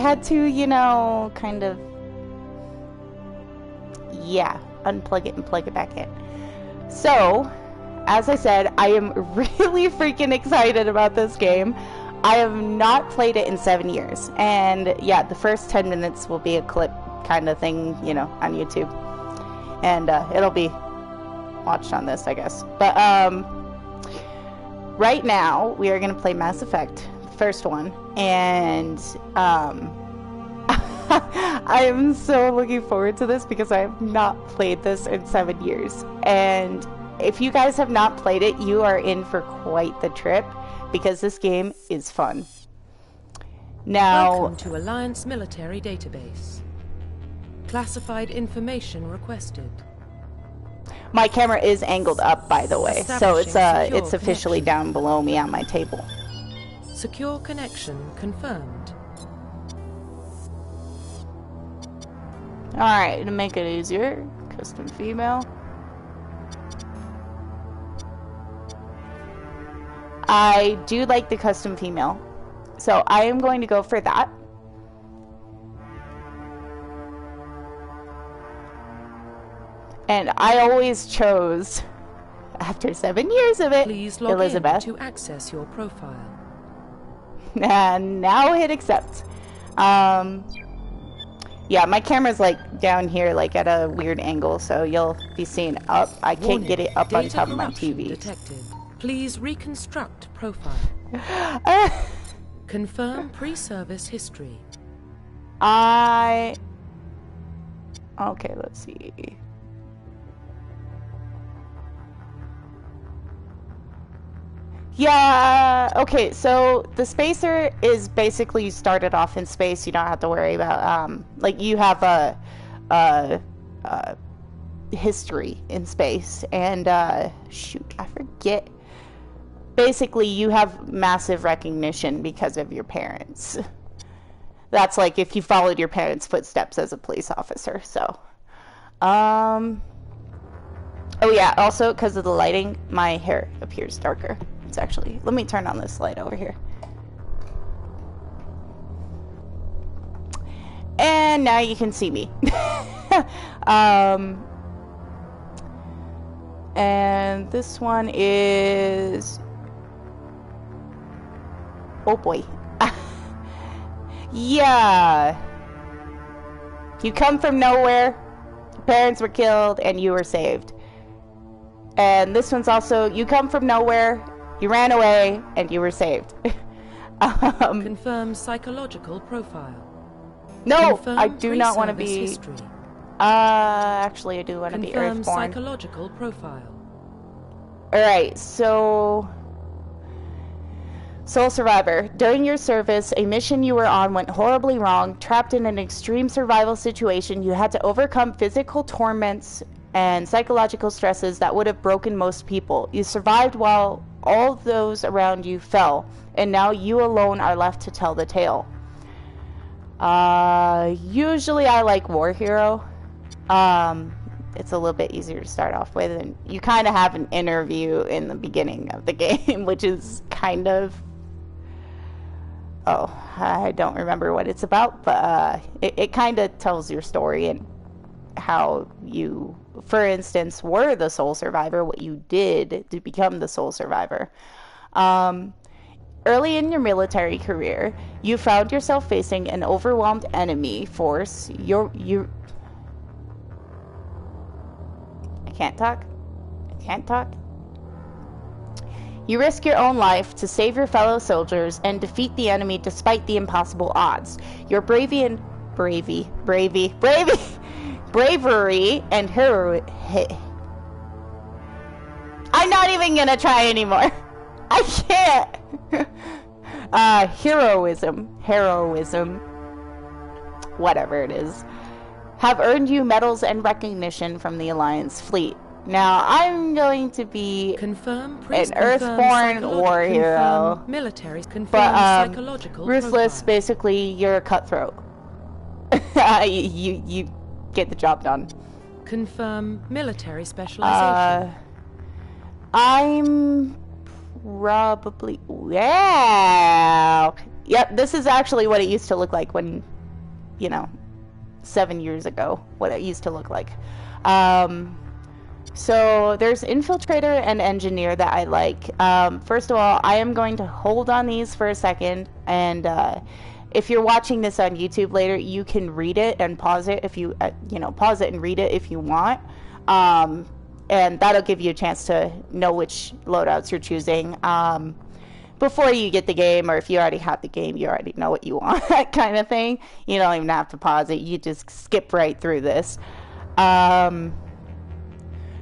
had to, you know, kind of, yeah, unplug it and plug it back in. So, as I said, I am really freaking excited about this game. I have not played it in 7 years. And yeah, the first 10 minutes will be a clip kind of thing, you know, on YouTube. And it'll be watched on this, I guess. But right now, we are going to play Mass Effect, the first one. And I am so looking forward to this because I have not played this in 7 years. And if you guys have not played it, you are in for quite the trip because this game is fun. Now, welcome to Alliance Military Database. Classified information requested. My camera is angled up, by the way, so it's officially down below me on my table. Secure connection confirmed. Alright, to make it easier, custom female. I do like the custom female, so I am going to go for that. And I always chose, after 7 years of it, please log Elizabeth. In to access your profile. And now hit accept. Yeah, my camera's like down here, like at a weird angle, so you'll be seeing up. I can't get it up on top of my TV. Detected. Please reconstruct profile. Confirm pre-service history. Okay, let's see. Yeah, okay, so the spacer is basically you started off in space. You don't have to worry about, like, you have a history in space. And, shoot, I forget. Basically, you have massive recognition because of your parents. That's like if you followed your parents' footsteps as a police officer, so. Oh yeah, also, because of the lighting, my hair appears darker. It's actually, let me turn on this light over here. And now you can see me. And this one is, oh boy. Yeah. You come from nowhere, your parents were killed, and you were saved. And this one's also, you come from nowhere, you ran away, and you were saved. Confirm psychological profile. No, Confirm I do not want to be... history. Actually, I do want to be Confirm Earthborn. psychological profile. Alright, so... Soul Survivor. During your service, a mission you were on went horribly wrong. Trapped in an extreme survival situation, you had to overcome physical torments and psychological stresses that would have broken most people. You survived while all those around you fell, and now you alone are left to tell the tale. Usually I like War Hero. It's a little bit easier to start off with, and you kind of have an interview in the beginning of the game, which is kind of... Oh, I don't remember what it's about, but it kind of tells your story and how you, for instance, were the Soul Survivor, what you did to become the Soul Survivor. Early in your military career, you found yourself facing an overwhelmed enemy force. I can't talk. You risk your own life to save your fellow soldiers and defeat the enemy despite the impossible odds. Your bravery and I'm not even gonna try anymore. I can't. Heroism, whatever it is, have earned you medals and recognition from the Alliance fleet. Now, I'm going to be an Earthborn war hero, military, psychological ruthless, profile. basically, you're a cutthroat. you get the job done. Confirm military specialization. I'm probably... Wow! Yep, this is actually what it used to look like when, 7 years ago, what it used to look like. So there's Infiltrator and Engineer that I like. First of all, I am going to hold on these for a second, and if you're watching this on YouTube later, you can read it and pause it if you, pause it and read it if you want. And that'll give you a chance to know which loadouts you're choosing. Before you get the game, or if you already have the game, you already know what you want, that kind of thing. You don't even have to pause it. You just skip right through this.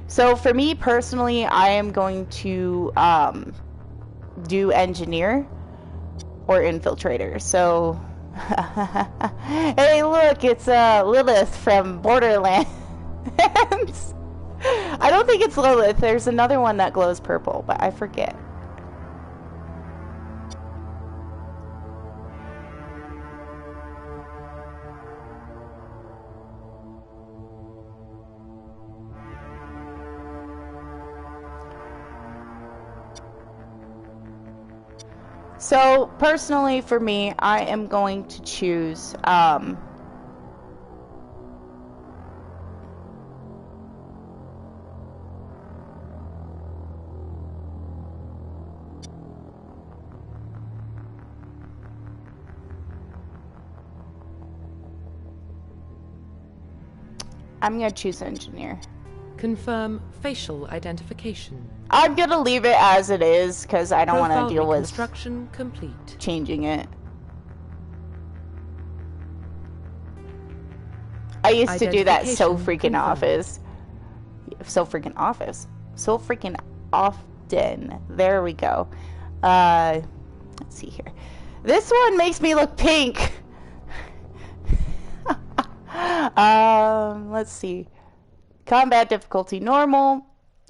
So for me personally, I am going to do Engineer or Infiltrator. So, hey look, it's Lilith from Borderlands. I don't think it's Lilith. There's another one that glows purple, but I forget. So, personally for me, I am going to choose, I'm going to choose Engineer. Confirm facial identification. I'm going to leave it as it is, because I don't want to deal with construction complete. Changing it. I used to do that so freaking often. There we go. Let's see here. This one makes me look pink. Let's see. Combat difficulty normal.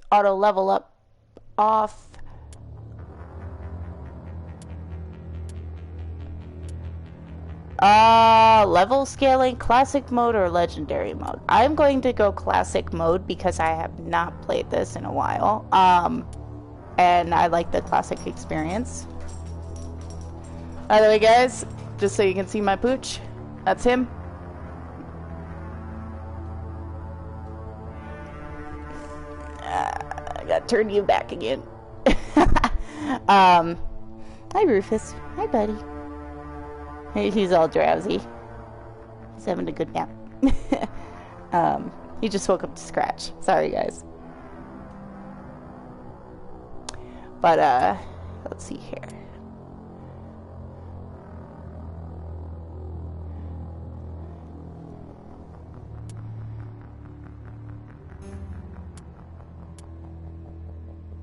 Auto level up off. Level scaling, classic mode or legendary mode. I'm going to go classic mode because I have not played this in a while. And I like the classic experience. By the way, guys, just so you can see my pooch, that's him. I gotta turn you back again. Hi, Rufus. Hi, buddy. He's all drowsy. He's having a good nap. He just woke up to scratch. Sorry, guys. But, let's see here.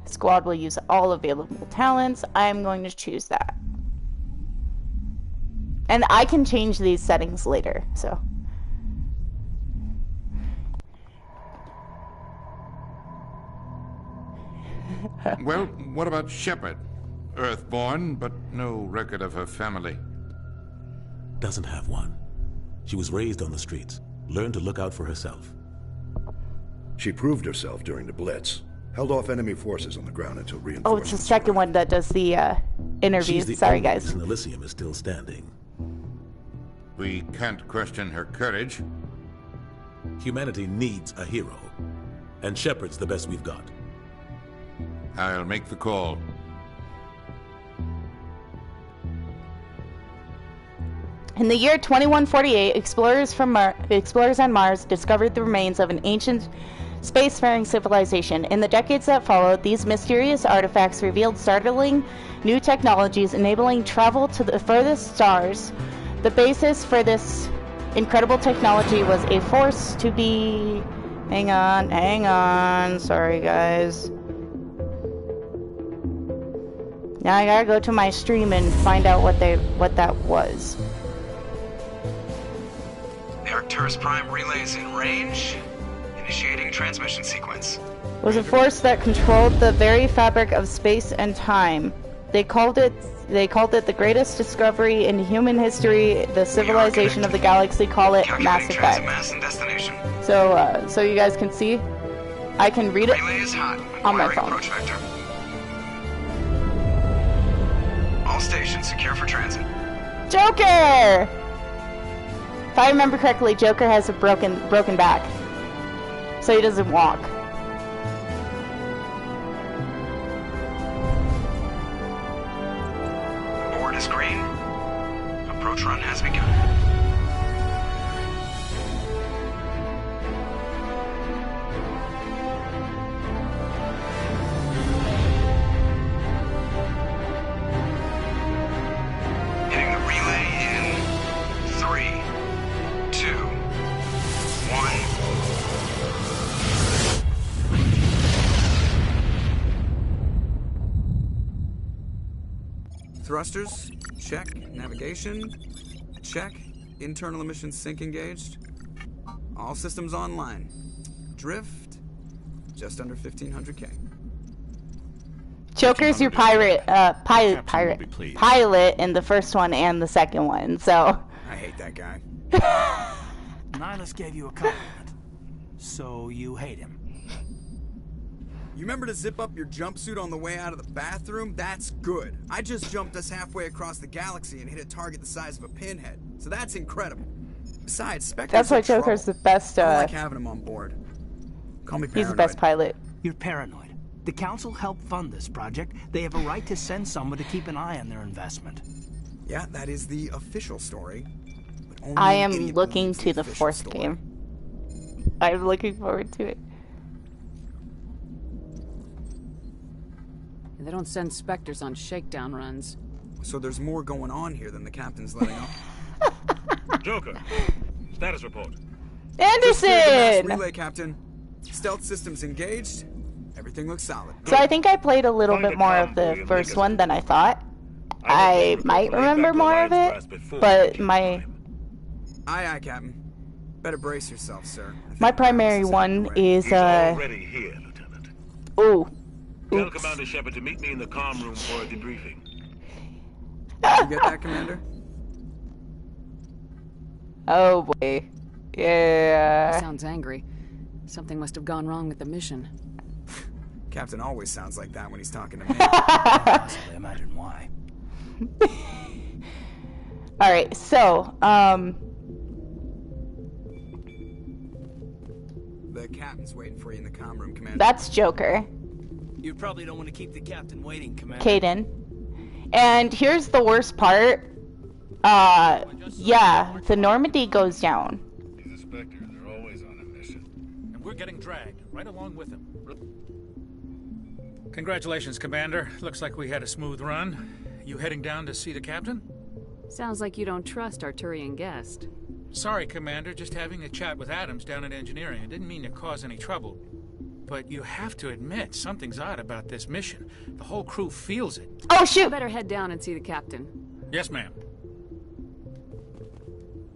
Squad will use all available talents. I'm going to choose that. And I can change these settings later, so. Well, what about Shepard? Earthborn, but no record of her family. Doesn't have one. She was raised on the streets, learned to look out for herself. She proved herself during the Blitz. Held off enemy forces on the ground until reinforcements. Oh, it's the second one that does the interviews. Sorry, guys. The Elysium is still standing. We can't question her courage. Humanity needs a hero, and Shepard's the best we've got. I'll make the call. In the year 2148, explorers on Mars discovered the remains of an ancient spacefaring civilization. In the decades that followed, these mysterious artifacts revealed startling new technologies enabling travel to the furthest stars. The basis for this incredible technology was a force to be... Hang on. Sorry, guys. Now I gotta go to my stream and find out what that was. Arcturus Prime relays in range. Initiating transmission sequence. Was a force that controlled the very fabric of space and time. They called it the greatest discovery in human history. The civilization of the galaxy call it Mass Effect. Mass and destination. So you guys can see, I can read it Relay is hot. on my phone. Approach vector. All stations secure for transit. Joker! If I remember correctly, Joker has a broken back. So he doesn't walk. Board is green. Approach run has begun. Hitting the relay in 3, 2, 1. Thrusters, check. Navigation, check. Internal emissions sync engaged. All systems online. Drift, just under 1500K. Joker's your pilot in the first one and the second one, so. I hate that guy. Nihilus gave you a compliment, so you hate him. You remember to zip up your jumpsuit on the way out of the bathroom? That's good. I just jumped us halfway across the galaxy and hit a target the size of a pinhead. So that's incredible. Besides, Spectre's That's why in trouble. Joker's the best, I don't like having him on board. Call me paranoid. he's the best pilot. You're paranoid. The Council helped fund this project. They have a right to send someone to keep an eye on their investment. Yeah, that is the official story. But only I an am idiot looking believes to the official fourth story. game. I'm looking forward to it. They don't send Spectres on shakedown runs. So there's more going on here than the captain's letting on. Joker, status report. Just cleared the mass Anderson! relay, Captain. Stealth systems engaged. Everything looks solid. So I think I played a little Find bit a more of convoy the and make first us one than I thought. I I hope they might report remember back to more of Alliance it, class before but taking my time. Aye, aye, Captain. Better brace yourself, sir. I think my the primary Nihilus is one underway. is He's already here, Lieutenant. ooh. Tell Oops. Commander Shepard to meet me in the comm room for a debriefing. You get that, Commander? Oh boy. Yeah. Sounds angry. Something must have gone wrong with the mission. Captain always sounds like that when he's talking to me. Honestly, imagine why. Alright, so, The captain's waiting for you in the comm room, Commander. that's Joker. You probably don't want to keep the captain waiting, Commander. Caden. And here's the worst part. Yeah, the Normandy goes down. These inspectors are always on a mission. And we're getting dragged right along with them. Congratulations, Commander. Looks like we had a smooth run. You heading down to see the captain? Sounds like you don't trust our Turian guest. Sorry, Commander. Just having a chat with Adams down at engineering. I didn't mean to cause any trouble. But you have to admit, something's odd about this mission. The whole crew feels it. Oh You shoot! better head down and see the captain. Yes, ma'am.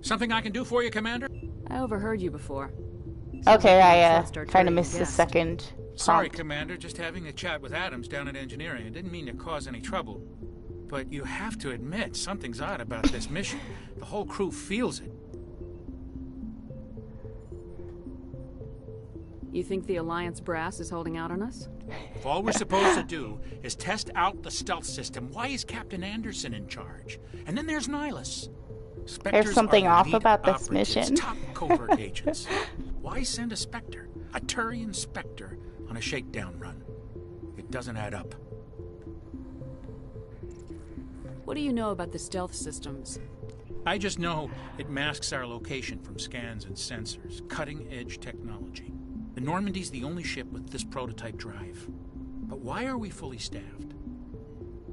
Something I can do for you, Commander? I overheard you before. Okay, I Trust our kind of Turian missed the guest. second. Sorry, prompt. Commander. Just having a chat with Adams down at engineering. I didn't mean to cause any trouble. But you have to admit, something's odd about this mission. The whole crew feels it. You think the Alliance brass is holding out on us? If all we're supposed to do is test out the stealth system, why is Captain Anderson in charge? And then there's Nihilus. Spectres something are off elite about this operatives, mission. top covert agents. Why send a Spectre, a Turian Spectre, on a shakedown run? It doesn't add up. What do you know about the stealth systems? I just know it masks our location from scans and sensors. Cutting-edge technology. The Normandy's the only ship with this prototype drive. But why are we fully staffed?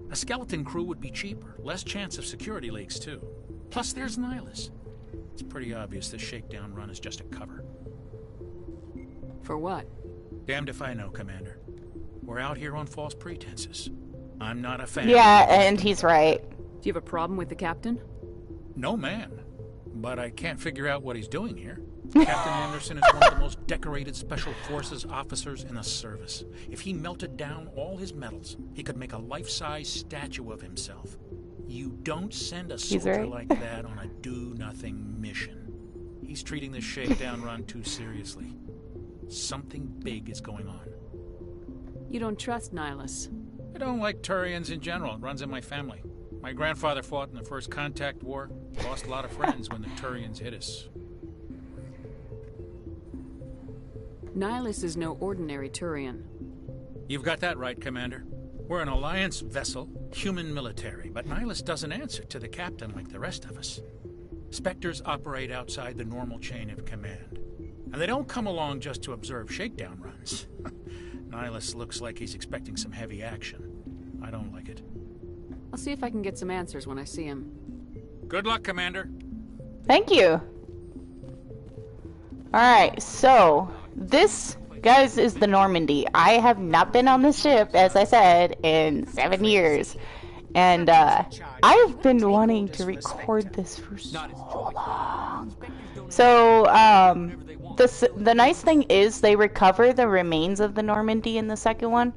A skeleton crew would be cheaper, less chance of security leaks too. Plus there's Nihilus. It's pretty obvious this shakedown run is just a cover. For what? Damned if I know, Commander. We're out here on false pretenses. I'm not a fan. Yeah, and he's right. Do you have a problem with the captain? No, man. But I can't figure out what he's doing here. Captain Anderson is one of the most decorated Special Forces officers in the service. If he melted down all his medals, he could make a life-size statue of himself. You don't send a soldier right. like that on a do-nothing mission. He's treating this shakedown run too seriously. Something big is going on. You don't trust Nihilus. I don't like Turians in general. It runs in my family. My grandfather fought in the First Contact War. Lost a lot of friends when the Turians hit us. Nihilus is no ordinary Turian. You've got that right, Commander. We're an Alliance vessel, human military, but Nihilus doesn't answer to the captain like the rest of us. Spectres operate outside the normal chain of command. And they don't come along just to observe shakedown runs. Nihilus looks like he's expecting some heavy action. I don't like it. I'll see if I can get some answers when I see him. Good luck, Commander. Thank you. Alright, so this, guys, is the Normandy. I have not been on this ship, as I said, in 7 years. And I've been wanting to record this for so long. So, the nice thing is they recover the remains of the Normandy in the second one.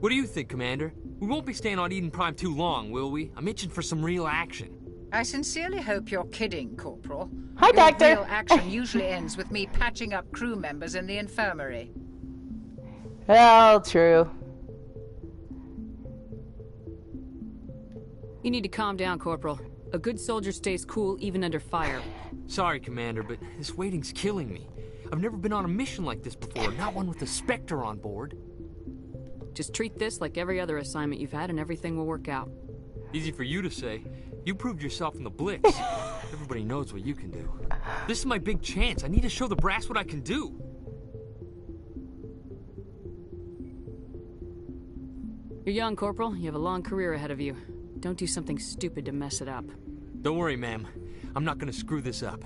What do you think, Commander? We won't be staying on Eden Prime too long, will we? I'm itching for some real action. I sincerely hope you're kidding, Corporal. Hi, Doctor. Real action usually ends with me patching up crew members in the infirmary. Well, true. You need to calm down, Corporal. A good soldier stays cool even under fire. Sorry, Commander, but this waiting's killing me. I've never been on a mission like this before, not one with a Spectre on board. Just treat this like every other assignment you've had and everything will work out. Easy for you to say. You proved yourself in the Blitz. Everybody knows what you can do. This is my big chance. I need to show the brass what I can do. You're young, Corporal. You have a long career ahead of you. Don't do something stupid to mess it up. Don't worry, ma'am. I'm not gonna screw this up.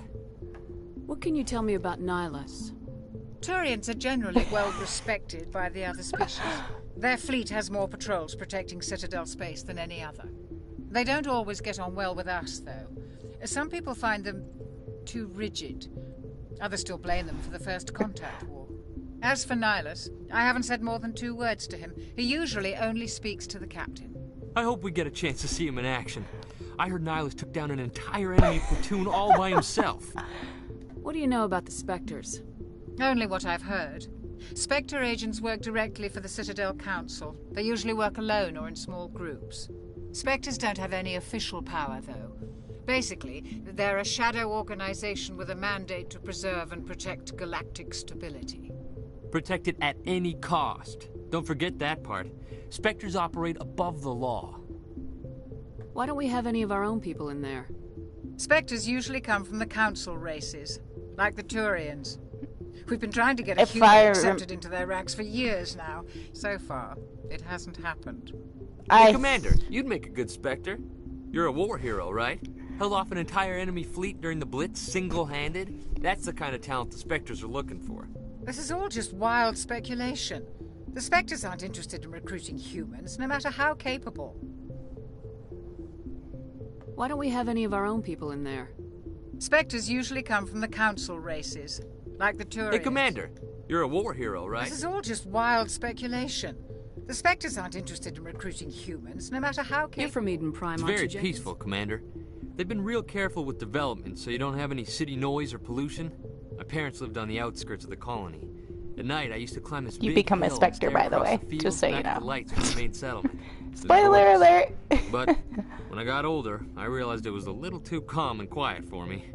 What can you tell me about Nihilus? Turians are generally well respected by the other species. Their fleet has more patrols protecting Citadel space than any other. They don't always get on well with us, though. Some people find them too rigid. Others still blame them for the First Contact War. As for Nihilus, I haven't said more than 2 words to him. He usually only speaks to the captain. I hope we get a chance to see him in action. I heard Nihilus took down an entire enemy platoon all by himself. What do you know about the Spectres? Only what I've heard. Spectre agents work directly for the Citadel Council. They usually work alone or in small groups. Spectres don't have any official power, though. Basically, they're a shadow organization with a mandate to preserve and protect galactic stability. Protect it at any cost. Don't forget that part. Spectres operate above the law. Why don't we have any of our own people in there? Spectres usually come from the Council races, like the Turians. We've been trying to get a If human I accepted into their ranks for years now. So far, it hasn't happened. Hey, Commander, you'd make a good Spectre. You're a war hero, right? Held off an entire enemy fleet during the Blitz single-handed? That's the kind of talent the Spectres are looking for. This is all just wild speculation. The Spectres aren't interested in recruiting humans, no matter how capable. Why don't we have any of our own people in there? Spectres usually come from the Council races, like the Turians. Hey, Commander, you're a war hero, right? This is all just wild speculation. The Spectres aren't interested in recruiting humans, no matter how capable. You're from Eden Prime, It's aren't very you, Jenkins? peaceful, Commander. They've been real careful with development, so you don't have any city noise or pollution. My parents lived on the outskirts of the colony. At night, I used to climb this You big become a hill and Spectre, stare by the across way, fields just so you back to know. the lights from the main settlement. Spoiler alert! But when I got older, I realized it was a little too calm and quiet for me.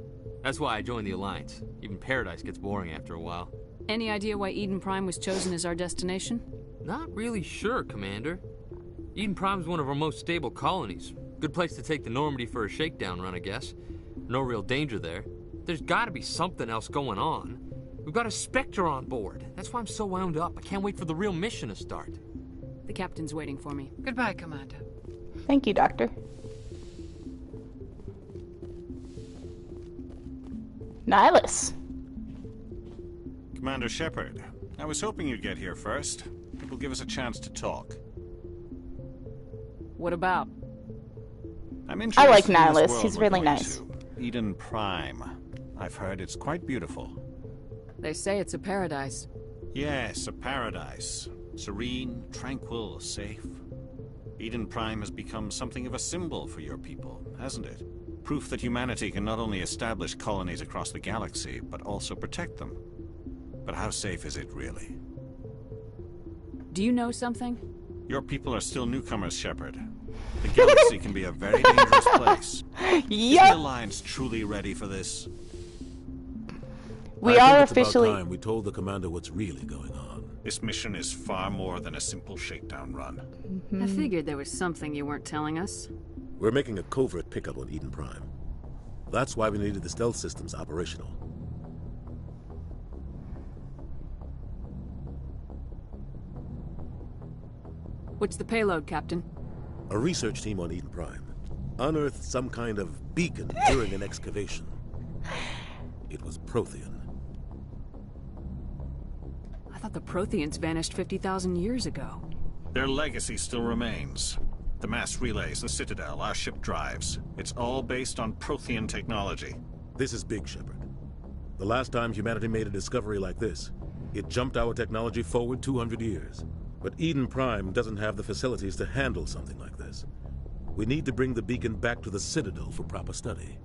That's why I joined the Alliance. Even Paradise gets boring after a while. Any idea why Eden Prime was chosen as our destination? Not really sure, Commander. Eden Prime's one of our most stable colonies. Good place to take the Normandy for a shakedown run, I guess. No real danger there. There's gotta be something else going on. We've got a Spectre on board. That's why I'm so wound up. I can't wait for the real mission to start. The captain's waiting for me. Goodbye, Commander. Thank you, Doctor. Nihilus. Commander Shepard, I was hoping you'd get here first. It will give us a chance to talk. What about? I'm interested I like in this Nihilus. world He's we're really going nice. to. Eden Prime. I've heard it's quite beautiful. They say it's a paradise. Yes, a paradise. Serene, tranquil, safe. Eden Prime has become something of a symbol for your people, hasn't it? Proof that humanity can not only establish colonies across the galaxy, but also protect them. But how safe is it really? Do you know something? Your people are still newcomers, Shepard. The galaxy can be a very dangerous place. Is the Alliance truly ready for this? I think it's about time we told the commander what's really going on. This mission is far more than a simple shakedown run. I figured there was something you weren't telling us. We're making a covert pickup on Eden Prime. That's why we needed the stealth systems operational. What's the payload, Captain? A research team on Eden Prime unearthed some kind of beacon during an excavation. It was Prothean. I thought the Protheans vanished 50,000 years ago. Their legacy still remains. The mass relays, the Citadel, our ship drives. It's all based on Prothean technology. This is big, Shepard. The last time humanity made a discovery like this, it jumped our technology forward 200 years. But Eden Prime doesn't have the facilities to handle something like this. We need to bring the beacon back to the Citadel for proper study.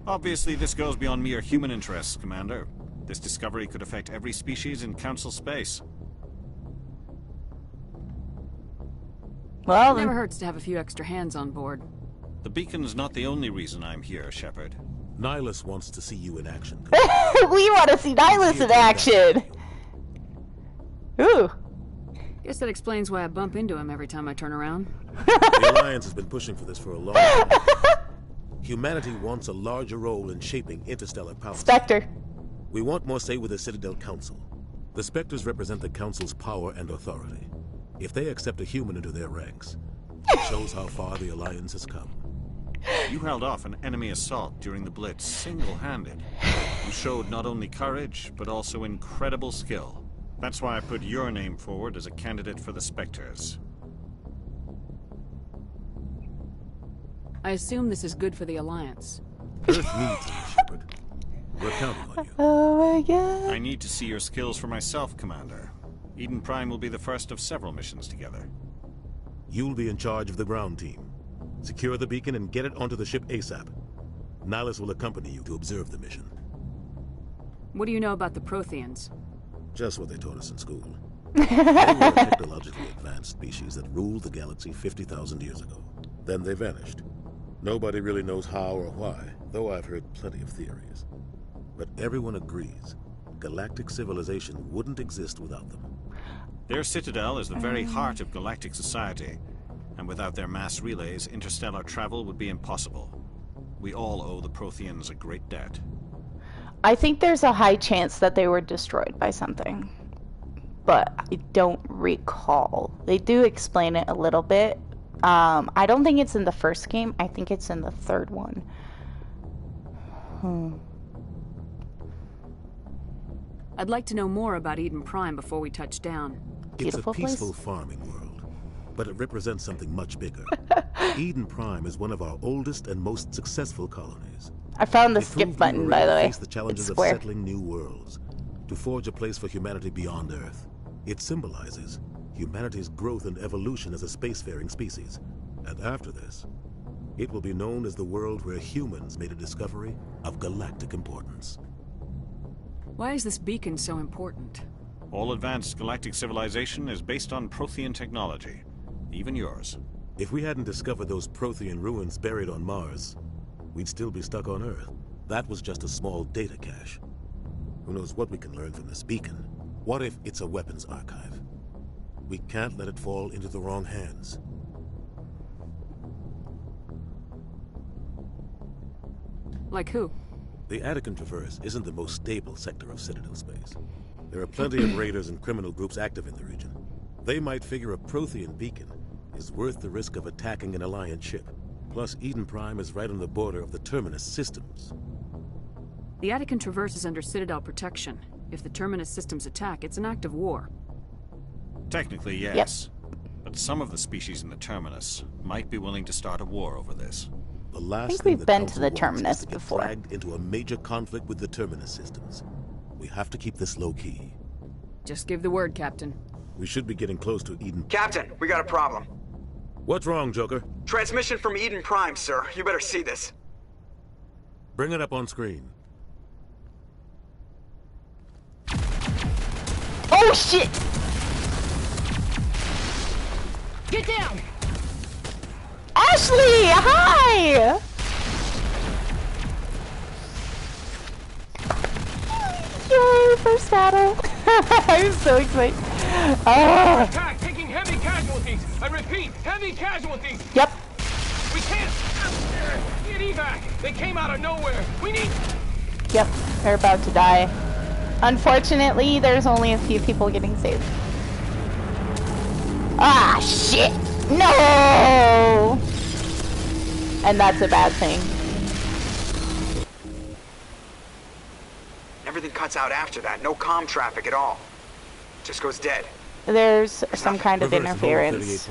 Obviously, this goes beyond mere human interests, Commander. This discovery could affect every species in Council space. Well, it never hurts to have a few extra hands on board. The beacon's not the only reason I'm here, Shepard. Nihilus wants to see you in action. We want to see Nihilus in action! Ooh. Guess that explains why I bump into him every time I turn around. The Alliance has been pushing for this for a long time. Humanity wants a larger role in shaping interstellar policy. Spectre. We want more say with the Citadel Council. The Spectres represent the Council's power and authority. If they accept a human into their ranks, it shows how far the Alliance has come. You held off an enemy assault during the Blitz single-handed. You showed not only courage, but also incredible skill. That's why I put your name forward as a candidate for the Spectres. I assume this is good for the Alliance. Earth needs you, Shepard. We're counting on you. Oh my god. I need to see your skills for myself, Commander. Eden Prime will be the first of several missions together. You'll be in charge of the ground team. Secure the beacon and get it onto the ship ASAP. Nihilus will accompany you to observe the mission. What do you know about the Protheans? Just what they taught us in school. They were a technologically advanced species that ruled the galaxy 50,000 years ago. Then they vanished. Nobody really knows how or why, though I've heard plenty of theories. But everyone agrees, galactic civilization wouldn't exist without them. Their Citadel is the very heart of galactic society, and without their mass relays, interstellar travel would be impossible. We all owe the Protheans a great debt. I think there's a high chance that they were destroyed by something, but I don't recall. They do explain it a little bit. I don't think it's in the first game. I think it's in the third one. I'd like to know more about Eden Prime before we touch down. It's a peaceful farming world, but it represents something much bigger. Eden Prime is one of our oldest and most successful colonies. I found the skip button, by the way. Face the challenges of settling new worlds, to forge a place for humanity beyond Earth. It symbolizes humanity's growth and evolution as a spacefaring species. And after this, it will be known as the world where humans made a discovery of galactic importance. Why is this beacon so important? All advanced galactic civilization is based on Prothean technology, even yours. If we hadn't discovered those Prothean ruins buried on Mars, we'd still be stuck on Earth. That was just a small data cache. Who knows what we can learn from this beacon? What if it's a weapons archive? We can't let it fall into the wrong hands. Like who? The Attican Traverse isn't the most stable sector of Citadel space. There are plenty of raiders and criminal groups active in the region. They might figure a Prothean beacon is worth the risk of attacking an Alliance ship. Plus, Eden Prime is right on the border of the Terminus systems. The Attican Traverse is under Citadel protection. If the Terminus systems attack, it's an act of war. Technically, yes. Yep. But some of the species in the Terminus might be willing to start a war over this. The last I think we've been to the Terminus before. Dragged into a major conflict with the Terminus systems. We have to keep this low-key. Just give the word, Captain. We should be getting close to Eden. Captain, we got a problem. What's wrong, Joker? Transmission from Eden Prime, sir. You better see this. Bring it up on screen. Oh, shit! Get down! Ashley, hi! Yay, first battle. I'm so excited. Oh. Attack, taking heavy casualties. I repeat, heavy casualties. Yep. We can't get evac. They came out of nowhere. We need... Yep, they're about to die. Unfortunately, there's only a few people getting saved. Ah, shit! No! And that's a bad thing. Everything cuts out after that. No comm traffic at all. Just goes dead. There's some kind of interference.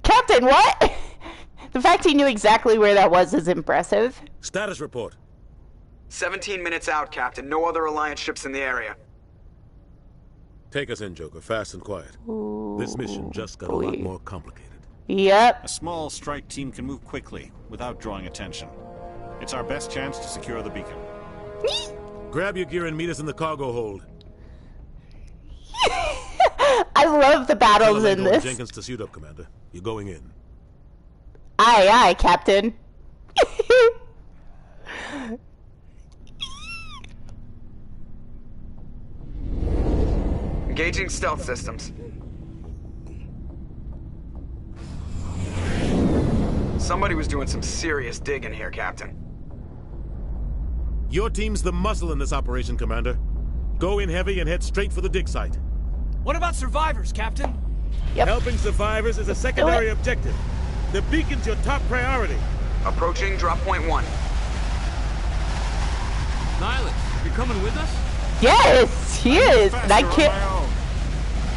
Captain, what? The fact he knew exactly where that was is impressive. Status report. 17 minutes out, Captain. No other Alliance ships in the area. Take us in, Joker, fast and quiet. This mission just got a lot more complicated. Yep. A small strike team can move quickly without drawing attention. It's our best chance to secure the beacon. Grab your gear and meet us in the cargo hold. I love the battles in this. Jenkins to suit up, Commander. You're going in. Aye, aye, Captain. Engaging stealth systems. Somebody was doing some serious digging here, Captain. Your team's the muscle in this operation, Commander. Go in heavy and head straight for the dig site. What about survivors, Captain? Yep. Helping survivors is a secondary objective. The beacon's your top priority. Approaching drop point 1. Nihilus, you coming with us? Yes, he is. And I can't.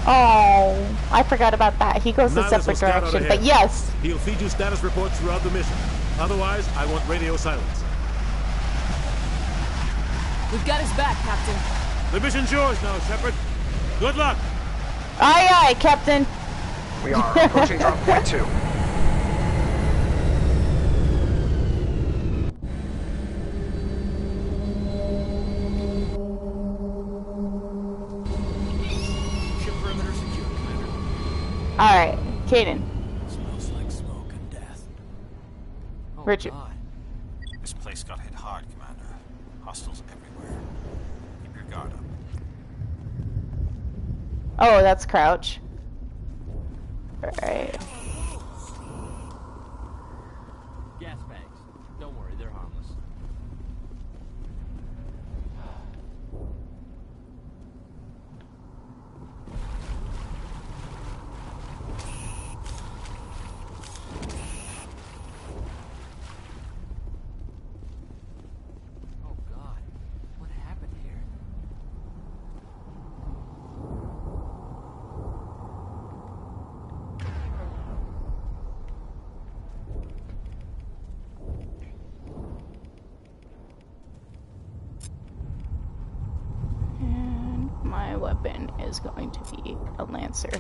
Oh, I forgot about that. He goes a separate direction, but yes. He'll feed you status reports throughout the mission. Otherwise, I want radio silence. We've got his back, Captain. The mission's yours now, Shepard. Good luck. Aye, aye, Captain. We are approaching drop point 2. Alright, Caden. Smells like smoke and death. Oh, Richard. God. This place got hit hard, Commander. Hostiles everywhere. Keep your guard up. Oh, that's Crouch. Alright. Gas bags. Don't worry, they're harmless. Oh God, what happened here? And my weapon is going to be a Lancer.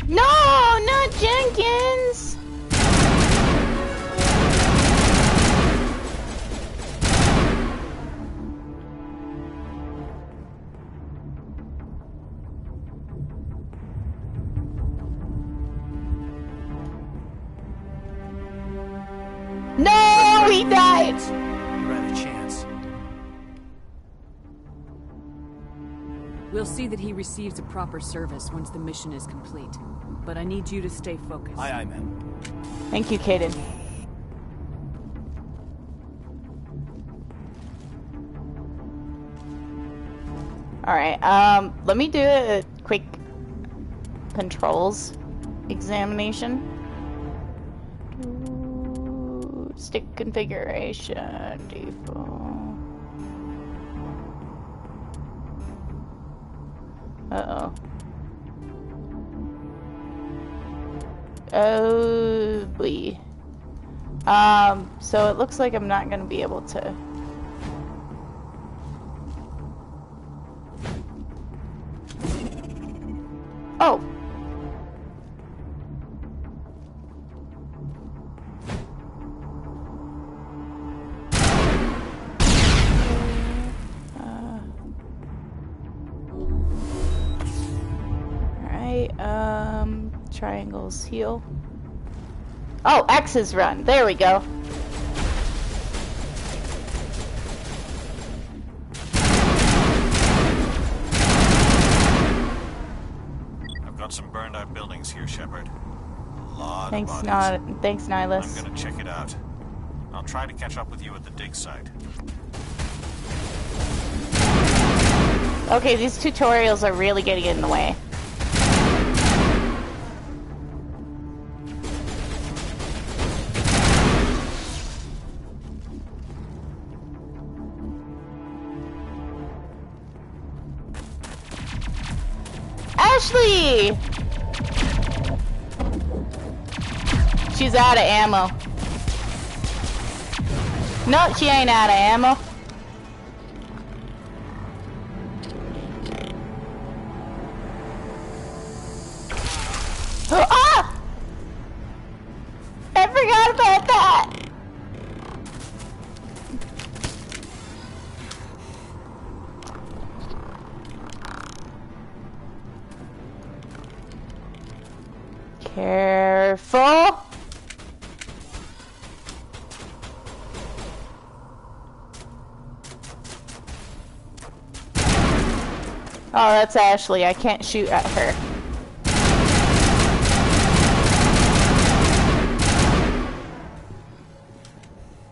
No, not Jenkins! No, he died! You had a chance. We'll see that he receives a proper service once the mission is complete. But I need you to stay focused. Aye, aye, ma'am. Thank you, Caden. Alright, let me do a quick controls examination. Stick configuration, default. Uh-oh. Oh, boy. So it looks like I'm not gonna be able to. Oh. Triangles heal. Oh, X's run. There we go. I've got some burned out buildings here, Shepard. A lot Thanks, of bodies. Thanks, Nihilus. I'm gonna check it out. I'll try to catch up with you at the dig site. Okay, these tutorials are really getting in the way. Ashley! She's out of ammo. No, she ain't out of ammo. Ah! I forgot about that. Careful. Oh, that's Ashley. I can't shoot at her.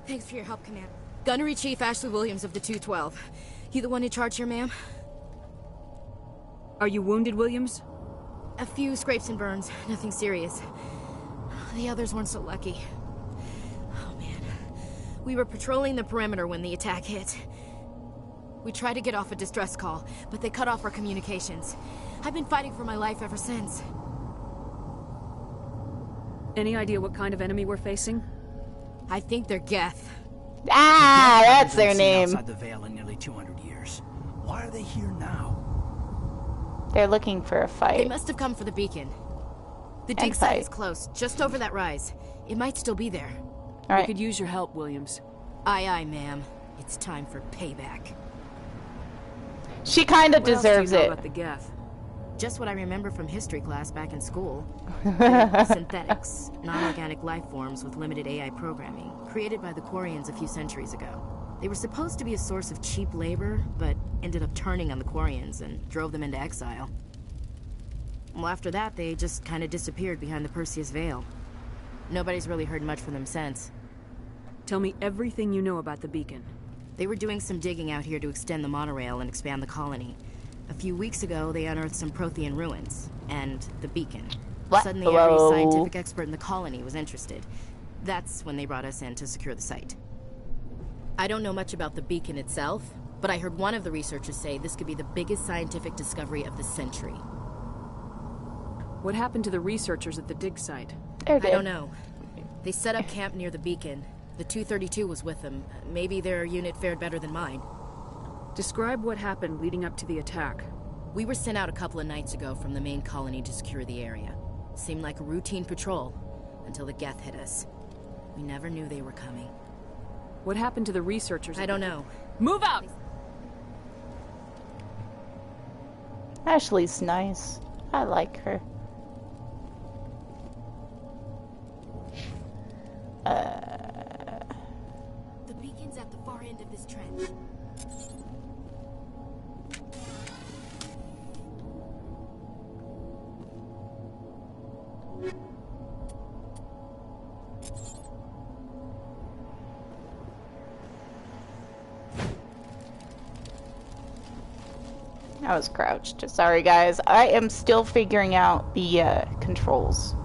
Thanks for your help, Commander. Gunnery Chief Ashley Williams of the 212. You the one in charge here, ma'am? Are you wounded, Williams? A few scrapes and burns. Nothing serious. The others weren't so lucky. Oh, man. We were patrolling the perimeter when the attack hit. We tried to get off a distress call, but they cut off our communications. I've been fighting for my life ever since. Any idea what kind of enemy we're facing? I think they're Geth. Ah, that's their name. Outside the Veil in nearly 200 years. Why are they here now? They're looking for a fight. They must have come for the beacon. The dig site is close, just over that rise. It might still be there. All right. We could use your help, Williams. Aye, aye, ma'am. It's time for payback. She kind of deserves it. About the Geth? Just what I remember from history class back in school. They're synthetics, non-organic life forms with limited AI programming, created by the Quarians a few centuries ago. They were supposed to be a source of cheap labor, but ended up turning on the Quarians and drove them into exile. Well, after that, they just kind of disappeared behind the Perseus Veil. Nobody's really heard much from them since. Tell me everything you know about the beacon. They were doing some digging out here to extend the monorail and expand the colony. A few weeks ago, they unearthed some Prothean ruins, and the beacon. What? Suddenly, every scientific expert in the colony was interested. That's when they brought us in to secure the site. I don't know much about the beacon itself, but I heard one of the researchers say this could be the biggest scientific discovery of the century. What happened to the researchers at the dig site? I don't know. They set up camp near the beacon. The 232 was with them. Maybe their unit fared better than mine. Describe what happened leading up to the attack. We were sent out a couple of nights ago from the main colony to secure the area. Seemed like a routine patrol, until the Geth hit us. We never knew they were coming. What happened to the researchers? I don't know. Move out! Ashley's nice. I like her. The beacon's at the far end of this trench. I was crouched. Sorry, guys. I am still figuring out the controls.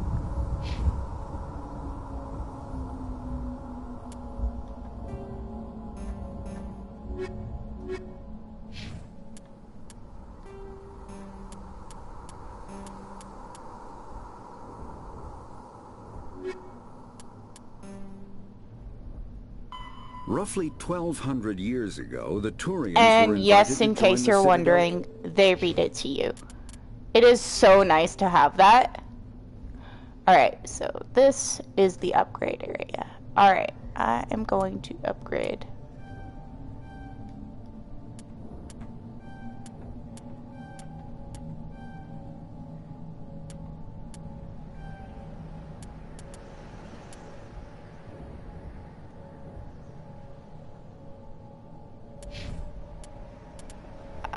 Roughly 1,200 years ago, the Turians were And invited yes, to in join case the you're Citadel. wondering, they read it to you. It is so nice to have that. Alright, so this is the upgrade area. Alright, I am going to upgrade.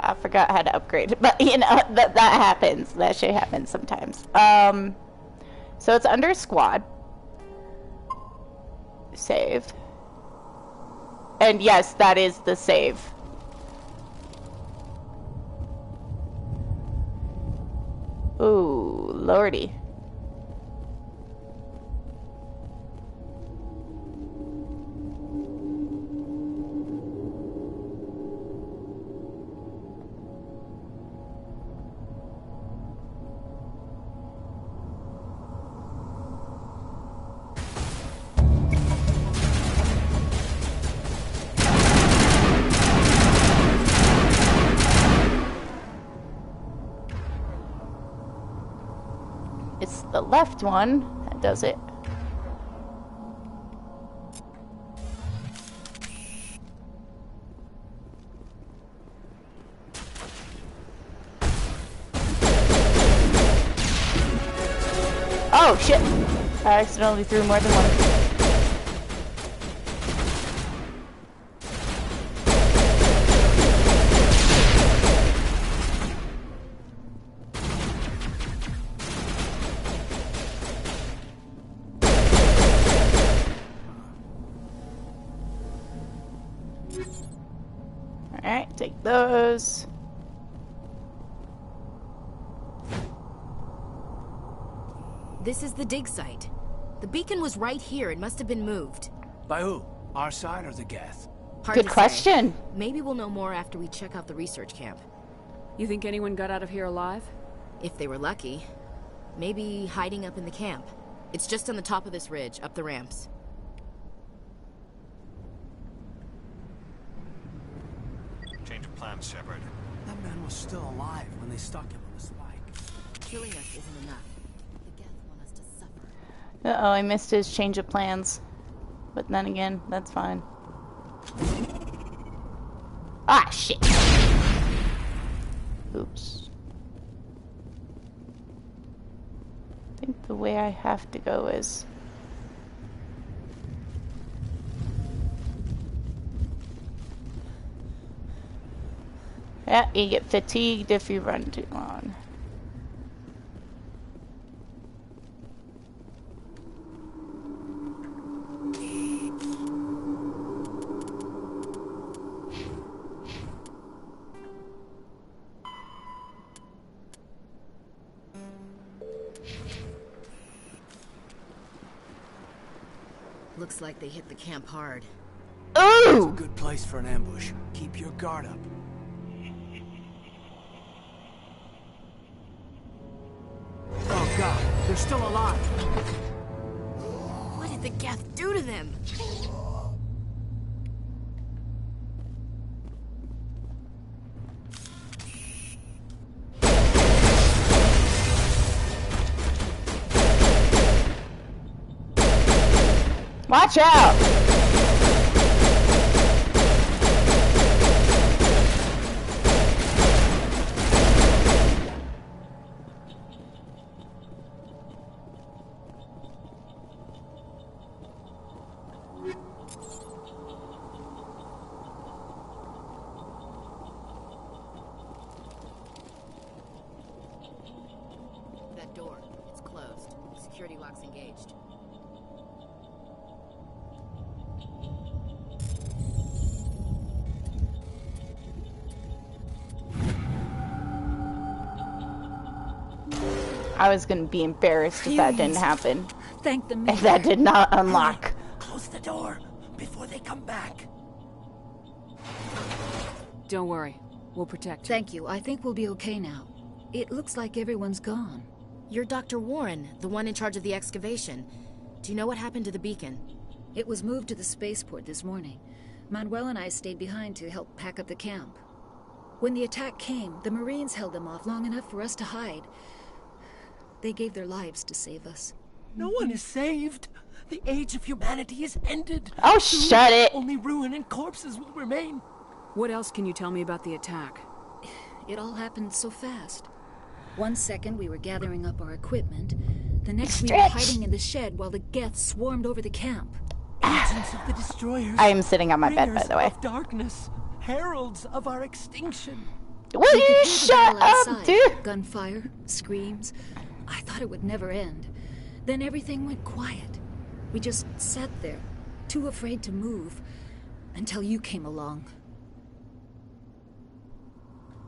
I forgot how to upgrade, but you know, that happens. That shit happens sometimes. So it's under squad. Save. And yes, that is the save. Ooh, lordy. It's the left one that does it. Oh shit! I accidentally threw more than one. Alright, take those. This is the dig site. The beacon was right here. It must have been moved. By who? Our side or the Geth? Hard Good to say. question. Maybe we'll know more after we check out the research camp. You think anyone got out of here alive? If they were lucky. Maybe hiding up in the camp. It's just on the top of this ridge, up the ramps. Change of plans, Shepard. That man was still alive when they stuck him on the spike. Killing us isn't enough. The Geth want us to suffer. Uh-oh, I missed his change of plans. But then again, that's fine. Ah, shit. Oops. I think the way I have to go is... Yeah, you get fatigued if you run too long. Looks like they hit the camp hard. It's a Ooh! good place for an ambush. Keep your guard up. Oh god, they're still alive. What did the Geth do to them? Watch out! That door, it's closed. Security lock's engaged. I was gonna be embarrassed if that didn't happen. Thank the If that did not unlock. Close the door before they come back. Don't worry. We'll protect you. Thank you. I think we'll be okay now. It looks like everyone's gone. You're Dr. Warren, the one in charge of the excavation. Do you know what happened to the beacon? It was moved to the spaceport this morning. Manuel and I stayed behind to help pack up the camp. When the attack came, the Marines held them off long enough for us to hide. They gave their lives to save us. No one is saved. The age of humanity is ended. Oh, shut it. Only ruin and corpses will remain. What else can you tell me about the attack? It all happened so fast. 1 second we were gathering up our equipment. The next we were hiding in the shed while the Geth swarmed over the camp. Agents of the destroyers. I am sitting on my bed, by the way. Of darkness, heralds of our extinction. Will you shut up, dude? Gunfire, screams. I thought it would never end. Then everything went quiet. We just sat there, too afraid to move, until you came along.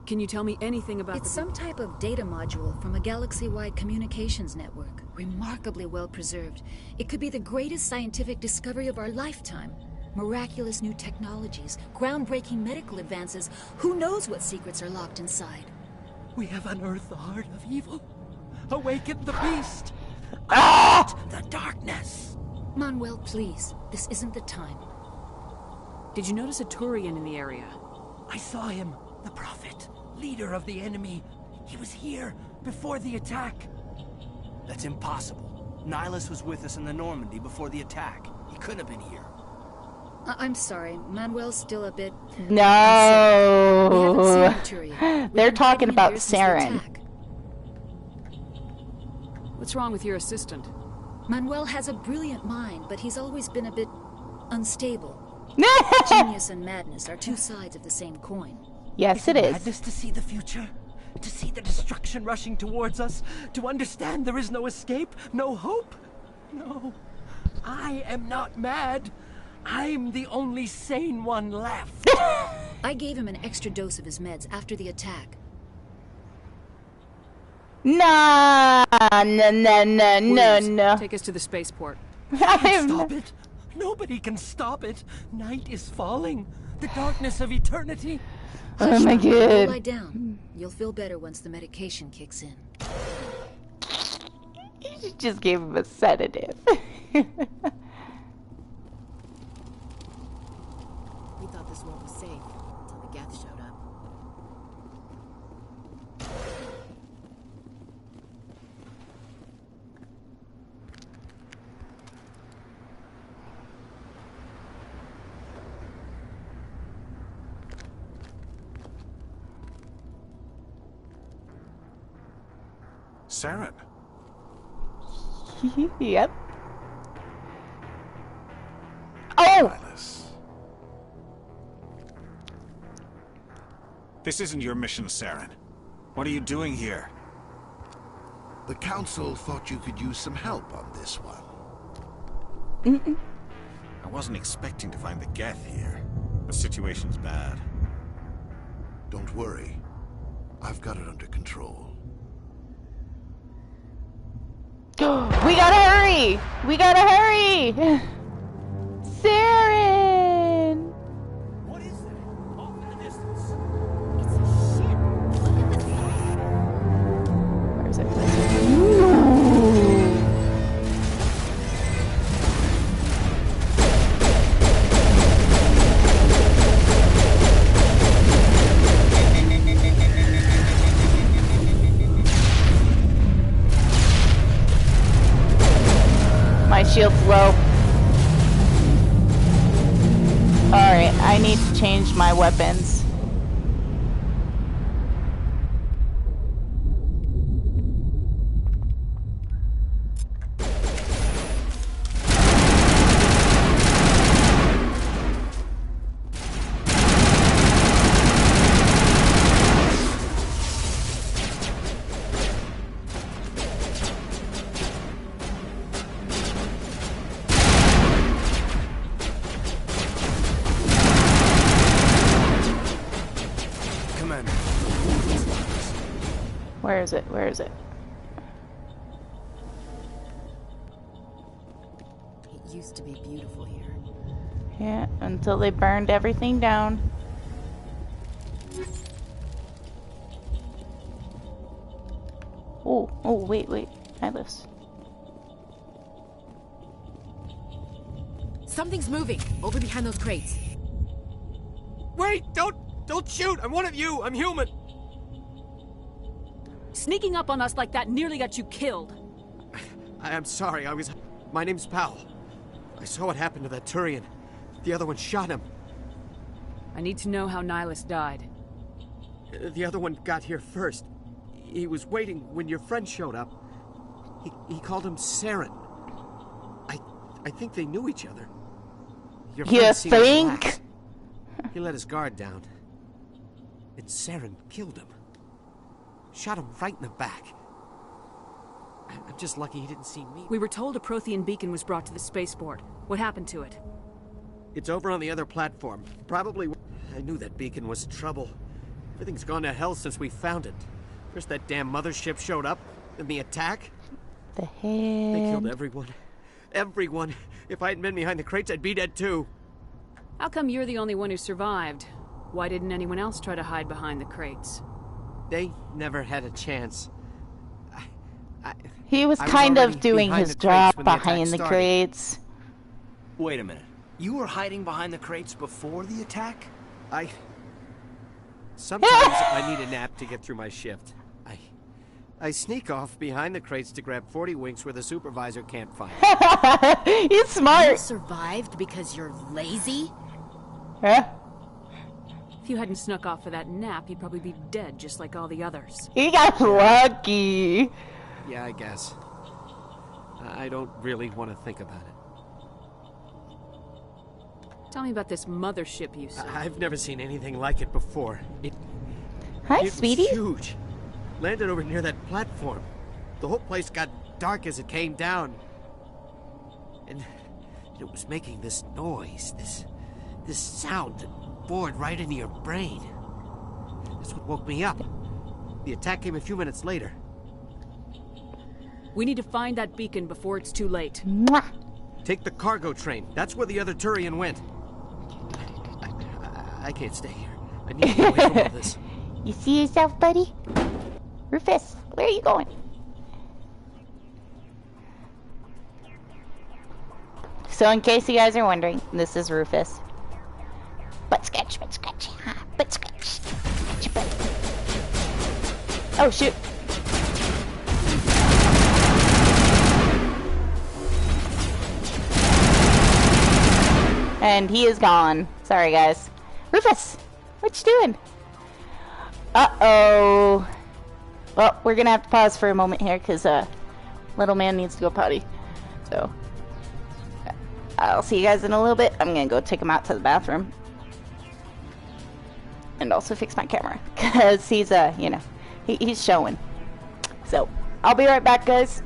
Can you tell me anything about It's some type of data module from a galaxy-wide communications network. Remarkably well preserved. It could be the greatest scientific discovery of our lifetime. Miraculous new technologies, groundbreaking medical advances. Who knows what secrets are locked inside? We have unearthed the heart of evil. Awakened the beast. The darkness. Manuel, please. This isn't the time. Did you notice a Turian in the area? I saw him. The Prophet. Leader of the enemy. He was here before the attack. That's impossible. Nihilus was with us in the Normandy before the attack. He couldn't have been here. I'm sorry. Manuel's still a bit... No. They're talking about Saren. What's wrong with your assistant? Manuel has a brilliant mind, but he's always been a bit unstable. Genius and madness are two sides of the same coin. Yes, it is. Madness to see the future, to see the destruction rushing towards us, to understand there is no escape, no hope. No, I am not mad. I'm the only sane one left. I gave him an extra dose of his meds after the attack. No. Take us to the spaceport. Stop it. Nobody can stop it. Night is falling. The darkness of eternity. Oh my god. Lie down. You'll feel better once the medication kicks in. You just gave him a sedative. We thought this world was safe until the Geth showed up. Saren. Yep. Oh! This isn't your mission, Saren. What are you doing here? The Council thought you could use some help on this one. I wasn't expecting to find the Geth here. The situation's bad. Don't worry. I've got it under control. We gotta hurry! We gotta hurry! Saren! What is that? Off in the distance. It's a ship. Look at the Where is it? My shield's low. Alright, I need to change my weapons. Where is it? Where is it? It used to be beautiful here. Yeah, until they burned everything down. Oh, wait. Nihilus. Something's moving over behind those crates. Wait! Don't shoot! I'm one of you! I'm human! Sneaking up on us like that nearly got you killed. I'm sorry, My name's Powell. I saw what happened to that Turian. The other one shot him. I need to know how Nihilus died. The other one got here first. He was waiting when your friend showed up. He called him Saren. I think they knew each other. Your friend seemed relaxed. He let his guard down. And Saren killed him. Shot him right in the back. I'm just lucky he didn't see me. We were told a Prothean beacon was brought to the spaceport. What happened to it? It's over on the other platform. Probably... I knew that beacon was trouble. Everything's gone to hell since we found it. First that damn mothership showed up, then the attack. The heck? They killed everyone. Everyone. If I hadn't been behind the crates, I'd be dead too. How come you're the only one who survived? Why didn't anyone else try to hide behind the crates? They never had a chance. He was kind of doing his job behind the crates. Wait a minute. You were hiding behind the crates before the attack? Sometimes I need a nap to get through my shift. I sneak off behind the crates to grab 40 winks where the supervisor can't find me. He's smart. You survived because you're lazy? Huh? If you hadn't snuck off for that nap, you'd probably be dead just like all the others. He got lucky. Yeah, I guess. I don't really want to think about it. Tell me about this mothership you saw. I've never seen anything like it before. Hi, sweetie. It was huge. Landed over near that platform. The whole place got dark as it came down. And it was making this noise, this sound that bored right into your brain. That's what woke me up. The attack came a few minutes later. We need to find that beacon before it's too late. Mwah. Take the cargo train. That's where the other Turian went. I can't stay here. I need to get away from all this. You see yourself, buddy? Rufus, where are you going? So in case you guys are wondering, this is Rufus. Butt scratch, butt scratch, butt scratch. Oh shoot. And he is gone. Sorry guys. Rufus, what you doing? Uh-oh. Well, we're gonna have to pause for a moment here because little man needs to go potty. So I'll see you guys in a little bit. I'm gonna go take him out to the bathroom. And also fix my camera. Because he's you know, he's showing. So I'll be right back, guys.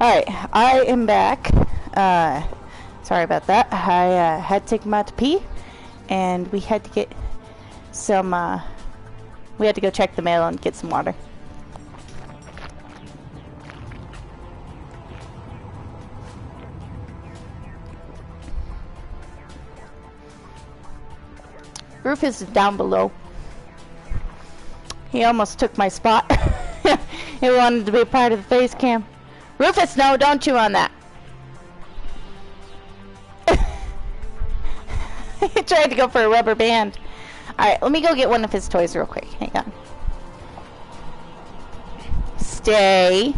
Alright, I am back. Sorry about that. I had to take him out to pee, and we had to get some, we had to go check the mail and get some water. Rufus is down below. He almost took my spot. He wanted to be a part of the face cam. Rufus, no, don't chew on that. He tried to go for a rubber band. Alright, let me go get one of his toys real quick. Hang on. Stay.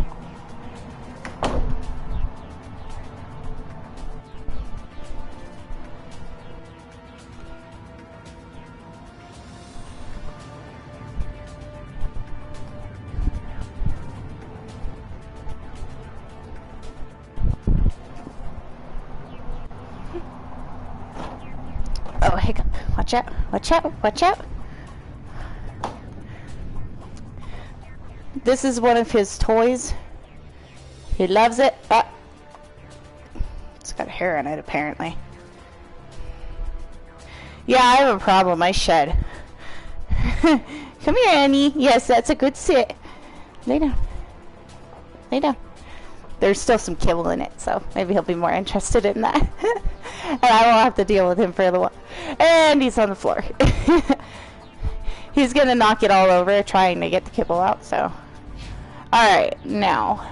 Oh, hiccup. Watch out. Watch out. Watch out. This is one of his toys. He loves it. It's got hair on it, apparently. Yeah, I have a problem. I shed. Come here, Annie. Yes, that's a good sit. Lay down. Lay down. There's still some kibble in it, so maybe he'll be more interested in that. And I won't have to deal with him for a little while. And he's on the floor. He's gonna knock it all over trying to get the kibble out, so. Alright, now.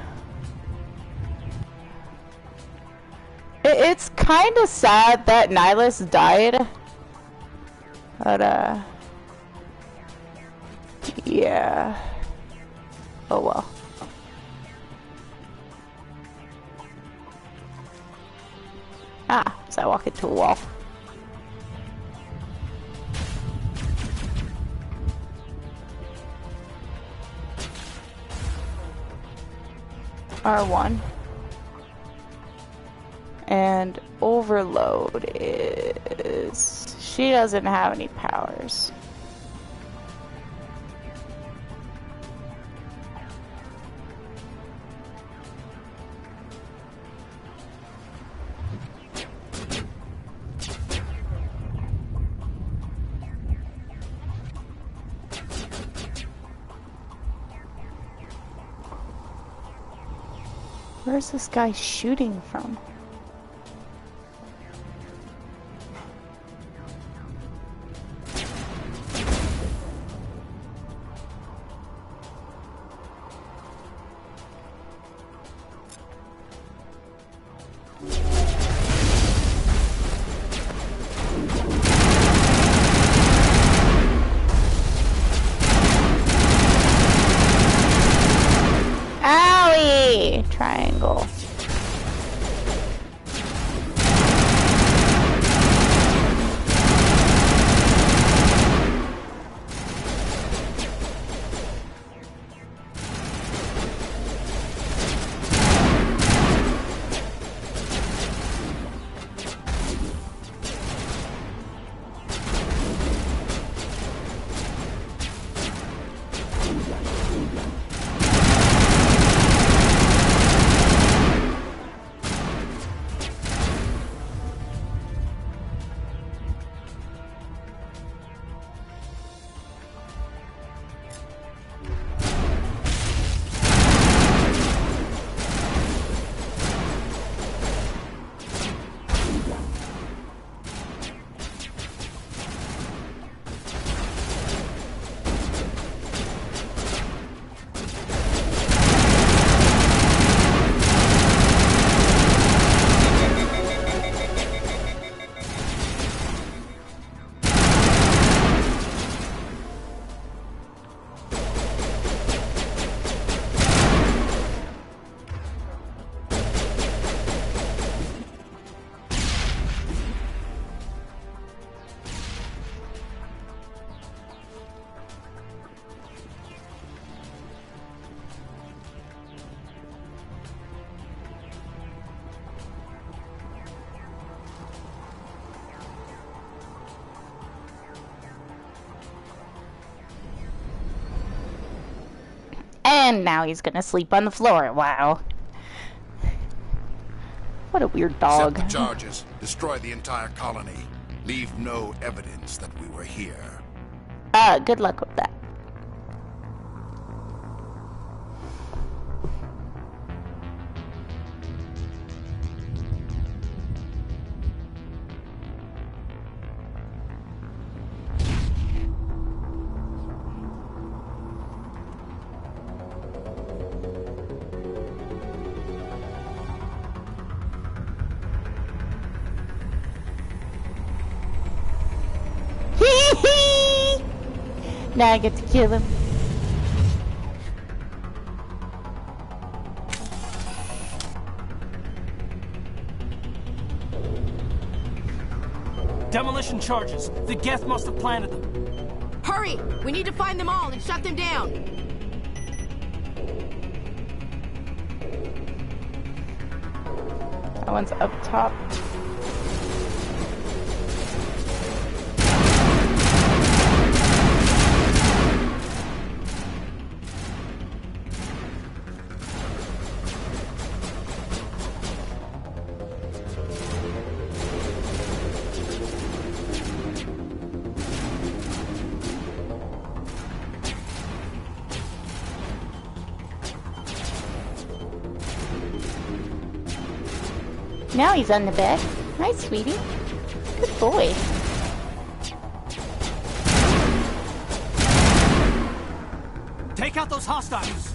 It's kind of sad that Nihilus died. But, yeah. Oh well. Ah, so I walk into a wall. R1. And overload is... She doesn't have any powers. Where's this guy shooting from? Owie! Triangle. And now he's gonna sleep on the floor. Wow. What a weird dog. Accept the charges. Destroy the entire colony. Leave no evidence that we were here. Good luck with that. Now I get to kill him. Demolition charges. The Geth must have planted them. Hurry! We need to find them all and shut them down. That one's up top. Now he's on the bed. Hi, sweetie. Good boy. Take out those hostiles.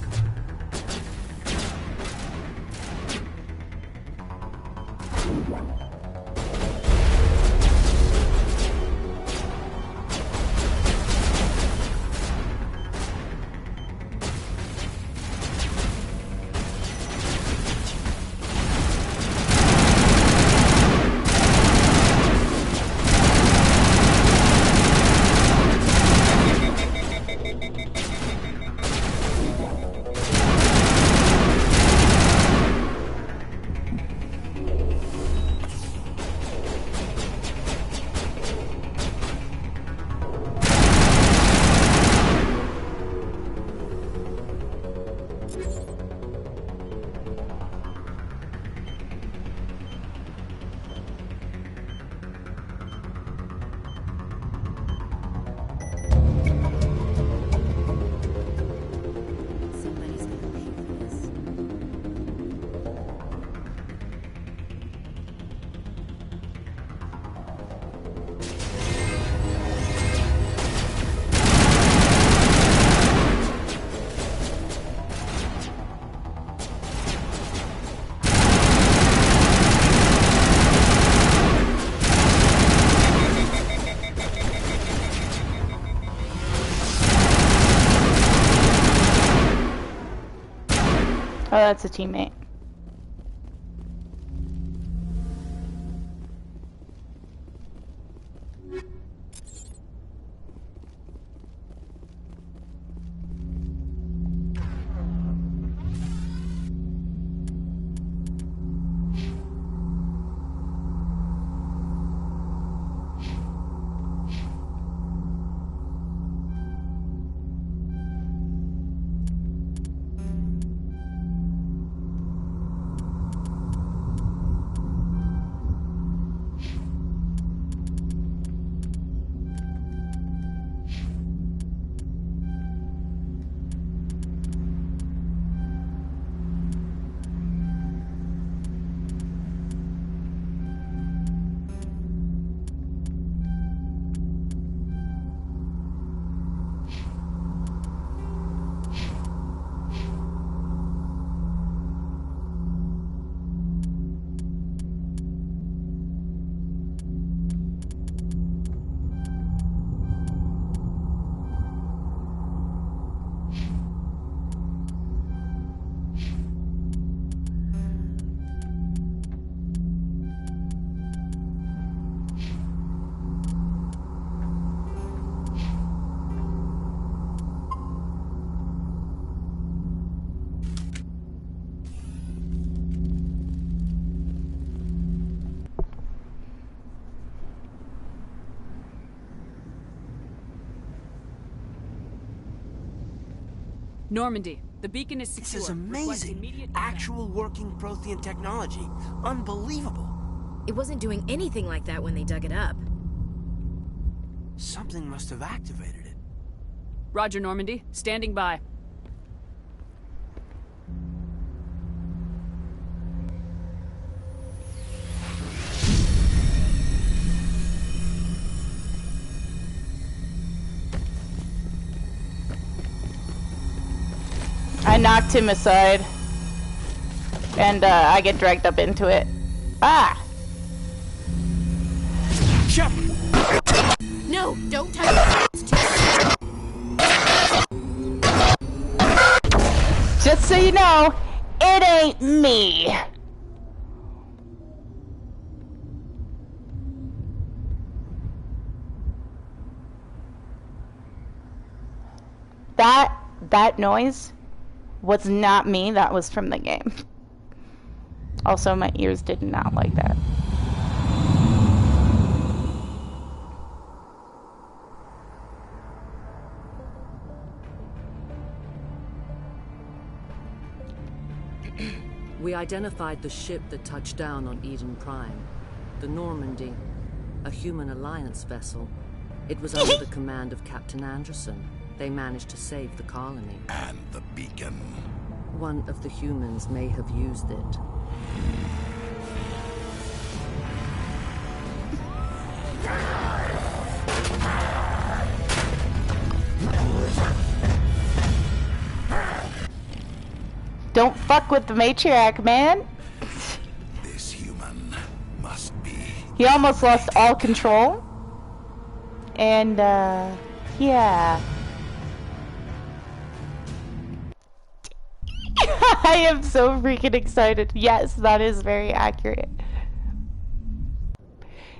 Oh, that's a teammate. Normandy, The beacon is secure. This is amazing. Actual working Prothean technology. Unbelievable. It wasn't doing anything like that when they dug it up. Something must have activated it. Roger, Normandy. Standing by. I knocked him aside. And I get dragged up into it. Ah! Shepard! No, don't touch it. Just so you know, it ain't me. That noise was not me. That was from the game. Also, my ears did not like that. We identified the ship that touched down on Eden Prime. The Normandy. A human alliance vessel. It was under the command of Captain Anderson. They managed to save the colony. And the beacon. One of the humans may have used it. Don't fuck with the matriarch, man. This human must be. He almost lost all control. And, yeah. I am so freaking excited. Yes, that is very accurate.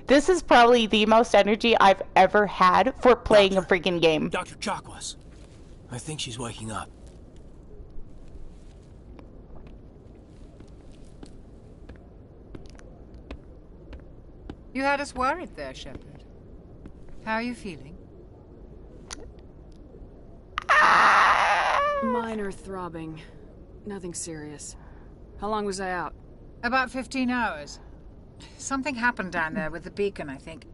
This is probably the most energy I've ever had for playing a freaking game. Dr. Chakwas. I think she's waking up. You had us worried there, Shepard. How are you feeling? Minor throbbing. Nothing serious. How long was I out? About 15 hours. Something happened down there with the beacon, I think.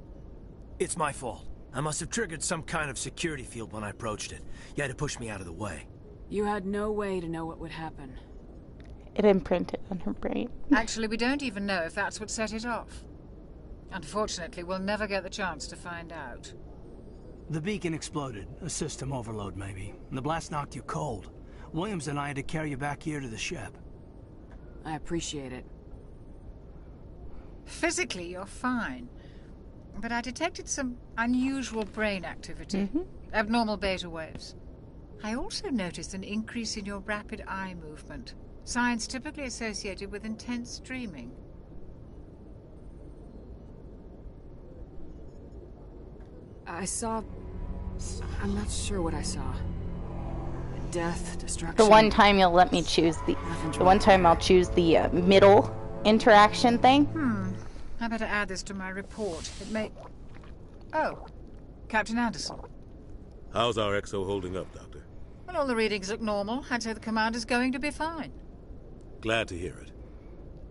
It's my fault. I must have triggered some kind of security field when I approached it. You had to push me out of the way. You had no way to know what would happen. It imprinted on her brain. Actually, we don't even know if that's what set it off. Unfortunately, we'll never get the chance to find out. The beacon exploded. A system overload, maybe. And the blast knocked you cold. Williams and I had to carry you back here to the ship. I appreciate it. Physically, you're fine. But I detected some unusual brain activity. Abnormal beta waves. I also noticed an increase in your rapid eye movement. Signs typically associated with intense dreaming. I'm not sure what I saw. Death, destruction. The one time you'll let me choose the one time I'll choose the middle interaction thing. I better add this to my report. It may... Oh, Captain Anderson. How's our XO holding up, Doctor? Well, all the readings look normal. I'd say the commander's going to be fine. Glad to hear it.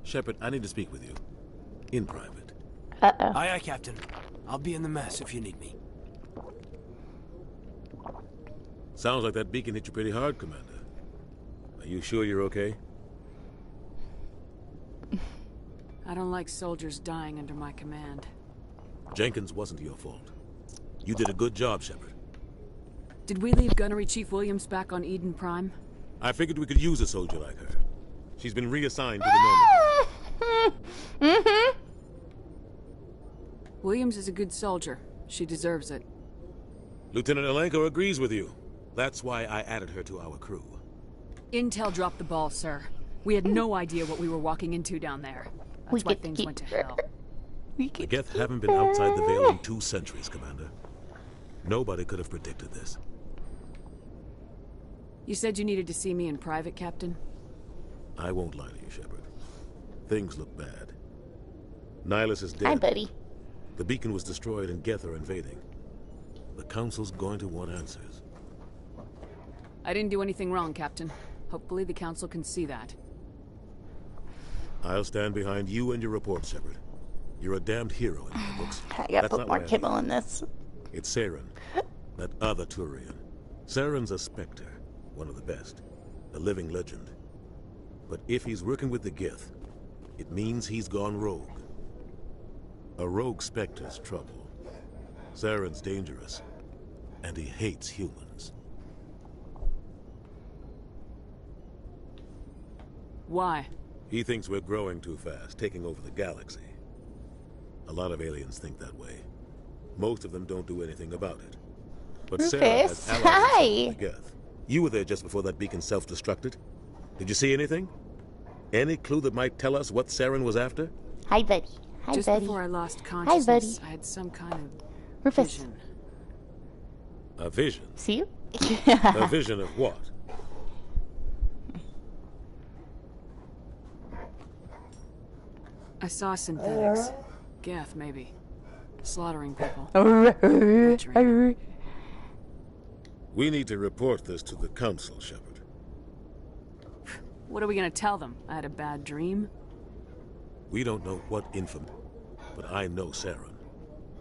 Shepard, I need to speak with you. In private. Uh-oh. Aye, aye, Captain. I'll be in the mess if you need me. Sounds like that beacon hit you pretty hard, Commander. Are you sure you're okay? I don't like soldiers dying under my command. Jenkins wasn't your fault. You did a good job, Shepard. Did we leave Gunnery Chief Williams back on Eden Prime? I figured we could use a soldier like her. She's been reassigned to the Normandy. Williams is a good soldier. She deserves it. Lieutenant Alcor agrees with you. That's why I added her to our crew. Intel dropped the ball, sir. We had no idea what we were walking into down there. That's why things went to hell. The Geth haven't been outside the Veil in 2 centuries, Commander. Nobody could have predicted this. You said you needed to see me in private, Captain? I won't lie to you, Shepard. Things look bad. Nihilus is dead. Hi, buddy. The beacon was destroyed and Geth are invading. The Council's going to want answers. I didn't do anything wrong, Captain. Hopefully the Council can see that. I'll stand behind you and your report, Shepard. You're a damned hero in my books. I gotta put more kibble in this. It's Saren, that other Turian. Saren's a Spectre, one of the best, a living legend. But if he's working with the Gith, it means he's gone rogue. A rogue Spectre's trouble. Saren's dangerous, and he hates humans. Why? He thinks we're growing too fast, taking over the galaxy. A lot of aliens think that way. Most of them don't do anything about it. But Sarah has allies with the Geth. You were there just before that beacon self-destructed. Did you see anything? Any clue that might tell us what Saren was after? Hi, buddy. Hi, Just buddy. before I lost Hi, consciousness, buddy. I had some kind of Rufus. vision. A vision? See you? A vision of what? I saw synthetics. Geth, maybe. Slaughtering people. We need to report this to the Council, Shepard. What are we gonna tell them? I had a bad dream? We don't know what information, but I know Saren.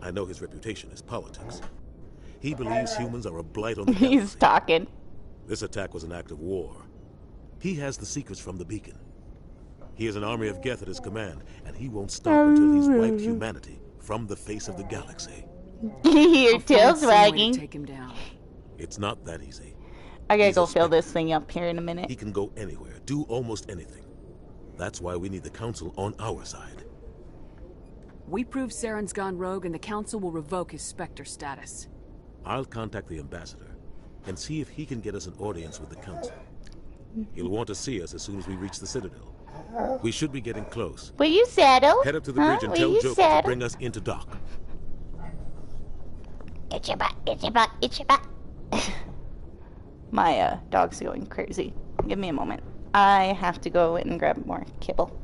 I know his reputation is politics. He believes humans are a blight on the galaxy. He's talking. This attack was an act of war. He has the secrets from the beacon. He has an army of Geth at his command, and he won't stop until he's wiped humanity from the face of the galaxy. Your tail's wagging. Take him down. It's not that easy. I gotta go fill this thing up here in a minute. He can go anywhere, do almost anything. That's why we need the Council on our side. We prove Saren's gone rogue and the Council will revoke his Spectre status. I'll contact the Ambassador and see if he can get us an audience with the Council. He'll want to see us as soon as we reach the Citadel. We should be getting close. Will you saddle? Head up to the bridge and tell Joker to bring us into dock. Itch your butt, itch your butt, itch your butt. My dog's going crazy. Give me a moment. I have to go and grab more kibble.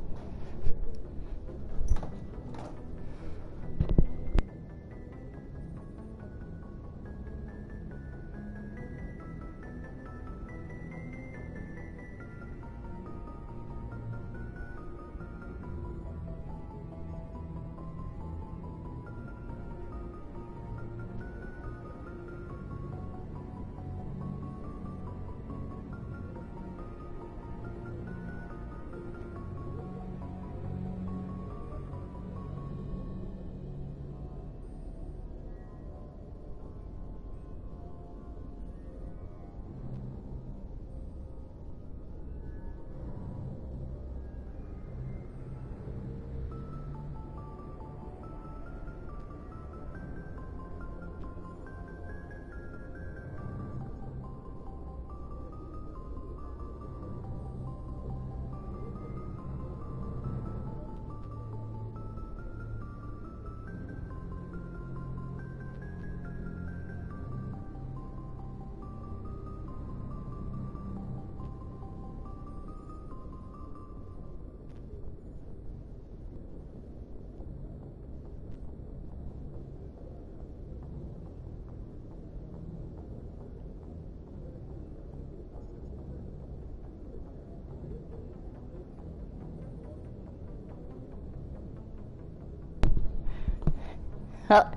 Oh,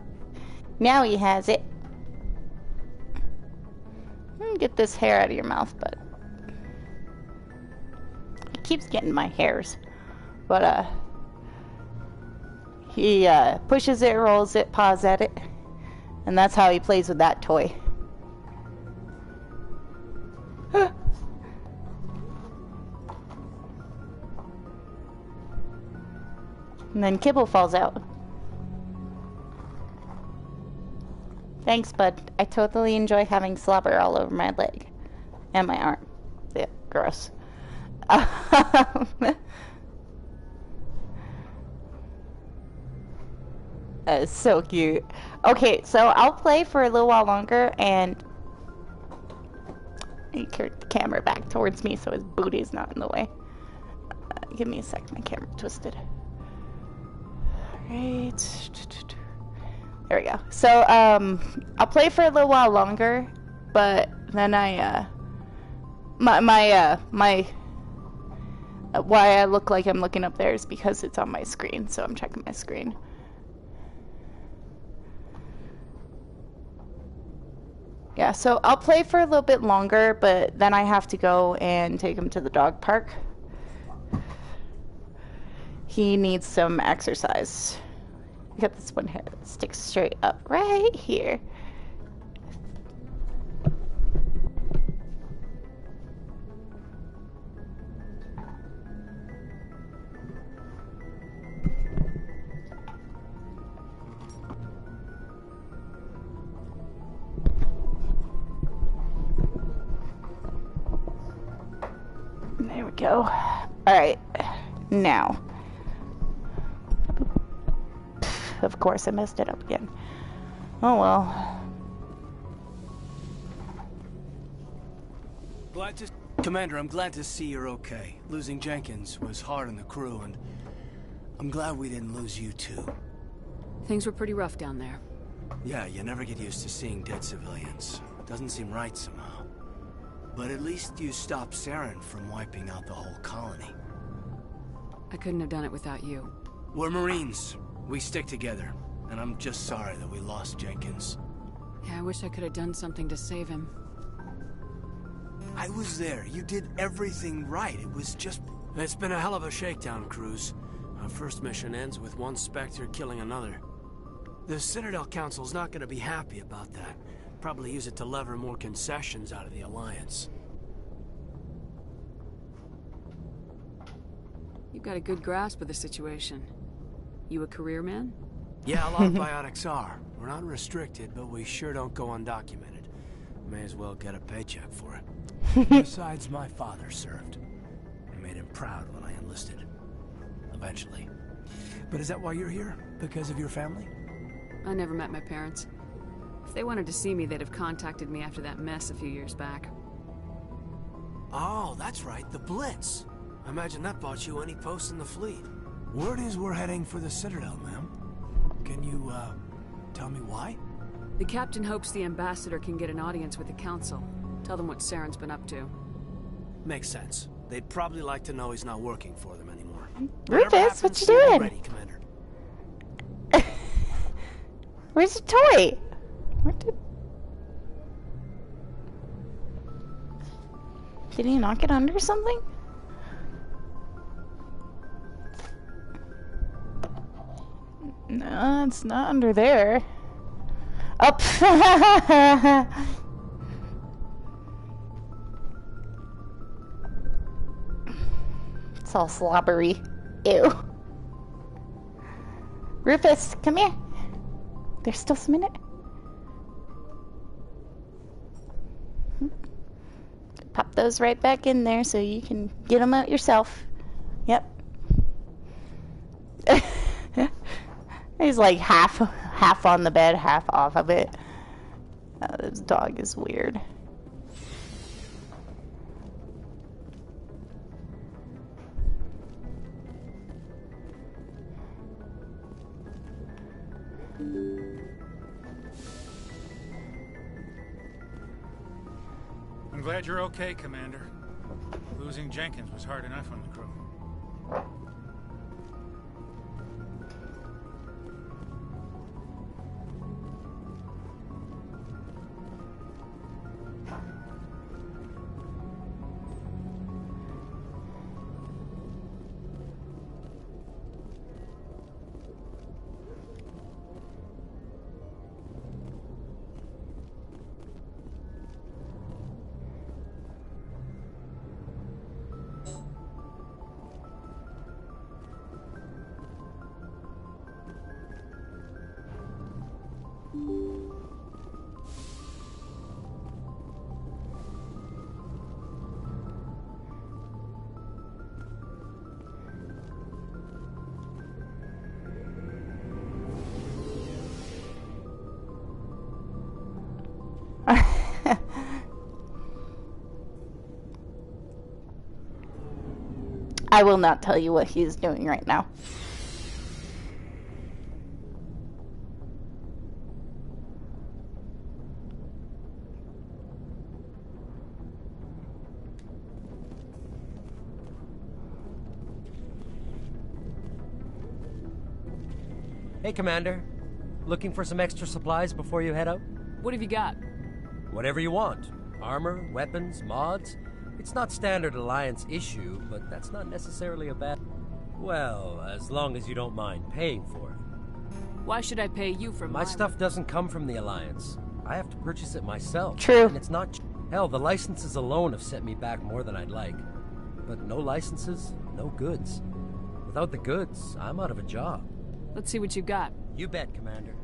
now he has it. Get this hair out of your mouth, bud. He keeps getting my hairs. But, he, pushes it, rolls it, paws at it. And that's how he plays with that toy. And then kibble falls out. Thanks, bud. I totally enjoy having slobber all over my leg. And my arm. Yeah, gross. That is so cute. Okay, so I'll play for a little while longer and turn the camera back towards me so his booty's not in the way. Give me a sec, my camera twisted. Alright. There we go. So, I'll play for a little while longer, but then why I look like I'm looking up there is because it's on my screen, so I'm checking my screen. Yeah, so I'll play for a little bit longer, but then I have to go and take him to the dog park. He needs some exercise. I got this one hair that sticks straight up right here. There we go. Alright, now. Of course, I messed it up again. Oh well. Commander, I'm glad to see you're okay. Losing Jenkins was hard on the crew, and I'm glad we didn't lose you too. Things were pretty rough down there. Yeah, you never get used to seeing dead civilians. It doesn't seem right somehow. But at least you stopped Saren from wiping out the whole colony. I couldn't have done it without you. We're Marines. We stick together. And I'm just sorry that we lost Jenkins. Yeah, I wish I could have done something to save him. I was there. You did everything right. It was just... It's been a hell of a shakedown, Cruz. Our first mission ends with one Spectre killing another. The Citadel Council's not gonna be happy about that. Probably use it to lever more concessions out of the Alliance. You've got a good grasp of the situation. You a career man? Yeah, a lot of biotics are. We're not restricted, but we sure don't go undocumented. May as well get a paycheck for it. Besides, my father served. I made him proud when I enlisted. Eventually. But is that why you're here? Because of your family? I never met my parents. If they wanted to see me, they'd have contacted me after that mess a few years back. Oh, that's right, the Blitz. I imagine that bought you any post in the fleet. Word is we're heading for the Citadel, ma'am. Can you, tell me why? The captain hopes the ambassador can get an audience with the council. Tell them what Saren's been up to. Makes sense. They'd probably like to know he's not working for them anymore. Rufus, what you doing? Ready, Commander. Where's the toy? Did he knock it under something? No, it's not under there. Up. It's all slobbery. Ew. Rufus, come here. There's still some in it. Pop those right back in there so you can get them out yourself. Yep. He's like half on the bed, half off of it. This dog is weird. I'm glad you're okay, Commander. Losing Jenkins was hard enough on the crew. I will not tell you what he's doing right now. Hey, Commander. Looking for some extra supplies before you head out? What have you got? Whatever you want. Armor, weapons, mods. It's not standard Alliance issue, but that's not necessarily a bad... Well, as long as you don't mind paying for it. Why should I pay you for My stuff doesn't come from the Alliance. I have to purchase it myself. True. And it's not... Hell, the licenses alone have set me back more than I'd like. But no licenses, no goods. Without the goods, I'm out of a job. Let's see what you got. You bet, Commander.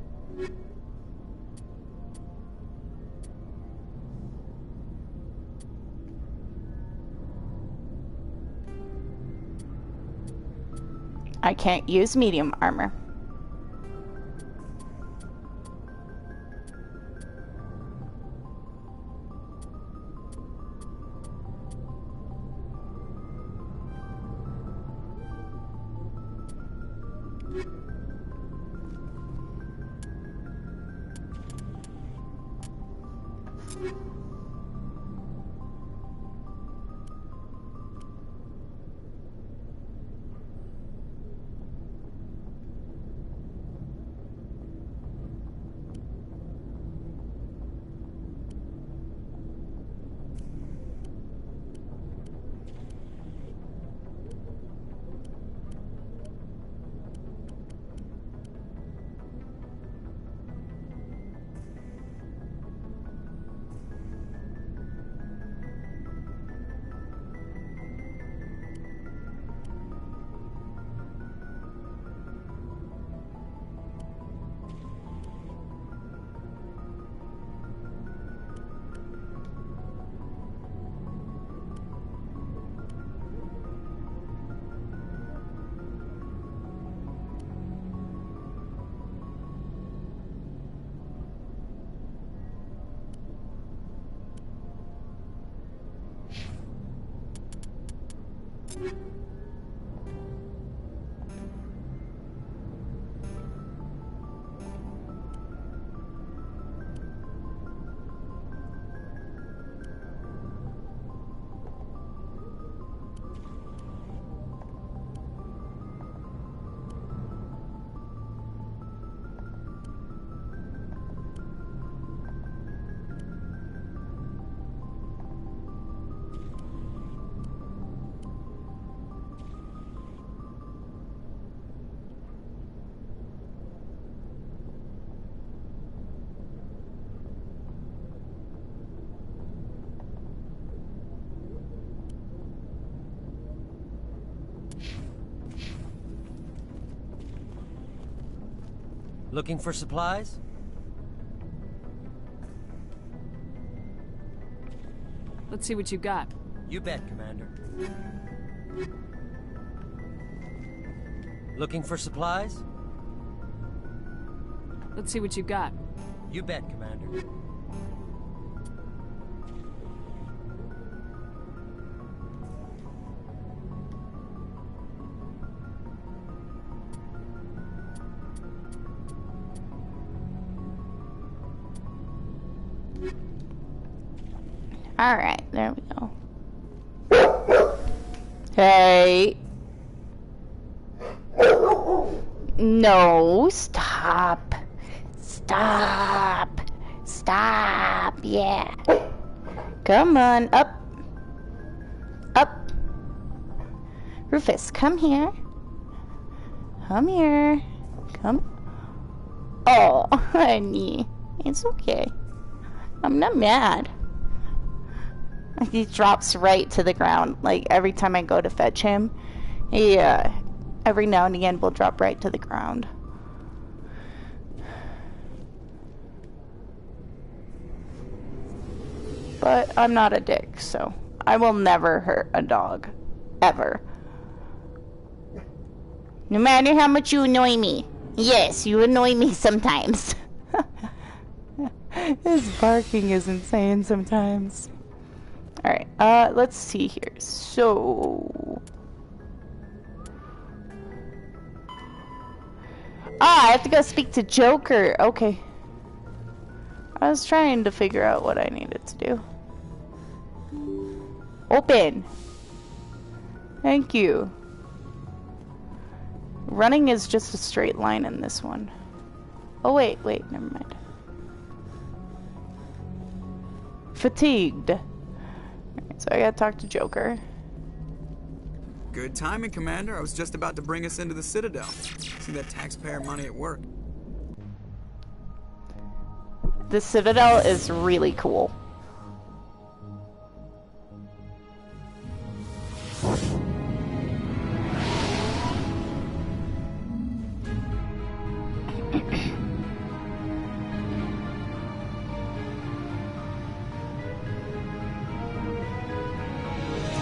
I can't use medium armor. Looking for supplies? Let's see what you got. You bet, Commander. Looking for supplies? Let's see what you got. You bet, Commander. Alright, there we go. Hey. No, stop. Stop. Stop, yeah. Come on, up. Up. Rufus, come here. Come here. Come. Oh, honey. It's okay. I'm not mad. He drops right to the ground. Like, every time I go to fetch him, he, every now and again will drop right to the ground. But I'm not a dick, so I will never hurt a dog. Ever. No matter how much you annoy me. Yes, you annoy me sometimes. His barking is insane sometimes. Alright, let's see here. So... I have to go speak to Joker. Okay. I was trying to figure out what I needed to do. Open! Thank you. Running is just a straight line in this one. Oh, wait, never mind. Fatigued. Alright, so I gotta talk to Joker. Good timing, Commander. I was just about to bring us into the Citadel. See that taxpayer money at work. The Citadel is really cool.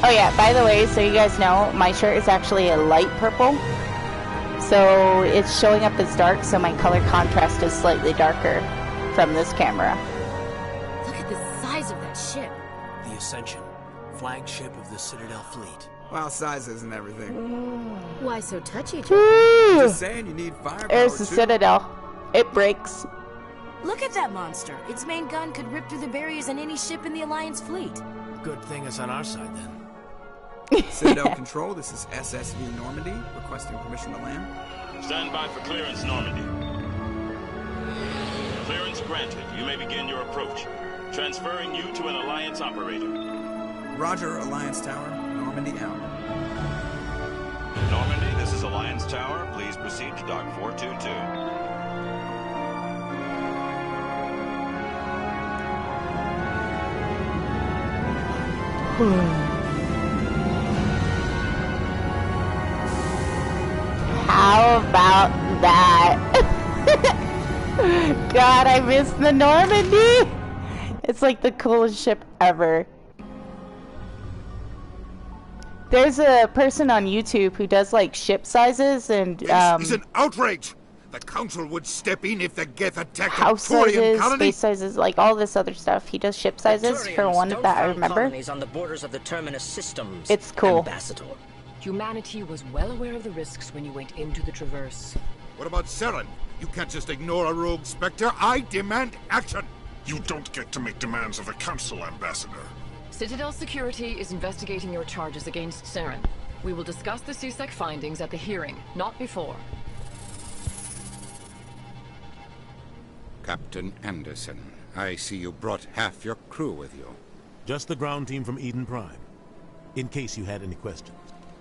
Oh yeah, by the way, so you guys know, my shirt is actually a light purple. So it's showing up as dark, so my color contrast is slightly darker from this camera. Look at the size of that ship. The Ascension, flagship of the Citadel fleet. Well, sizes and everything. Why so touchy, Joker? Just saying, you need firepower. There's the Citadel. It breaks. Look at that monster. Its main gun could rip through the barriers in any ship in the Alliance fleet. Good thing it's on our side, then. Citadel Control, this is SSV Normandy, requesting permission to land. Stand by for clearance, Normandy. Clearance granted. You may begin your approach. Transferring you to an Alliance operator. Roger, Alliance Tower. Normandy out. Normandy, this is Alliance Tower. Please proceed to Dock 422. How about that? God, I miss the Normandy! It's like the coolest ship ever. There's a person on YouTube who does like ship sizes and This is an outrage! The Council would step in if the Geth attacked house a Turian sizes, colony. space sizes, like all this other stuff. He does ship sizes for one that I remember. Colonies on the borders of the Terminus systems. It's cool. Ambassador. Humanity was well aware of the risks when you went into the Traverse. What about Saren? You can't just ignore a rogue Spectre. I demand action! You don't get to make demands of the Council, Ambassador. Citadel Security is investigating your charges against Saren. We will discuss the CSEC findings at the hearing, not before. Captain Anderson, I see you brought half your crew with you. Just the ground team from Eden Prime, in case you had any questions.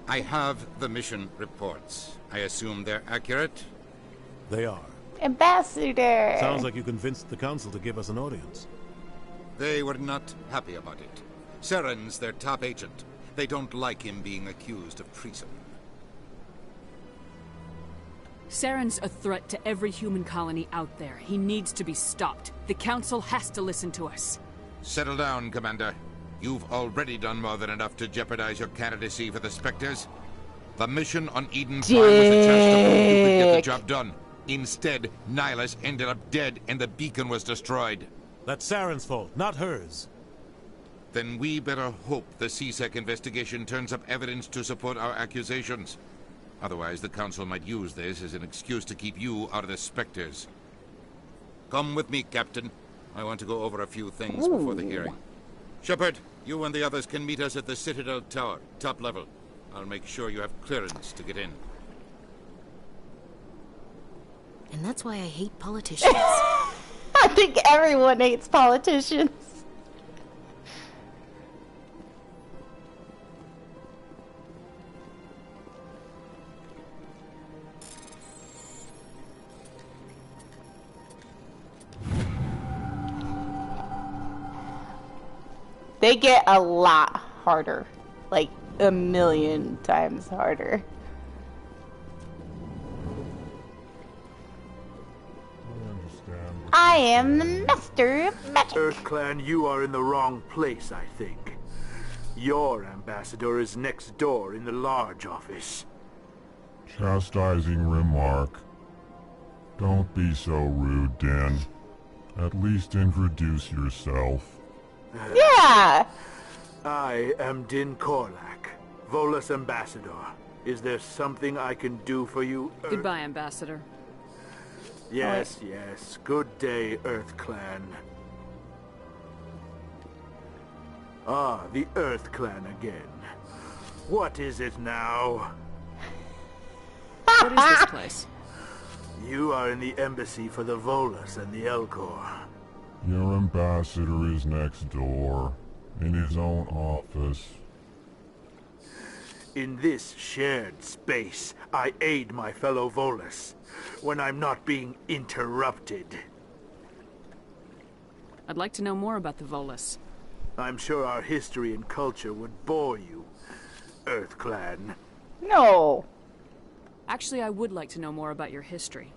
I have the mission reports. I assume they're accurate? They are. Ambassador! Sounds like you convinced the Council to give us an audience. They were not happy about it. Saren's their top agent. They don't like him being accused of treason. Saren's a threat to every human colony out there. He needs to be stopped. The Council has to listen to us. Settle down, Commander. You've already done more than enough to jeopardize your candidacy for the Spectres. The mission on Eden Prime was a chance to prove you could get the job done. Instead, Nihilus ended up dead and the beacon was destroyed. That's Saren's fault, not hers. Then we better hope the CSEC investigation turns up evidence to support our accusations. Otherwise, the Council might use this as an excuse to keep you out of the Spectres. Come with me, Captain. I want to go over a few things before the hearing. Shepard, you and the others can meet us at the Citadel Tower, top level. I'll make sure you have clearance to get in. And that's why I hate politicians. I think everyone hates politicians. They get a lot harder. Like, 1,000,000 times harder. I am the master of magic. Earth Clan, you are in the wrong place, I think. Your ambassador is next door in the large office. Chastising remark. Don't be so rude, Den. At least introduce yourself. Yeah! I am Din Korlak, Volus ambassador. Is there something I can do for you? Goodbye, Ambassador. Yes, yes. Good day, Earth Clan. Ah, the Earth Clan again. What is it now? What is this place? You are in the embassy for the Volus and the Alcor. Your ambassador is next door, in his own office. In this shared space, I aid my fellow Volus when I'm not being interrupted. I'd like to know more about the Volus. I'm sure our history and culture would bore you, Earth Clan. No. Actually, I would like to know more about your history.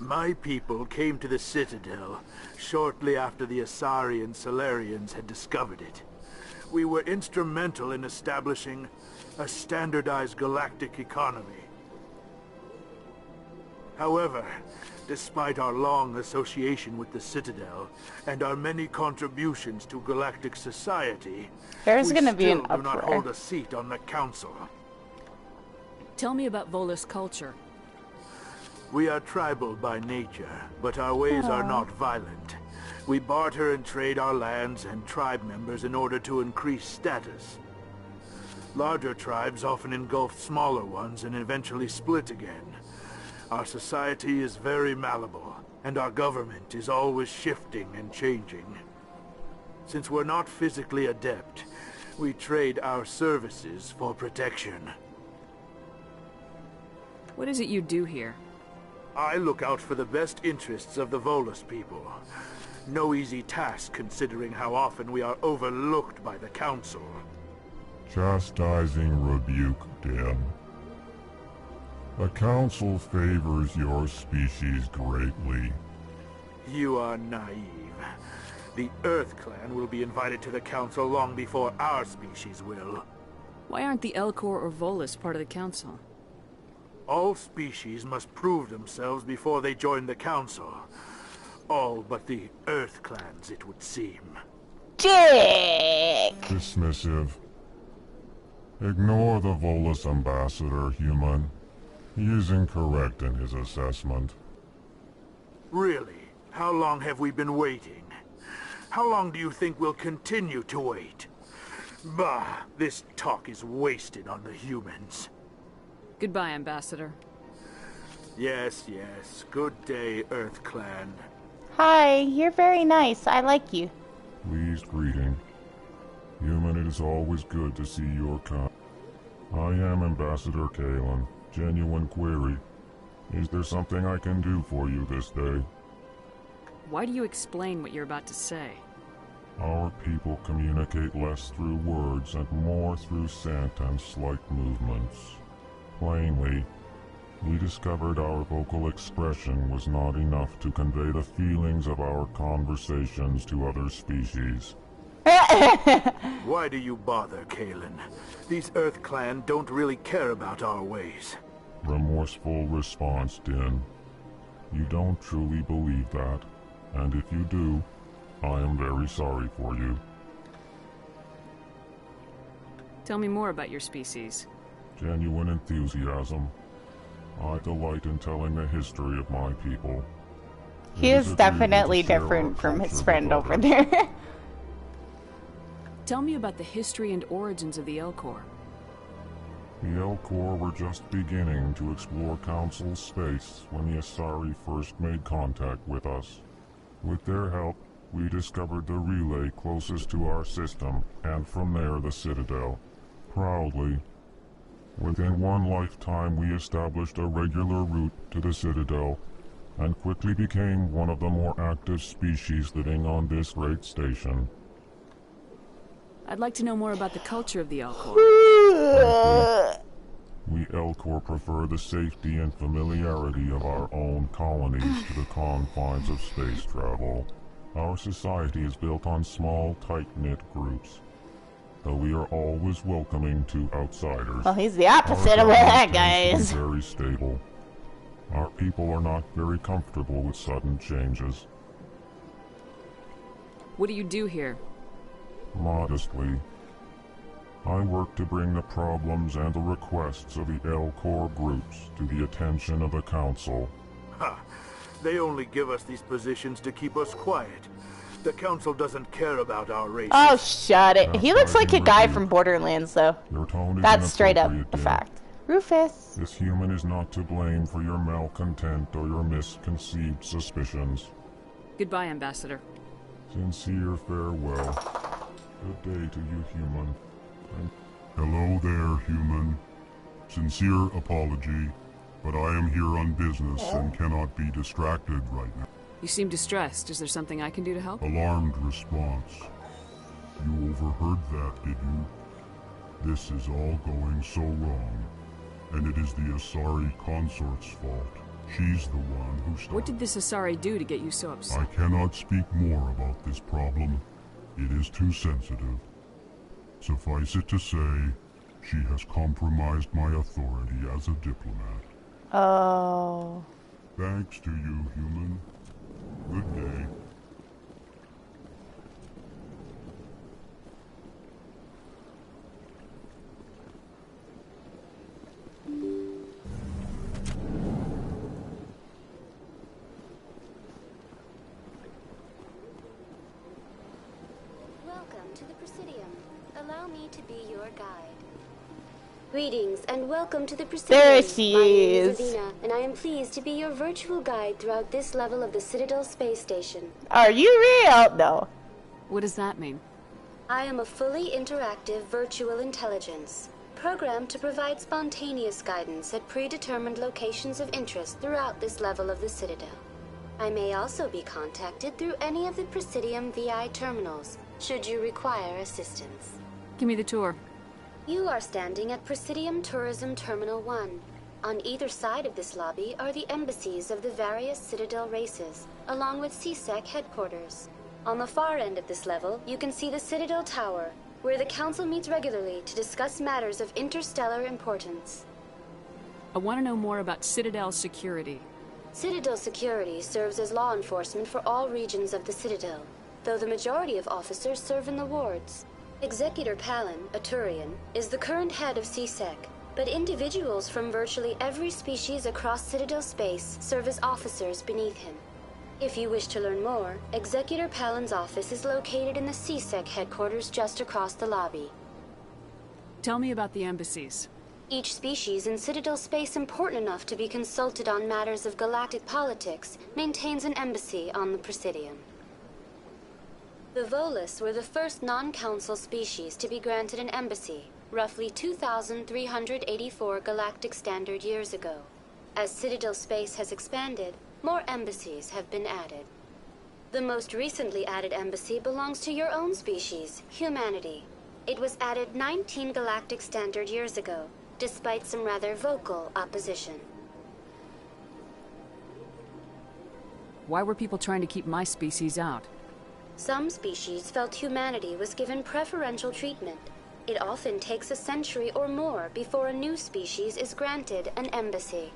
My people came to the Citadel shortly after the Asari and Solarians had discovered it. We were instrumental in establishing a standardized galactic economy. However, despite our long association with the Citadel and our many contributions to galactic society, there's going to be an do not uproar. hold a seat on the council. Tell me about Volus culture. We are tribal by nature, but our ways are not violent. We barter and trade our lands and tribe members in order to increase status. Larger tribes often engulf smaller ones and eventually split again. Our society is very malleable, and our government is always shifting and changing. Since we're not physically adept, we trade our services for protection. What is it you do here? I look out for the best interests of the Volus people. No easy task considering how often we are overlooked by the Council. Chastising rebuke, Den. The Council favors your species greatly. You are naive. The Earth Clan will be invited to the Council long before our species will. Why aren't the Alcor or Volus part of the Council? All species must prove themselves before they join the Council. All but the Earth Clans, it would seem. Dick! Dismissive. Ignore the Volus ambassador, human. He is incorrect in his assessment. Really? How long have we been waiting? How long do you think we'll continue to wait? Bah, this talk is wasted on the humans. Goodbye, Ambassador. Yes, yes. Good day, Earth Clan. Hi, you're very nice. I like you. Pleased greeting. Human, it is always good to see your kind. I am Ambassador Kalen. Genuine query. Is there something I can do for you this day? Why do you explain what you're about to say? Our people communicate less through words and more through scent and slight movements. Plainly, we discovered our vocal expression was not enough to convey the feelings of our conversations to other species. Why do you bother, Kalen? These Earth Clan don't really care about our ways. Remorseful response, Din. You don't truly believe that, and if you do, I am very sorry for you. Tell me more about your species. Genuine enthusiasm. I delight in telling the history of my people. He is definitely different from his friend over there. Tell me about the history and origins of the Alcor. The Alcor were just beginning to explore Council space when the Asari first made contact with us. With their help, we discovered the relay closest to our system, and from there the Citadel. Proudly, within one lifetime we established a regular route to the Citadel, and quickly became one of the more active species living on this great station. I'd like to know more about the culture of the Alcor. Frankly, we Alcor prefer the safety and familiarity of our own colonies to the confines of space travel. Our society is built on small, tight-knit groups, though we are always welcoming to outsiders. Well, he's the opposite of that, guys. Very stable. Our people are not very comfortable with sudden changes. What do you do here? Modestly, I work to bring the problems and the requests of the Alcor groups to the attention of the Council. Ha! They only give us these positions to keep us quiet. The Council doesn't care about our race. Oh, shut it. He looks like a guy from Borderlands, though. Your tone is That's straight up inappropriate, a Din. fact. Rufus. This human is not to blame for your malcontent or your misconceived suspicions. Goodbye, Ambassador. Sincere farewell. Good day to you, human. Hello there, human. Sincere apology, but I am here on business and cannot be distracted right now. You seem distressed. Is there something I can do to help? Alarmed response. You overheard that, did you? This is all going so wrong, and it is the Asari consort's fault. She's the one who started. What did this Asari do to get you so upset? I cannot speak more about this problem. It is too sensitive. Suffice it to say, she has compromised my authority as a diplomat. Oh. Thanks to you, human. Good day. Welcome to the Presidium. Allow me to be your guide. Greetings and welcome to the Presidium. There she My name is. is Avina, and I am pleased to be your virtual guide throughout this level of the Citadel space station. Are you real? No. What does that mean? I am a fully interactive virtual intelligence, programmed to provide spontaneous guidance at predetermined locations of interest throughout this level of the Citadel. I may also be contacted through any of the Presidium VI terminals, should you require assistance. Give me the tour. You are standing at Presidium Tourism Terminal 1. On either side of this lobby are the embassies of the various Citadel races, along with CSEC headquarters. On the far end of this level, you can see the Citadel Tower, where the Council meets regularly to discuss matters of interstellar importance. I want to know more about Citadel security. Citadel security serves as law enforcement for all regions of the Citadel, though the majority of officers serve in the wards. Executor Palin, a Turian, is the current head of CSEC, but individuals from virtually every species across Citadel space serve as officers beneath him. If you wish to learn more, Executor Palin's office is located in the CSEC headquarters just across the lobby. Tell me about the embassies. Each species in Citadel space important enough to be consulted on matters of galactic politics maintains an embassy on the Presidium. The Volus were the first non-council species to be granted an embassy, roughly 2,384 galactic standard years ago. As Citadel space has expanded, more embassies have been added. The most recently added embassy belongs to your own species, humanity. It was added 19 galactic standard years ago, despite some rather vocal opposition. Why were people trying to keep my species out? Some species felt humanity was given preferential treatment. It often takes a century or more before a new species is granted an embassy.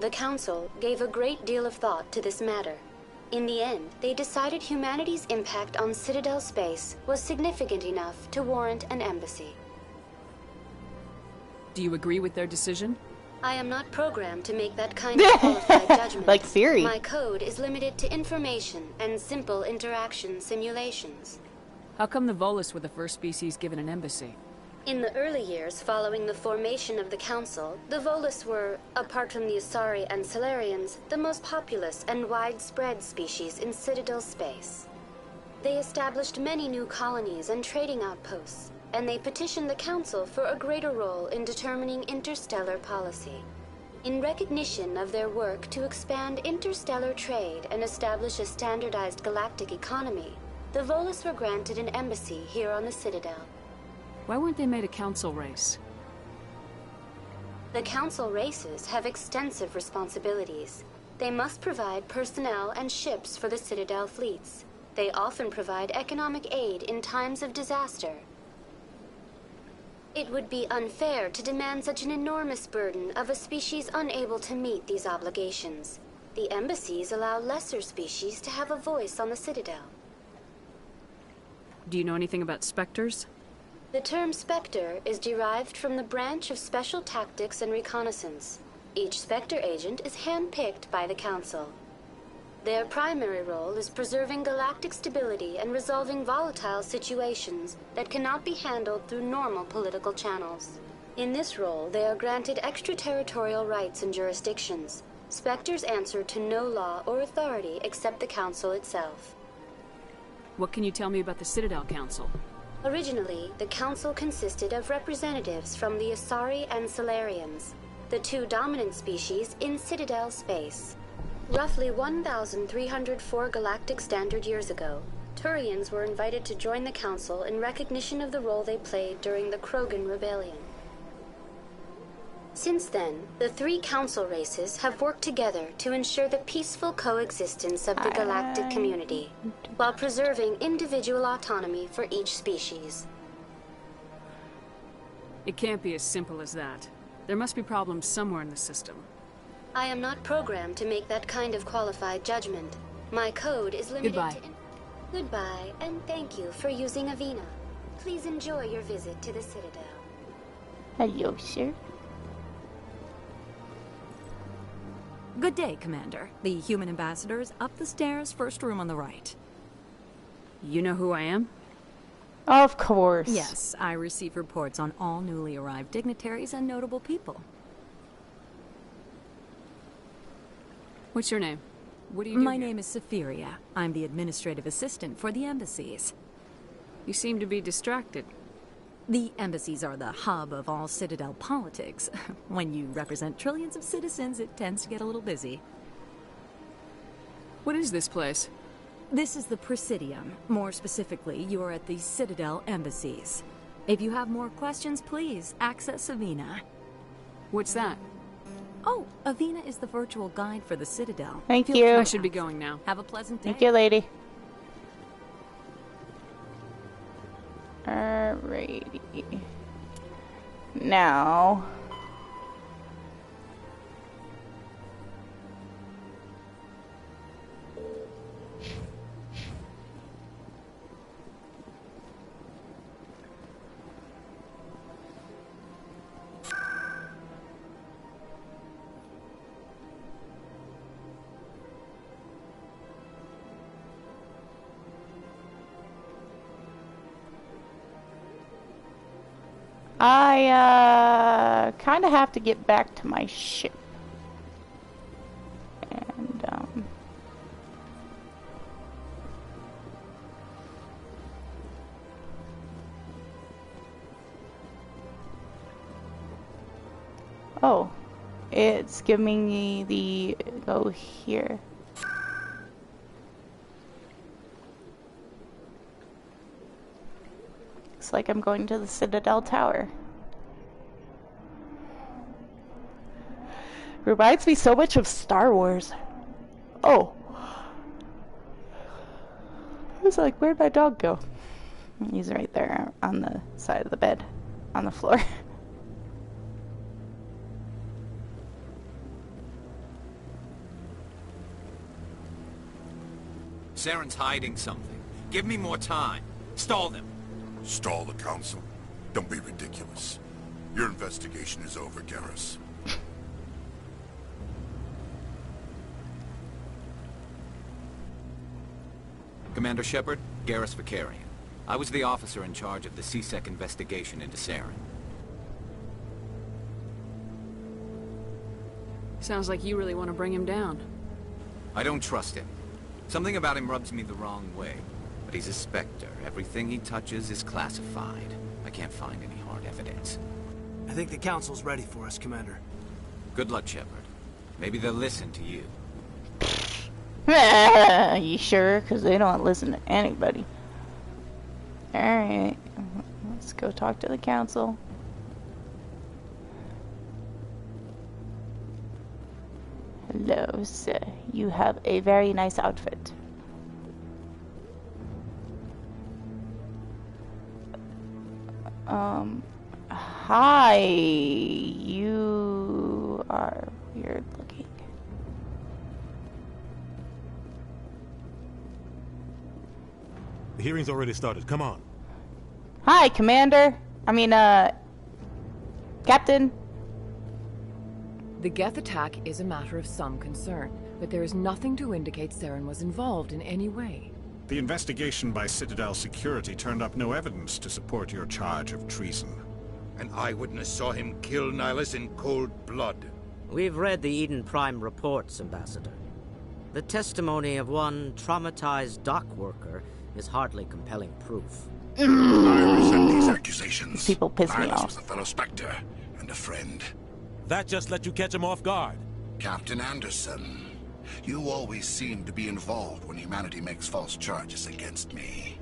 The Council gave a great deal of thought to this matter. In the end, they decided humanity's impact on Citadel space was significant enough to warrant an embassy. Do you agree with their decision? I am not programmed to make that kind of qualified judgment. Like Siri. My code is limited to information and simple interaction simulations. How come the Volus were the first species given an embassy? In the early years following the formation of the Council, the Volus were, apart from the Asari and Solarians, the most populous and widespread species in Citadel space. They established many new colonies and trading outposts, and they petitioned the Council for a greater role in determining interstellar policy. In recognition of their work to expand interstellar trade and establish a standardized galactic economy, the Volus were granted an embassy here on the Citadel. Why weren't they made a council race? The Council races have extensive responsibilities. They must provide personnel and ships for the Citadel fleets. They often provide economic aid in times of disaster. It would be unfair to demand such an enormous burden of a species unable to meet these obligations. The embassies allow lesser species to have a voice on the Citadel. Do you know anything about specters? The term Spectre is derived from the branch of Special Tactics and Reconnaissance. Each Spectre agent is handpicked by the Council. Their primary role is preserving galactic stability and resolving volatile situations that cannot be handled through normal political channels. In this role, they are granted extraterritorial rights and jurisdictions. Spectres answer to no law or authority except the Council itself. What can you tell me about the Citadel Council? Originally, the Council consisted of representatives from the Asari and Solarians, the two dominant species in Citadel space. Roughly 1,304 galactic standard years ago, Turians were invited to join the Council in recognition of the role they played during the Krogan Rebellion. Since then, the three Council races have worked together to ensure the peaceful coexistence of the galactic community, while preserving individual autonomy for each species. It can't be as simple as that. There must be problems somewhere in the system. I am not programmed to make that kind of qualified judgment. My code is limited Goodbye. to... Goodbye, and thank you for using Avina. Please enjoy your visit to the Citadel. Hello, sir. Good day, Commander. The human ambassador is up the stairs, first room on the right. You know who I am? Of course. Yes, I receive reports on all newly arrived dignitaries and notable people. What's your name? What do you do My here? name is Safiria. I'm the administrative assistant for the embassies. You seem to be distracted. The embassies are the hub of all Citadel politics. When you represent trillions of citizens, it tends to get a little busy. What is this place? This is the Presidium. More specifically, you are at the Citadel embassies. If you have more questions, please access Avina. What's that? Oh, Avina is the virtual guide for the Citadel. Thank you. I should be going now. Have a pleasant day. Thank you, lady. Alrighty. Now... I kind of have to get back to my ship. And, oh, it's giving me the go here. Looks like I'm going to the Citadel Tower. Reminds me so much of Star Wars. Oh. I was like, where'd my dog go? He's right there on the side of the bed, on the floor. Saren's hiding something. Give me more time. Stall them. Stall the Council? Don't be ridiculous. Your investigation is over, Garrus. Commander Shepard, Garrus Vicarian. I was the officer in charge of the CSEC investigation into Saren. Sounds like you really want to bring him down. I don't trust him. Something about him rubs me the wrong way. But he's a Spectre. Everything he touches is classified. I can't find any hard evidence. I think the Council's ready for us, Commander. Good luck, Shepard. Maybe they'll listen to you. You sure? Because they don't listen to anybody. Alright. Let's go talk to the Council. Hello, sir. You have a very nice outfit. Hi. You are weird looking. The hearing's already started. Come on. Hi, Commander. Captain. The Geth attack is a matter of some concern, but there is nothing to indicate Saren was involved in any way. The investigation by Citadel Security turned up no evidence to support your charge of treason. An eyewitness saw him kill Nihilus in cold blood. We've read the Eden Prime reports, Ambassador. The testimony of one traumatized dock worker is hardly compelling proof. I resent these accusations. People piss me Nihilus off. was a fellow Spectre and a friend. That just let you catch him off guard. Captain Anderson, you always seem to be involved when humanity makes false charges against me.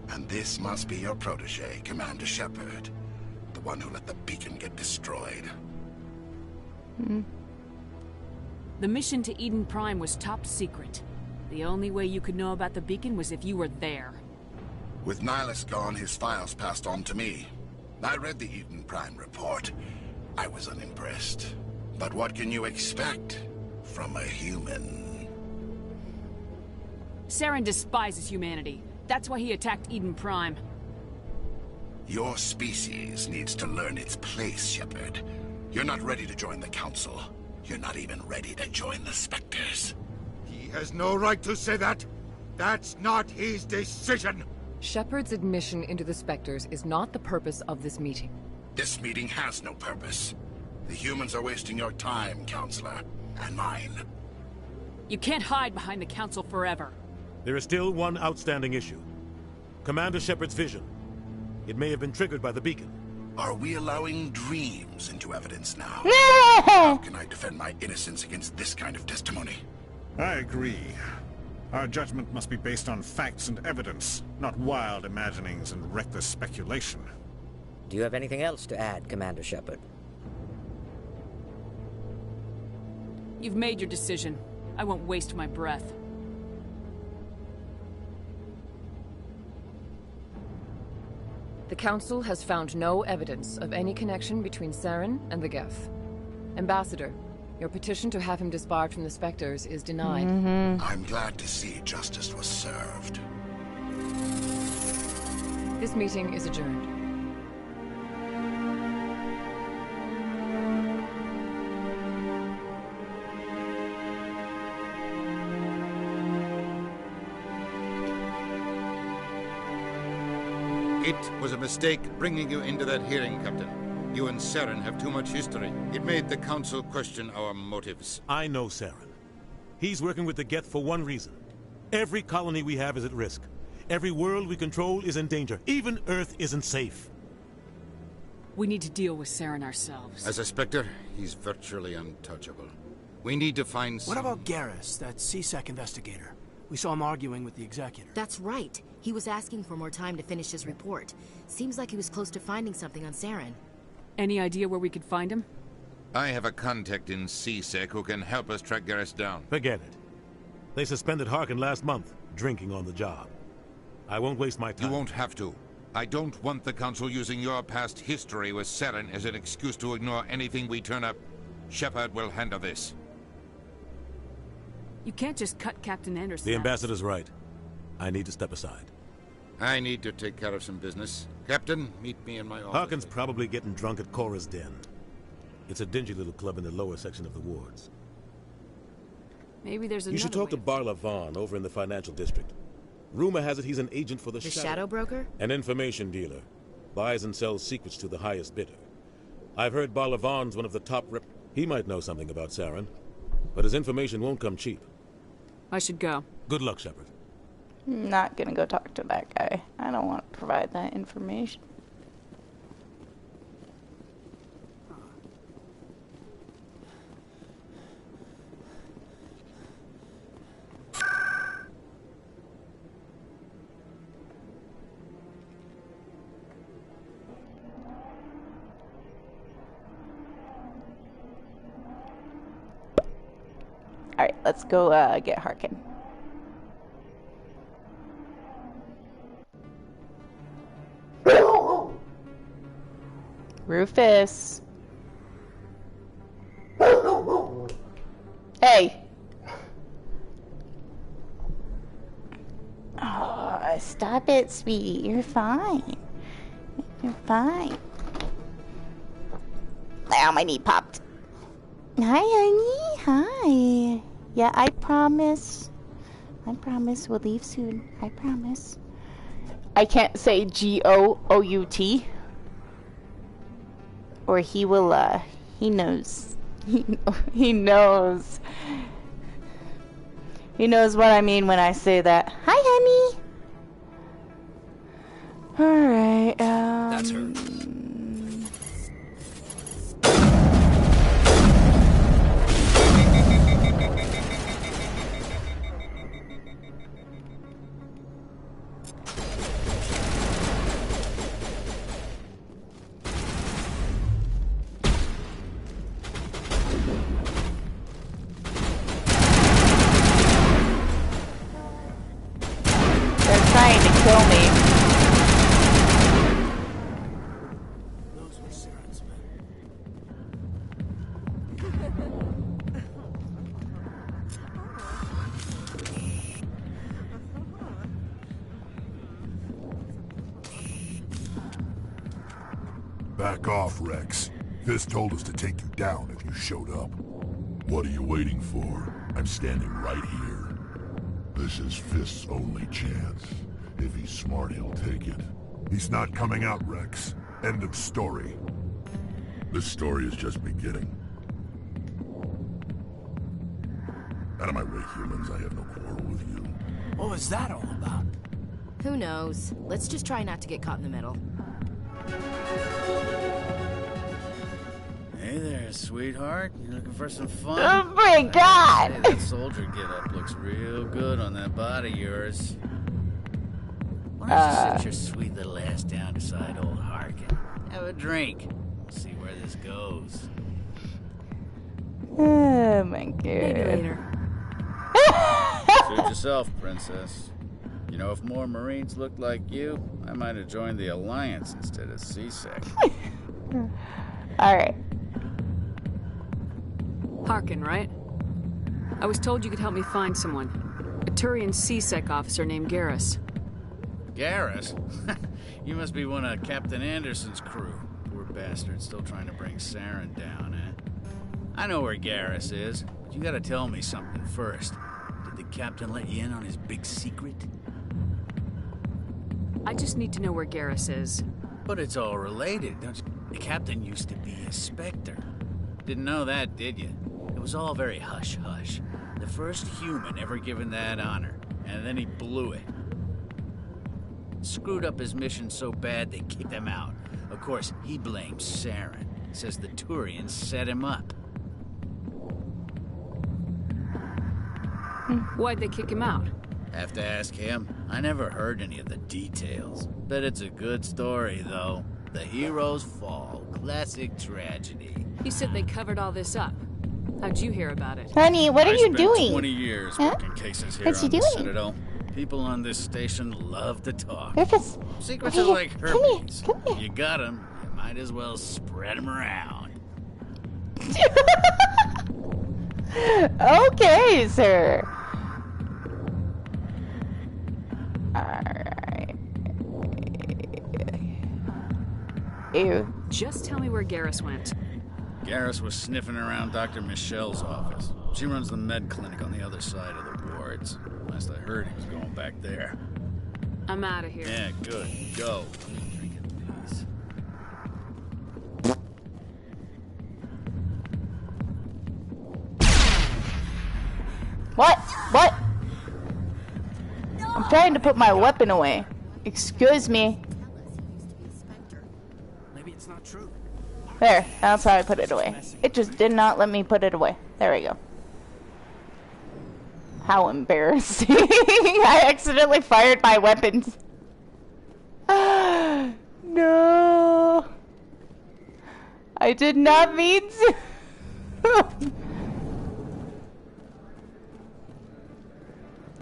And this must be your protege, Commander Shepard. The one who let the beacon get destroyed. The mission to Eden Prime was top secret. The only way you could know about the beacon was if you were there. With Nihilus gone, his files passed on to me. I read the Eden Prime report. I was unimpressed. But what can you expect from a human? Saren despises humanity. That's why he attacked Eden Prime. Your species needs to learn its place, Shepard. You're not ready to join the Council. You're not even ready to join the Spectres. He has no right to say that. That's not his decision. Shepard's admission into the Spectres is not the purpose of this meeting. This meeting has no purpose. The humans are wasting your time, Counselor, and mine. You can't hide behind the Council forever. There is still one outstanding issue. Commander Shepard's vision. It may have been triggered by the beacon. Are we allowing dreams into evidence now? How can I defend my innocence against this kind of testimony? I agree. Our judgment must be based on facts and evidence, not wild imaginings and reckless speculation. Do you have anything else to add, Commander Shepard? You've made your decision. I won't waste my breath. The Council has found no evidence of any connection between Saren and the Geth. Ambassador, your petition to have him disbarred from the Spectres is denied. I'm glad to see justice was served. This meeting is adjourned. It was a mistake bringing you into that hearing, Captain. You and Saren have too much history. It made the Council question our motives. I know Saren. He's working with the Geth for one reason. Every colony we have is at risk. Every world we control is in danger. Even Earth isn't safe. We need to deal with Saren ourselves. As a Spectre, he's virtually untouchable. We need to find What about Garrus, that CSEC investigator? We saw him arguing with the Executor. That's right. He was asking for more time to finish his report. Seems like he was close to finding something on Saren. Any idea where we could find him? I have a contact in CSEC who can help us track Garrus down. Forget it. They suspended Harkin last month, drinking on the job. I won't waste my time. You won't have to. I don't want the Council using your past history with Saren as an excuse to ignore anything we turn up. Shepard will handle this. You can't just cut Captain Anderson. The Ambassador's right. I need to step aside. I need to take care of some business. Captain, meet me in my office. Harkin's probably getting drunk at Cora's Den. It's a dingy little club in the lower section of the wards. Maybe there's another You should talk to Barla Vaughn over in the financial district. Rumor has it he's an agent for the Shadow Broker? An information dealer. Buys and sells secrets to the highest bidder. I've heard Barla Vaughn's one of the top rep... He might know something about Saren. But his information won't come cheap. I should go. Good luck, Shepard. I'm not gonna go talk to that guy. I don't want to provide that information. Alright, let's go get Harkin. Rufus. Hey. Oh, stop it, sweetie. You're fine. You're fine. Ow, my knee popped. Hi, honey. Hi. Yeah, I promise. I promise we'll leave soon. I promise. I can't say G-O-O-U-T. Or he will, he knows. He knows. He knows what I mean when I say that. Hi, honey! Alright, That's her. They're trying to kill me. Those were Saren's men. Back off, Rex. Fist told us to take you down if you showed up. What are you waiting for? I'm standing right here. This is Fist's only chance. If he's smart, he'll take it. He's not coming out, Rex. End of story. This story is just beginning. Out of my way, humans. I have no quarrel with you. What was that all about? Who knows? Let's just try not to get caught in the middle. Hey there, sweetheart. You looking for some fun? Oh my god! Hey, that soldier get-up looks real good on that body of yours. Why don't you sit your sweet little ass down beside old Harkin? Have a drink. We'll see where this goes. Oh my god. Maybe later. Suit yourself, princess. You know, if more Marines looked like you, I might have joined the Alliance instead of CSEC. Alright. Harkin, right? I was told you could help me find someone. A Turian CSEC officer named Garrus. Garrus? You must be one of Captain Anderson's crew. Poor bastard, still trying to bring Saren down, eh? I know where Garrus is, but you gotta tell me something first. Did the captain let you in on his big secret? I just need to know where Garrus is. But it's all related, don't you? The captain used to be a Spectre. Didn't know that, did you? It was all very hush-hush. The first human ever given that honor, and then he blew it. Screwed up his mission so bad they kicked him out. Of course, he blames Saren. Says the Turians set him up. Why'd they kick him out? Have to ask him. I never heard any of the details. Bet it's a good story, though. The heroes fall. Classic tragedy. You said they covered all this up. How'd you hear about it? Honey, what are you doing? 20 years working cases here What's he on the doing? Citadel. People on this station love to talk. Lucas, Secrets what are are like you- come here, herpes. come here. If you got them, you might as well spread them around. Okay, sir. Alright. Ew. Just tell me where Garrus went. Garrus was sniffing around Dr. Michelle's office. She runs the med clinic on the other side of the wards. Last I heard, he was going back there. I'm out of here. Yeah, good. Go. Drink in peace. What? What? I'm trying to put my weapon away. Excuse me. Maybe it's not true. There, that's how I put it away. It just did not let me put it away. There we go. How embarrassing. I accidentally fired my weapons. No. I did not mean to.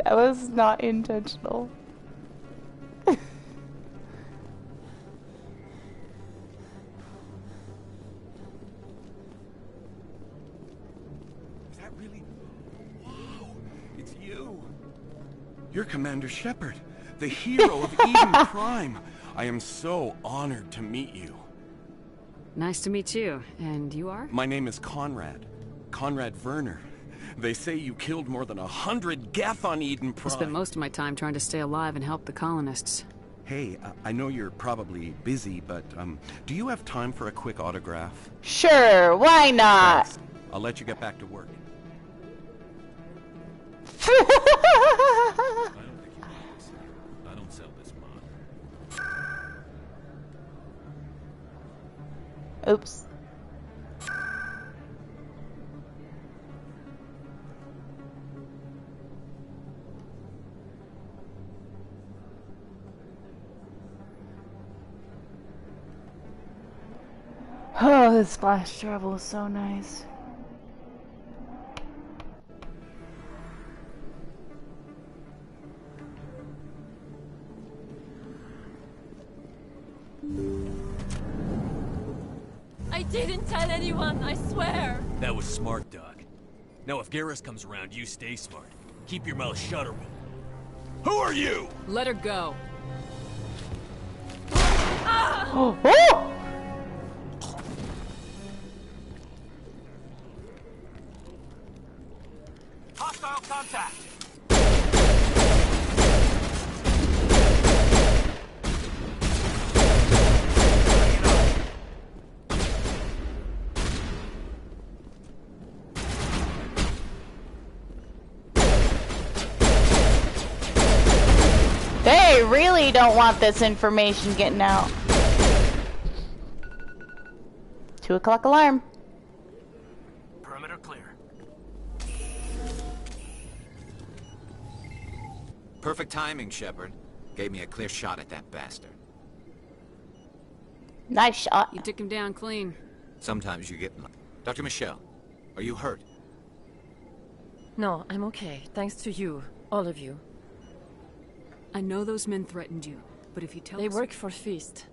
That was not intentional. Is that really? Wow, it's you. You're Commander Shepard, the hero of Eden Prime. I am so honored to meet you. Nice to meet you. And you are? My name is Conrad. Conrad Werner. They say you killed more than 100 Geth on Eden I Prime. spent most of my time trying to stay alive and help the colonists. Hey, I know you're probably busy, but do you have time for a quick autograph? Sure, why not? Thanks. I'll let you get back to work. I don't sell this mod. Oops. Oh, this splash travel is so nice. I didn't tell anyone, I swear. That was smart, Doc. Now if Garrus comes around, you stay smart. Keep your mouth shut or... Who are you? Let her go. Oh! Hostile contact! They really don't want this information getting out. 2 o'clock alarm. Perimeter clear. Perfect timing, Shepard. Gave me a clear shot at that bastard. Nice shot. You took him down clean. Sometimes you get... Dr. Michelle, are you hurt? No, I'm okay. Thanks to you. All of you. I know those men threatened you, but if you tell us... They work for Feast.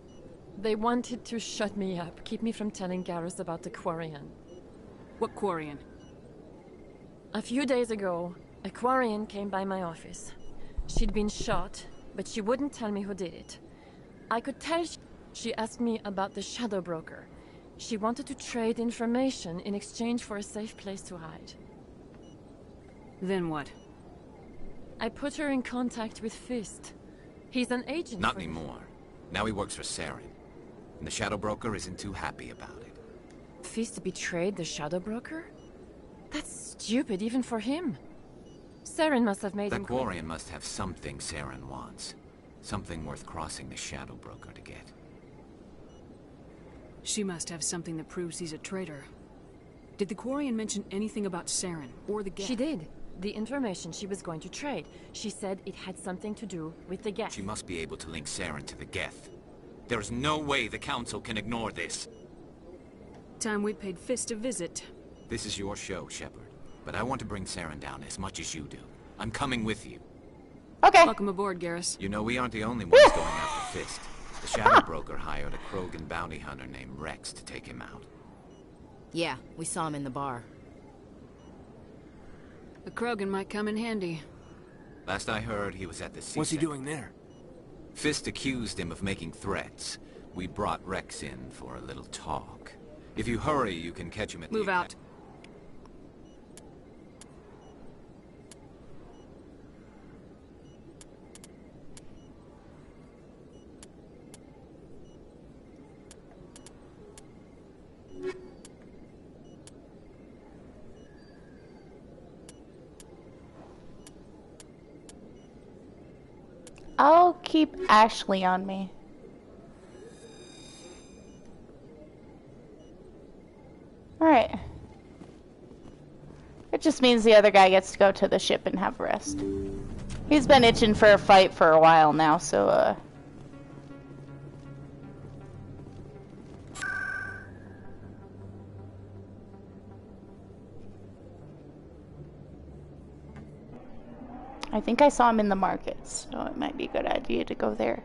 They wanted to shut me up, keep me from telling Garrus about the Quarian. What Quarian? A few days ago, a Quarian came by my office. She'd been shot, but she wouldn't tell me who did it. I could tell she asked me about the Shadow Broker. She wanted to trade information in exchange for a safe place to hide. Then what? I put her in contact with Fist. He's an agent. Not anymore. Now he works for Saren. And the Shadow Broker isn't too happy about it. Fist betrayed the Shadow Broker? That's stupid even for him. Saren must have made The him... Quarian must have something Saren wants. Something worth crossing the Shadow Broker to get. She must have something that proves he's a traitor. Did the Quarian mention anything about Saren or the Geth? She did. The information she was going to trade. She said it had something to do with the Geth. She must be able to link Saren to the Geth. There is no way the Council can ignore this. Time we paid Fist a visit. This is your show, Shepard. But I want to bring Saren down as much as you do. I'm coming with you. Okay. Welcome aboard, Garrus. You know we aren't the only ones going after Fist. The Shadow Broker hired a Krogan bounty hunter named Rex to take him out. Yeah, we saw him in the bar. The Krogan might come in handy. Last I heard, he was at the CSEC. What's he doing there? Fist accused him of making threats. We brought Rex in for a little talk. If you hurry, you can catch him at the... Move out. I'll keep Ashley on me. Alright. It just means the other guy gets to go to the ship and have rest. He's been itching for a fight for a while now, so, I think I saw him in the markets, so it might be a good idea to go there.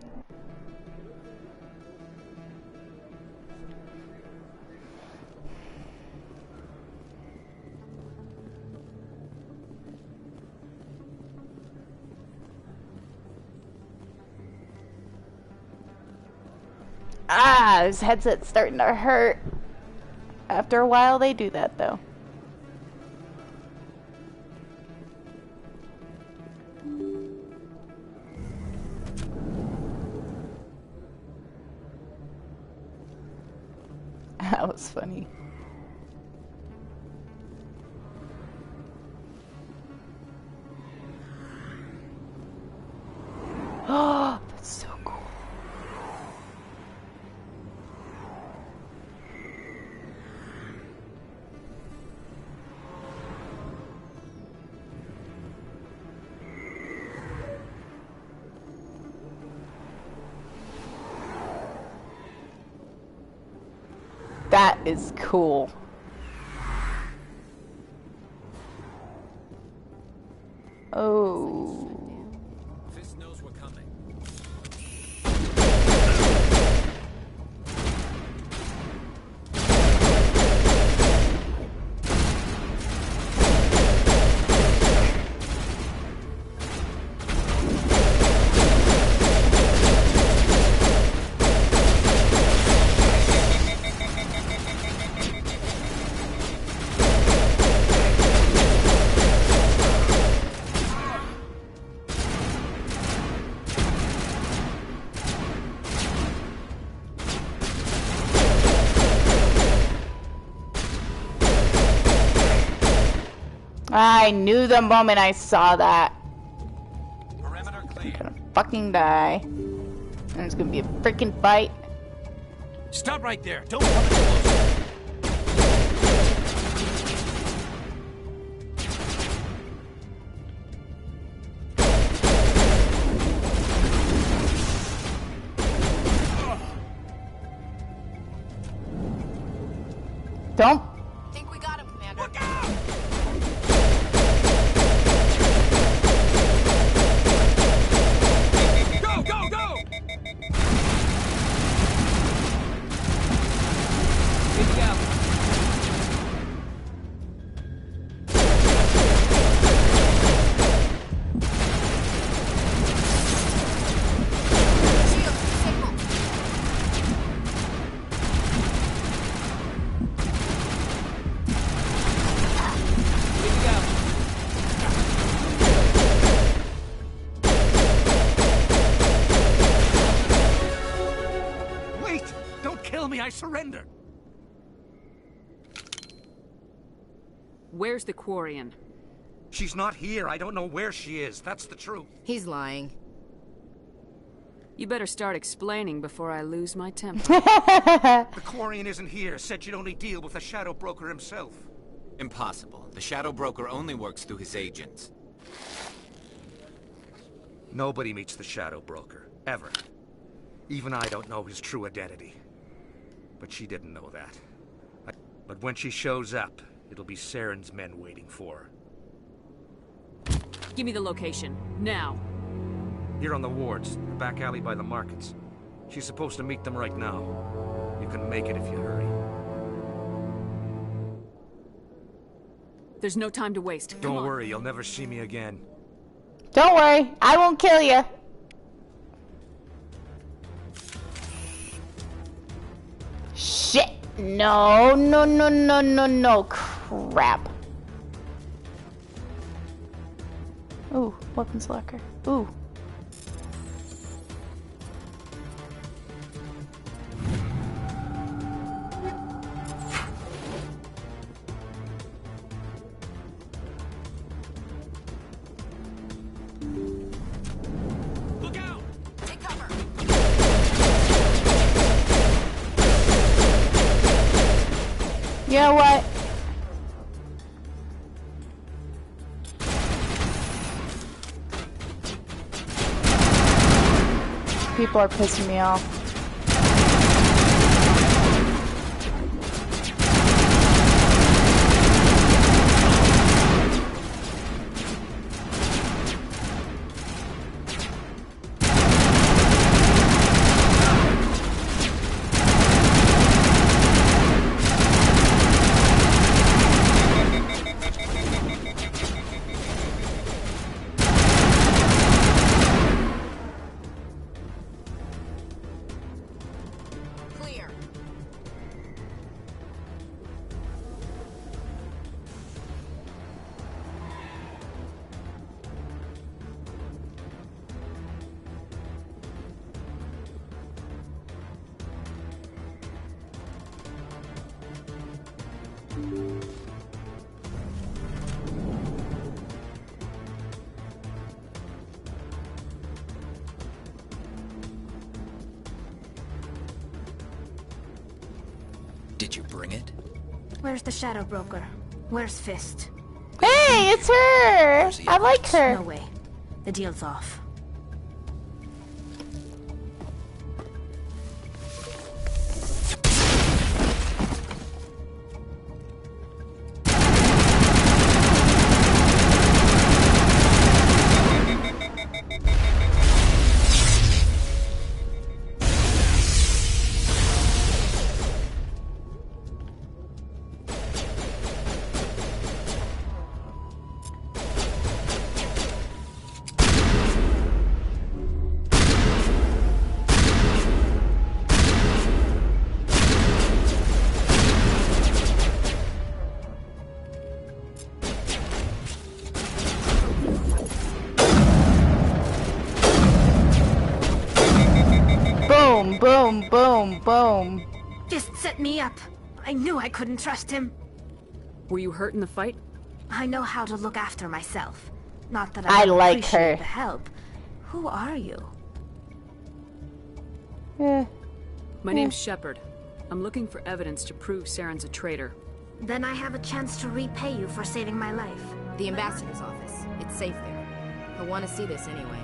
Ah, his headset's starting to hurt. After a while, they do that, though. That was funny. Oh, that's so cool. That is cool. Oh. Fist knows we're coming. I knew the moment I saw that. Perimeter clear. I'm gonna fucking die. And it's gonna be a freaking fight. Stop right there. Don't come any closer. Don't. Think we got him, Commander. Look out! Go, go, go! Get out. Shield, signal. Get out. Wait! Don't kill me, I surrender! Where's the Quarian? She's not here. I don't know where she is. That's the truth. He's lying. You better start explaining before I lose my temper. The Quarian isn't here. Said you'd only deal with the Shadow Broker himself. Impossible. The Shadow Broker only works through his agents. Nobody meets the Shadow Broker. Ever. Even I don't know his true identity. But she didn't know that. But when she shows up, it'll be Saren's men waiting for her. Give me the location. Now. Here on the wards, the back alley by the markets. She's supposed to meet them right now. You can make it if you hurry. There's no time to waste. Come Don't on. worry, you'll never see me again. Don't worry, I won't kill you. Shit. No, no, no, no, no, no. Crap. Ooh, weapons locker. Ooh. Look out! Take cover. You know what? People are pissing me off. Did you bring it? Where's the Shadow Broker? Where's Fist? Hey, it's her! I like her. No way. The deal's off. Boom, boom, boom, boom. Just set me up. I knew I couldn't trust him. Were you hurt in the fight? I know how to look after myself. Not that I don't like appreciate her. the help. Who are you? My name's Shepard. I'm looking for evidence to prove Saren's a traitor. Then I have a chance to repay you for saving my life. The ambassador's office. It's safe there. He'll want to see this anyway.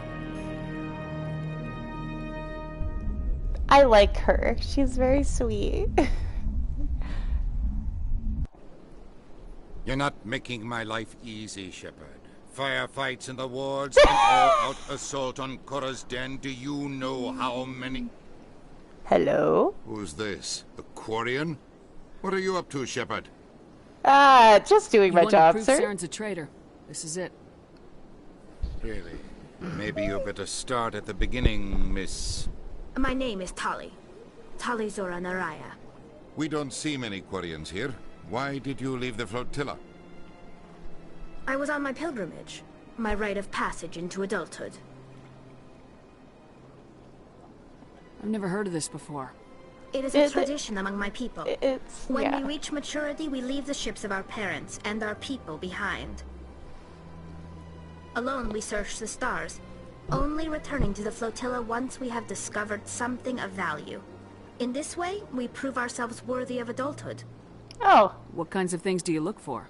I like her. She's very sweet. You're not making my life easy, Shepard. Firefights in the wards, an all-out assault on Korra's den. Do you know how many... Hello? Who's this? The Quarian? What are you up to, Shepard? Just doing my job, prove sir. Saren's a traitor. This is it. Really? Maybe you better start at the beginning, Miss... My name is Tali. Tali Zora Naraya. We don't see many Quarians here. Why did you leave the flotilla? I was on my pilgrimage. My rite of passage into adulthood. I've never heard of this before. It is a tradition among my people. When yeah. we reach maturity, we leave the ships of our parents and our people behind. Alone, we search the stars, only returning to the flotilla once we have discovered something of value. In this way, we prove ourselves worthy of adulthood. Oh. What kinds of things do you look for?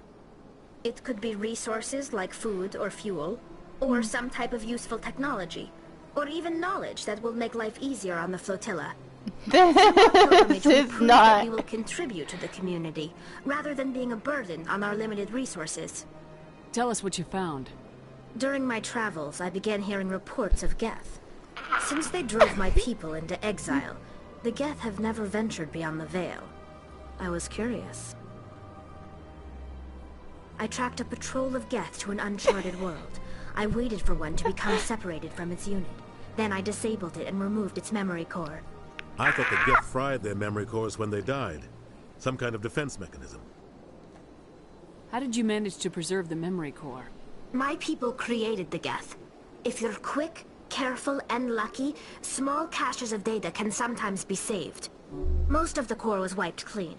It could be resources like food or fuel, or some type of useful technology, or even knowledge that will make life easier on the flotilla. This is that not... we will contribute to the community, rather than being a burden on our limited resources. Tell us what you found. During my travels, I began hearing reports of Geth. Since they drove my people into exile, the Geth have never ventured beyond the Veil. I was curious. I tracked a patrol of Geth to an uncharted world. I waited for one to become separated from its unit. Then I disabled it and removed its memory core. I thought the Geth fried their memory cores when they died. Some kind of defense mechanism. How did you manage to preserve the memory core? My people created the Geth. If you're quick, careful, and lucky, small caches of data can sometimes be saved. Most of the core was wiped clean,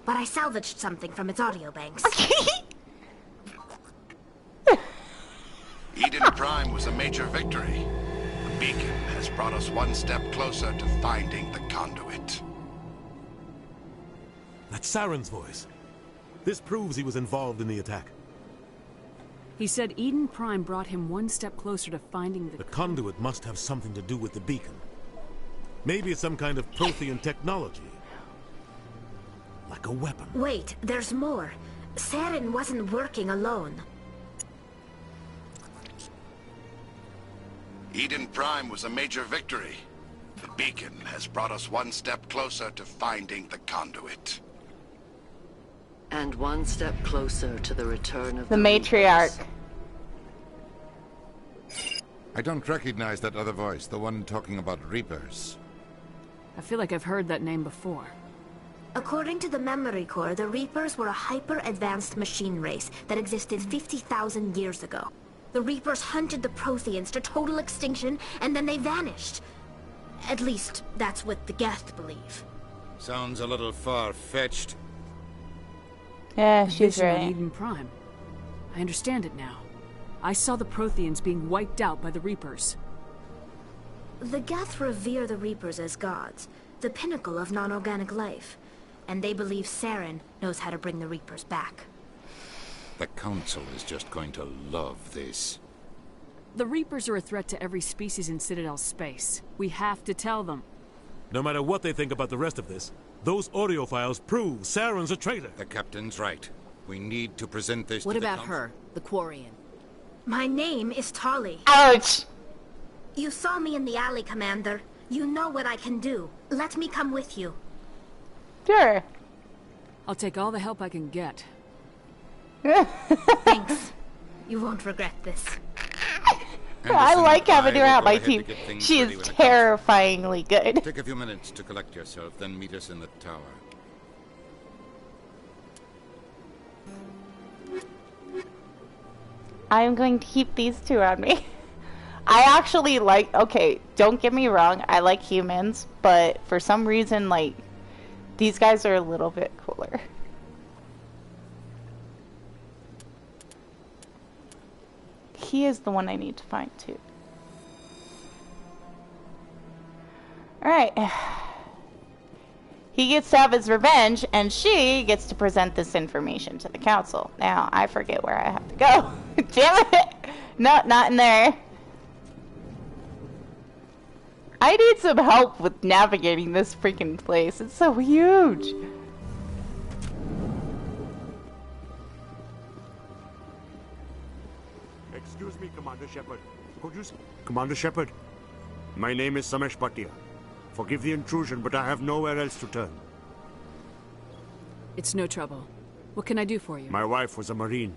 but I salvaged something from its audio banks. Eden Prime was a major victory. The beacon has brought us one step closer to finding the conduit. That's Saren's voice. This proves he was involved in the attack. He said Eden Prime brought him one step closer to finding the... The conduit must have something to do with the beacon. Maybe it's some kind of Prothean technology. Like a weapon. Wait, there's more. Saren wasn't working alone. Eden Prime was a major victory. The beacon has brought us one step closer to finding the conduit. And one step closer to the return of the matriarch. I don't recognize that other voice, the one talking about Reapers. I feel like I've heard that name before. According to the memory core, the Reapers were a hyper-advanced machine race that existed 50,000 years ago. The Reapers hunted the Protheans to total extinction, and then they vanished. At least, that's what the Geth believe. Sounds a little far-fetched. Yeah, The she's vision on right. Eden Prime. I understand it now. I saw the Protheans being wiped out by the Reapers. The Geth revere the Reapers as gods, the pinnacle of non-organic life. And they believe Saren knows how to bring the Reapers back. The Council is just going to love this. The Reapers are a threat to every species in Citadel space. We have to tell them. No matter what they think about the rest of this, those audio files prove Saren's a traitor. The Captain's right. We need to present this What to the about Council. her, the Quarian? My name is Tali. Ouch! You saw me in the alley, Commander. You know what I can do. Let me come with you. Sure. I'll take all the help I can get. Thanks. You won't regret this. I like having her will out go my ahead to team. get things She ready is with the Council. terrifyingly good. Take a few minutes to collect yourself, then meet us in the tower. I am going to keep these two on me. I actually like, okay, don't get me wrong, I like humans, but for some reason, like, these guys are a little bit cooler. He is the one I need to find too. Alright. He gets to have his revenge, and she gets to present this information to the council. Now, I forget where I have to go. Damn it! No, not in there. I need some help with navigating this freaking place. It's so huge. Excuse me, Commander Shepard. Could you... Commander Shepard, my name is Samesh Bhatia. Forgive the intrusion, but I have nowhere else to turn. It's no trouble. What can I do for you? My wife was a Marine.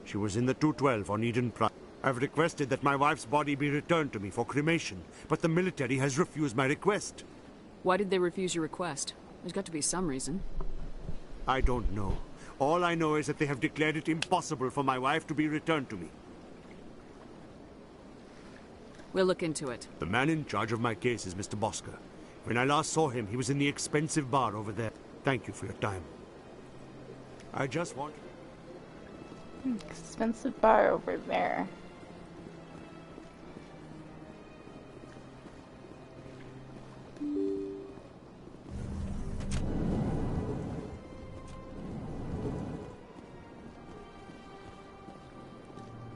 She was in the 212 on Eden Prime. I've requested that my wife's body be returned to me for cremation, but the military has refused my request. Why did they refuse your request? There's got to be some reason. I don't know. All I know is that they have declared it impossible for my wife to be returned to me. We'll look into it. The man in charge of my case is Mr. Bosker. When I last saw him, he was in the expensive bar over there. Thank you for your time. I just want... Expensive bar over there.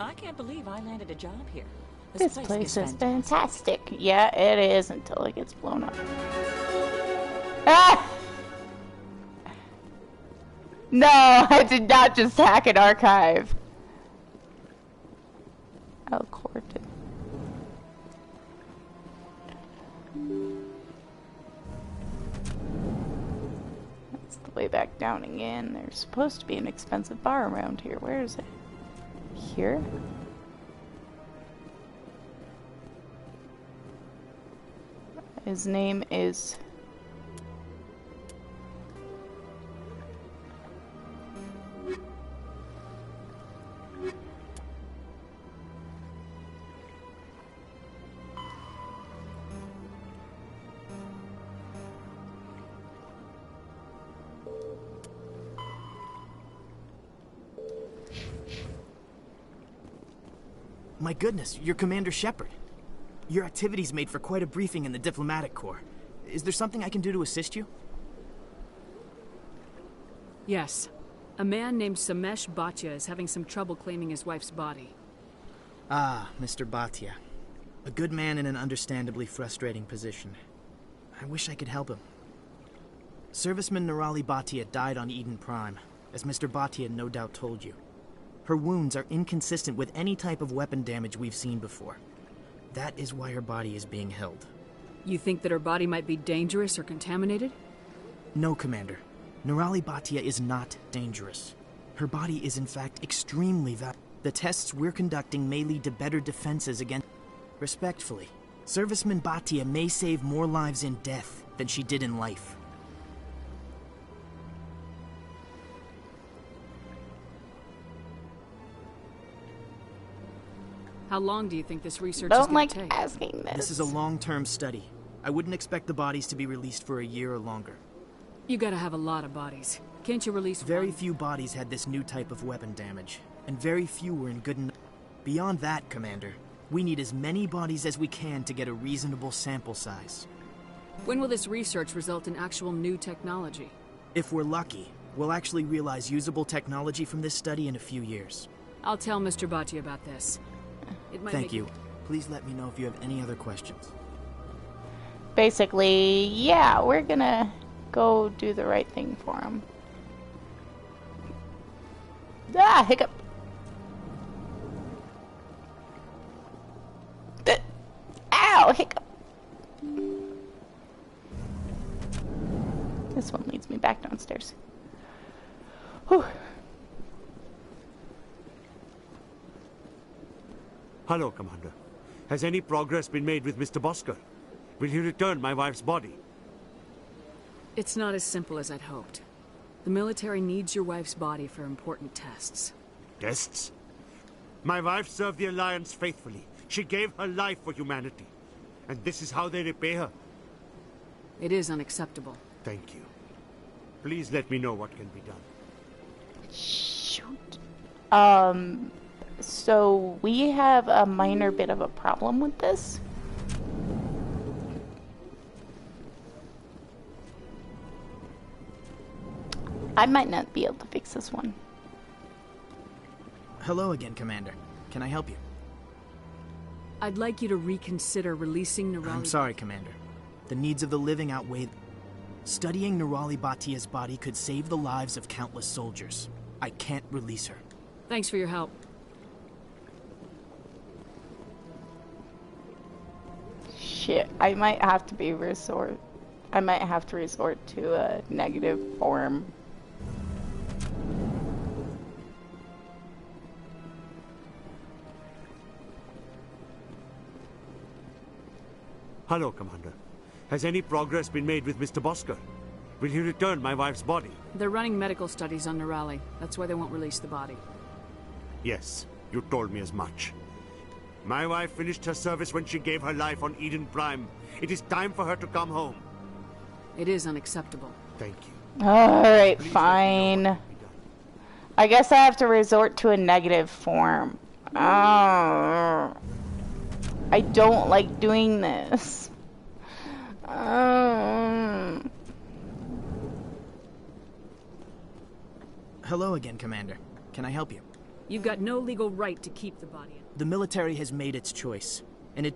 I can't believe I landed a job here. This place is fantastic. Yeah, it is until it gets blown up. Ah! No, I did not just hack an archive. Alcor did. That's the way back down again. There's supposed to be an expensive bar around here. Where is it? Here? His name is... My goodness, you're Commander Shepard. Your activities made for quite a briefing in the Diplomatic Corps. Is there something I can do to assist you? Yes. A man named Samesh Bhatia is having some trouble claiming his wife's body. Ah, Mr. Bhatia. A good man in an understandably frustrating position. I wish I could help him. Serviceman Nirali Bhatia died on Eden Prime, as Mr. Bhatia no doubt told you. Her wounds are inconsistent with any type of weapon damage we've seen before. That is why her body is being held. You think that her body might be dangerous or contaminated? No, Commander. Nirali Bhatia is not dangerous. Her body is in fact extremely valuable. The tests we're conducting may lead to better defenses against... Respectfully, Serviceman Bhatia may save more lives in death than she did in life. How long do you think this research Don't is going like to take? asking this. This is a long-term study. I wouldn't expect the bodies to be released for a year or longer. You gotta have a lot of bodies. can't you release Very few bodies had this new type of weapon damage, and very few were in good enough. Beyond that, Commander, we need as many bodies as we can to get a reasonable sample size. When will this research result in actual new technology? If we're lucky, we'll actually realize usable technology from this study in a few years. I'll tell Mr. Bhatia about this. It might Thank you. Please let me know if you have any other questions. Basically, yeah, we're gonna go do the right thing for him. Ah, hiccup. Ow, hiccup. This one leads me back downstairs. Whew. Hello, Commander. Has any progress been made with Mr. Bosker? Will he return my wife's body? It's not as simple as I'd hoped. The military needs your wife's body for important tests. Tests? My wife served the Alliance faithfully. She gave her life for humanity. And this is how they repay her? It is unacceptable. Thank you. Please let me know what can be done. Shoot. So we have a minor bit of a problem with this. I might not be able to fix this one. Hello again, Commander. Can I help you? I'd like you to reconsider releasing Nerali... I'm sorry, Commander. The needs of the living outweigh... Studying Nerali Bhatia's body could save the lives of countless soldiers. I can't release her. Thanks for your help. Shit, I might have to resort to a negative form. Hello, Commander. Has any progress been made with Mr. Bosker? Will he return my wife's body? They're running medical studies on Nerali. That's why they won't release the body. Yes, you told me as much. My wife finished her service when she gave her life on Eden Prime. It is time for her to come home. It is unacceptable. Thank you. Alright, fine. I guess I have to resort to a negative form. I don't like doing this. Hello again, Commander. Can I help you? You've got no legal right to keep the body. The military has made its choice, and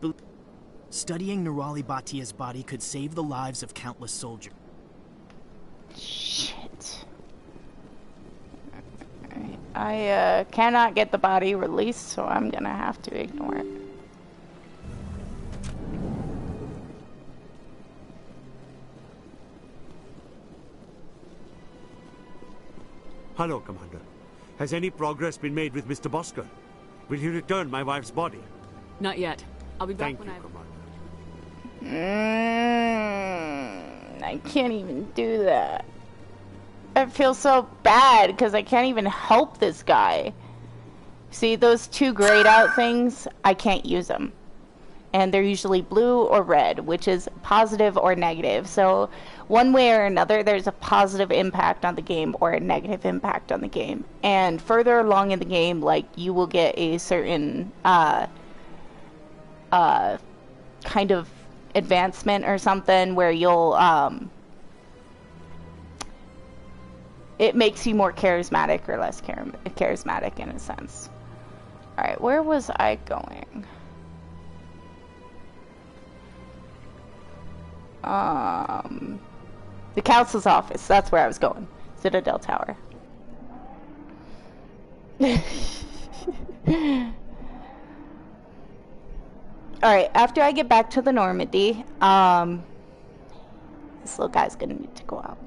studying Nerali Bhatia's body could save the lives of countless soldiers. Shit. I cannot get the body released, so I'm gonna have to ignore it. Hello, Commander. Has any progress been made with Mr. Bosker? Will he return my wife's body? Not yet. I'll be back Thank when you, Commander. I can't even do that. I feel so bad because I can't even help this guy. See, those two grayed out things, I can't use them. And they're usually blue or red, which is positive or negative. So one way or another, there's a positive impact on the game or a negative impact on the game. And further along in the game, like, you will get a certain kind of advancement or something where you'll it makes you more charismatic or less charismatic in a sense. Alright, where was I going? The council's office. That's where I was going. Citadel Tower. Alright, after I get back to the Normandy, this little guy's gonna need to go out.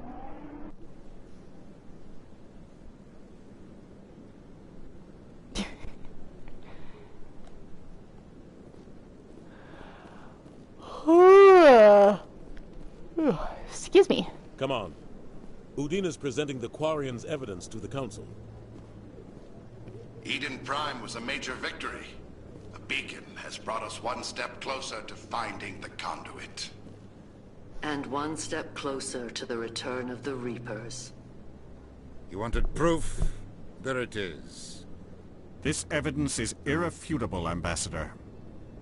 Excuse me. Come on. Udine is presenting the Quarians' evidence to the Council. Eden Prime was a major victory. The beacon has brought us one step closer to finding the conduit. And one step closer to the return of the Reapers. You wanted proof? There it is. This evidence is irrefutable, Ambassador.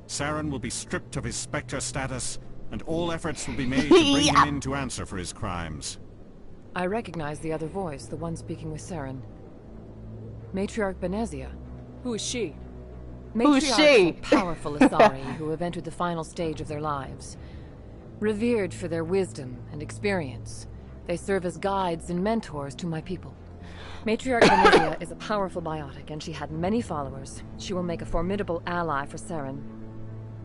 Saren will be stripped of his Spectre status, and all efforts will be made to bring him in to answer for his crimes. I recognize the other voice, the one speaking with Saren. Matriarch Benezia. Who is she? Who's she? Powerful Athari who have entered the final stage of their lives. Revered for their wisdom and experience, they serve as guides and mentors to my people. Matriarch Benezia is a powerful biotic, and she had many followers. She will make a formidable ally for Saren.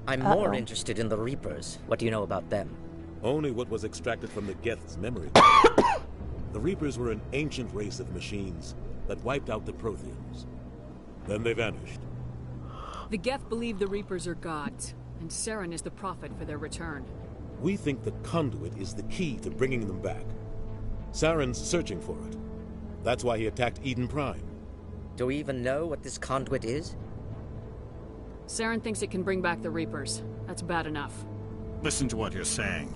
I'm more interested in the Reapers. What do you know about them? Only what was extracted from the Geth's memory. The Reapers were an ancient race of machines that wiped out the Protheans. Then they vanished. The Geth believe the Reapers are gods, and Saren is the prophet for their return. We think the conduit is the key to bringing them back. Saren's searching for it. That's why he attacked Eden Prime. Do we even know what this conduit is? Saren thinks it can bring back the Reapers. That's bad enough. Listen to what you're saying.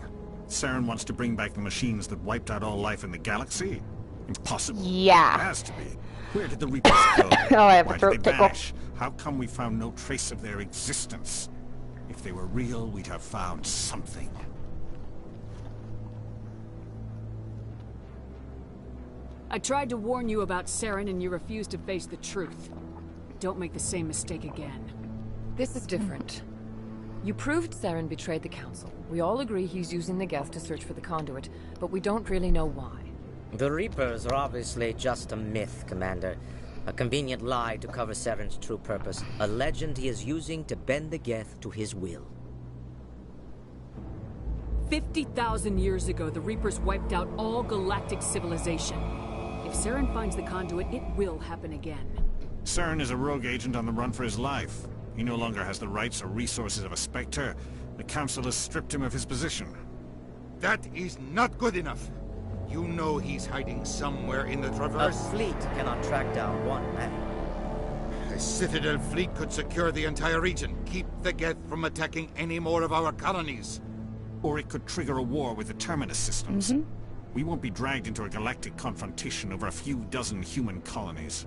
Saren wants to bring back the machines that wiped out all life in the galaxy? Impossible. Yeah. It has to be. Where did the Reapers go? Oh, I have Why a throat did they tickle. vanish? How come we found no trace of their existence? If they were real, we'd have found something. I tried to warn you about Saren, and you refused to face the truth. Don't make the same mistake again. This is different. You proved Saren betrayed the Council. We all agree he's using the Geth to search for the conduit, but we don't really know why. The Reapers are obviously just a myth, Commander. A convenient lie to cover Saren's true purpose. A legend he is using to bend the Geth to his will. 50,000 years ago, the Reapers wiped out all galactic civilization. If Saren finds the conduit, it will happen again. Saren is a rogue agent on the run for his life. He no longer has the rights or resources of a Spectre. The Council has stripped him of his position. That is not good enough. You know he's hiding somewhere in the Traverse. A fleet cannot track down one man. A Citadel fleet could secure the entire region, keep the Geth from attacking any more of our colonies. Or it could trigger a war with the Terminus systems. We won't be dragged into a galactic confrontation over a few dozen human colonies.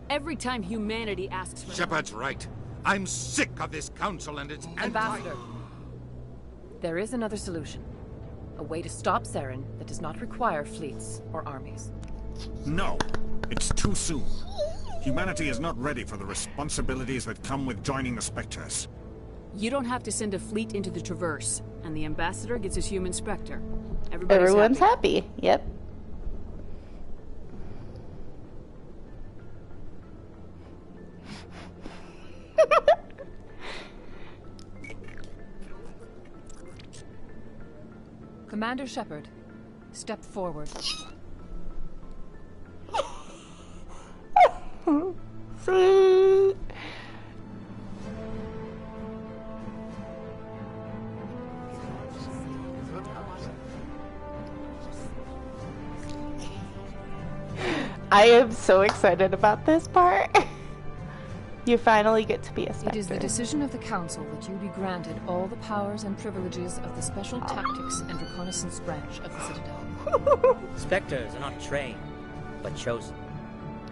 Every time humanity asks for... Shepard's right. I'm sick of this council and its Ambassador. There is another solution. A way to stop Saren that does not require fleets or armies. No, it's too soon. Humanity is not ready for the responsibilities that come with joining the Spectres. You don't have to send a fleet into the Traverse, and the Ambassador gets his human Spectre. Everyone's happy. Yep. Commander Shepard, step forward. Sweet. I am so excited about this part. You finally get to be a Spectre. It is the decision of the Council that you be granted all the powers and privileges of the Special Tactics and Reconnaissance branch of the Citadel. Spectres are not trained, but chosen.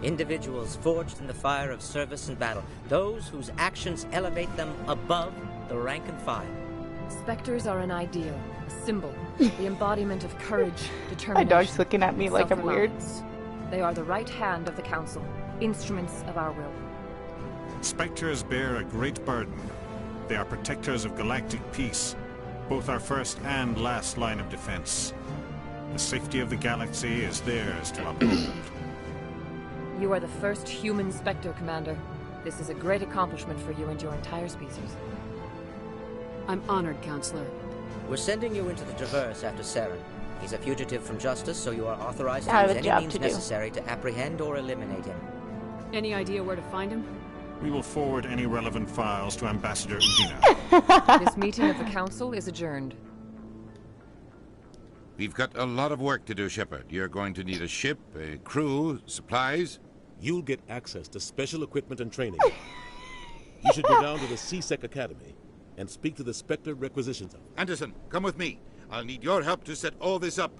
Individuals forged in the fire of service and battle. Those whose actions elevate them above the rank and file. Spectres are an ideal, a symbol, the embodiment of courage, My determination. dog's looking at me like I'm weird. self-reliance. They are the right hand of the Council, instruments of our will. Spectres bear a great burden. They are protectors of galactic peace, both our first and last line of defense. The safety of the galaxy is theirs to uphold. You are the first human Spectre, Commander. This is a great accomplishment for you and your entire species. I'm honored, Counselor. We're sending you into the Traverse after Saren. He's a fugitive from justice, so you are authorized to I have use a any job means to do. necessary to apprehend or eliminate him. Any idea where to find him? We will forward any relevant files to Ambassador Udina. This meeting of the Council is adjourned. We've got a lot of work to do, Shepard. You're going to need a ship, a crew, supplies. You'll get access to special equipment and training. You should go down to the CSEC Academy and speak to the Spectre requisitions office. Anderson, come with me. I'll need your help to set all this up.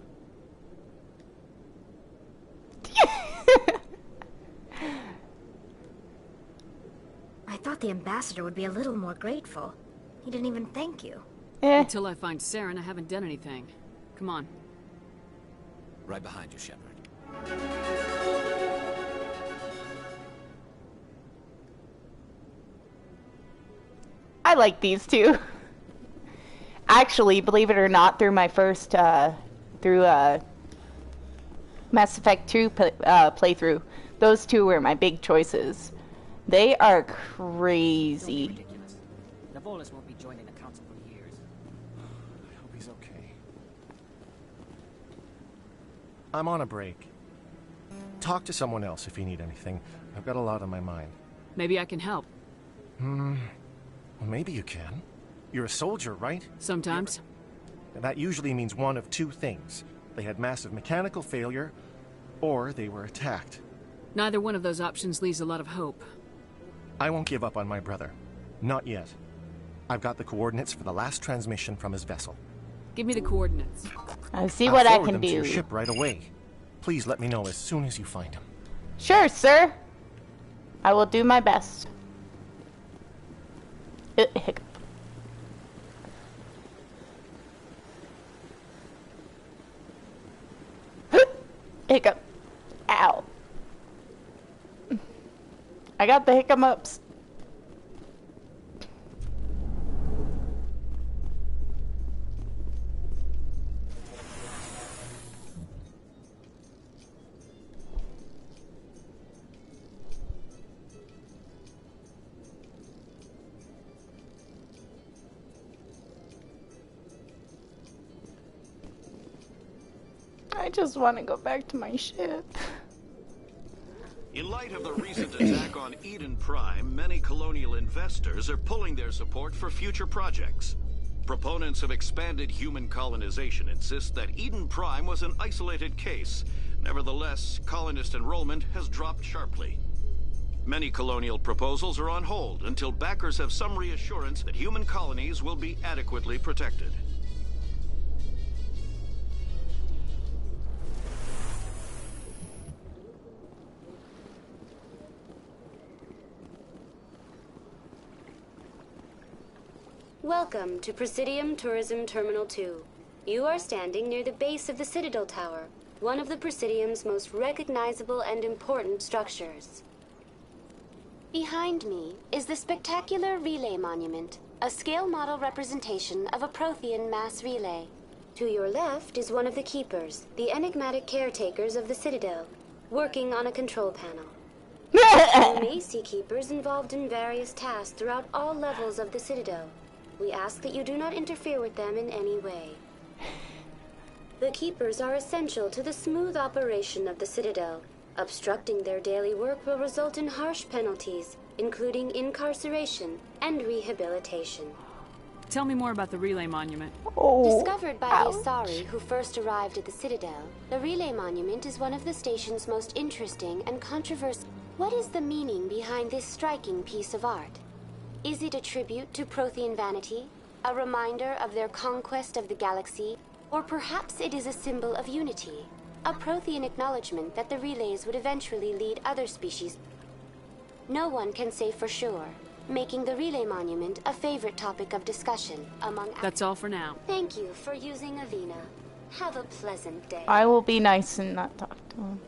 I thought the ambassador would be a little more grateful. He didn't even thank you. Until I find Saren, I haven't done anything. Come on. Right behind you, Shepard. I like these two. Actually, believe it or not, through my first Mass Effect 2 playthrough, those two were my big choices. They are crazy. Navolis won't be joining the council for years. I hope he's okay. I'm on a break. Talk to someone else if you need anything. I've got a lot on my mind. Maybe I can help. Well, maybe you can. You're a soldier, right? Sometimes. That usually means one of two things. They had massive mechanical failure, or they were attacked. Neither one of those options leaves a lot of hope. I won't give up on my brother. Not yet. I've got the coordinates for the last transmission from his vessel. Give me the coordinates. I'll see what I can them do. To your ship right away. Please let me know as soon as you find him. Sure, sir. I will do my best. Hiccup. Hiccup. Ow. I got the hiccups. I just want to go back to my ship. In light of the recent attack on Eden Prime, many colonial investors are pulling their support for future projects. Proponents of expanded human colonization insist that Eden Prime was an isolated case. Nevertheless, colonist enrollment has dropped sharply. Many colonial proposals are on hold until backers have some reassurance that human colonies will be adequately protected. Welcome to Presidium Tourism Terminal 2. You are standing near the base of the Citadel Tower, one of the Presidium's most recognizable and important structures. Behind me is the spectacular Relay Monument, a scale model representation of a Prothean mass relay. To your left is one of the Keepers, the enigmatic caretakers of the Citadel, working on a control panel. You may see Keepers involved in various tasks throughout all levels of the Citadel. We ask that you do not interfere with them in any way. The Keepers are essential to the smooth operation of the Citadel. Obstructing their daily work will result in harsh penalties, including incarceration and rehabilitation. Tell me more about the Relay Monument. Discovered by the Asari who first arrived at the Citadel, the Relay Monument is one of the station's most interesting and controversial. What is the meaning behind this striking piece of art? Is it a tribute to Prothean vanity, a reminder of their conquest of the galaxy, or perhaps it is a symbol of unity, a Prothean acknowledgement that the relays would eventually lead other species? No one can say for sure, making the Relay Monument a favorite topic of discussion among... That's all for now. Thank you for using Avina. Have a pleasant day. I will be nice and not talk to him.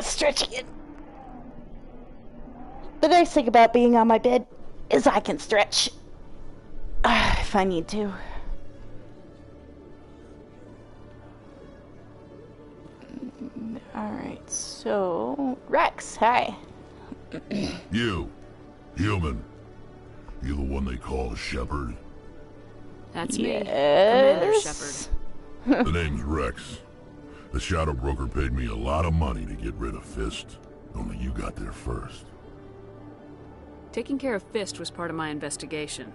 Stretching it. The nice thing about being on my bed is I can stretch if I need to. So, Rex, hi. You, human. You the one they call Shepard? That's me, Yes. Commander Shepard. The name's Rex. The Shadow Broker paid me a lot of money to get rid of Fist. Only you got there first. Taking care of Fist was part of my investigation.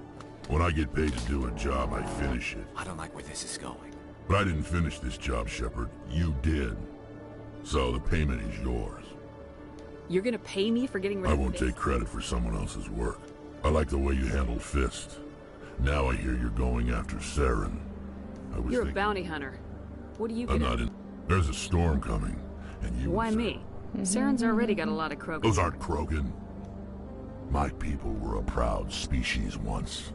When I get paid to do a job, I finish it. I don't like where this is going. But I didn't finish this job, Shepard. You did. So the payment is yours. You're gonna pay me for getting rid I of won't Fist? take credit for someone else's work. I like the way you handled Fist. Now I hear you're going after Saren. You're a bounty hunter. What do you get? I'm not in. There's a storm coming, and you. Why me? Saren's already got a lot of Krogan. Those aren't Krogan. My people were a proud species once.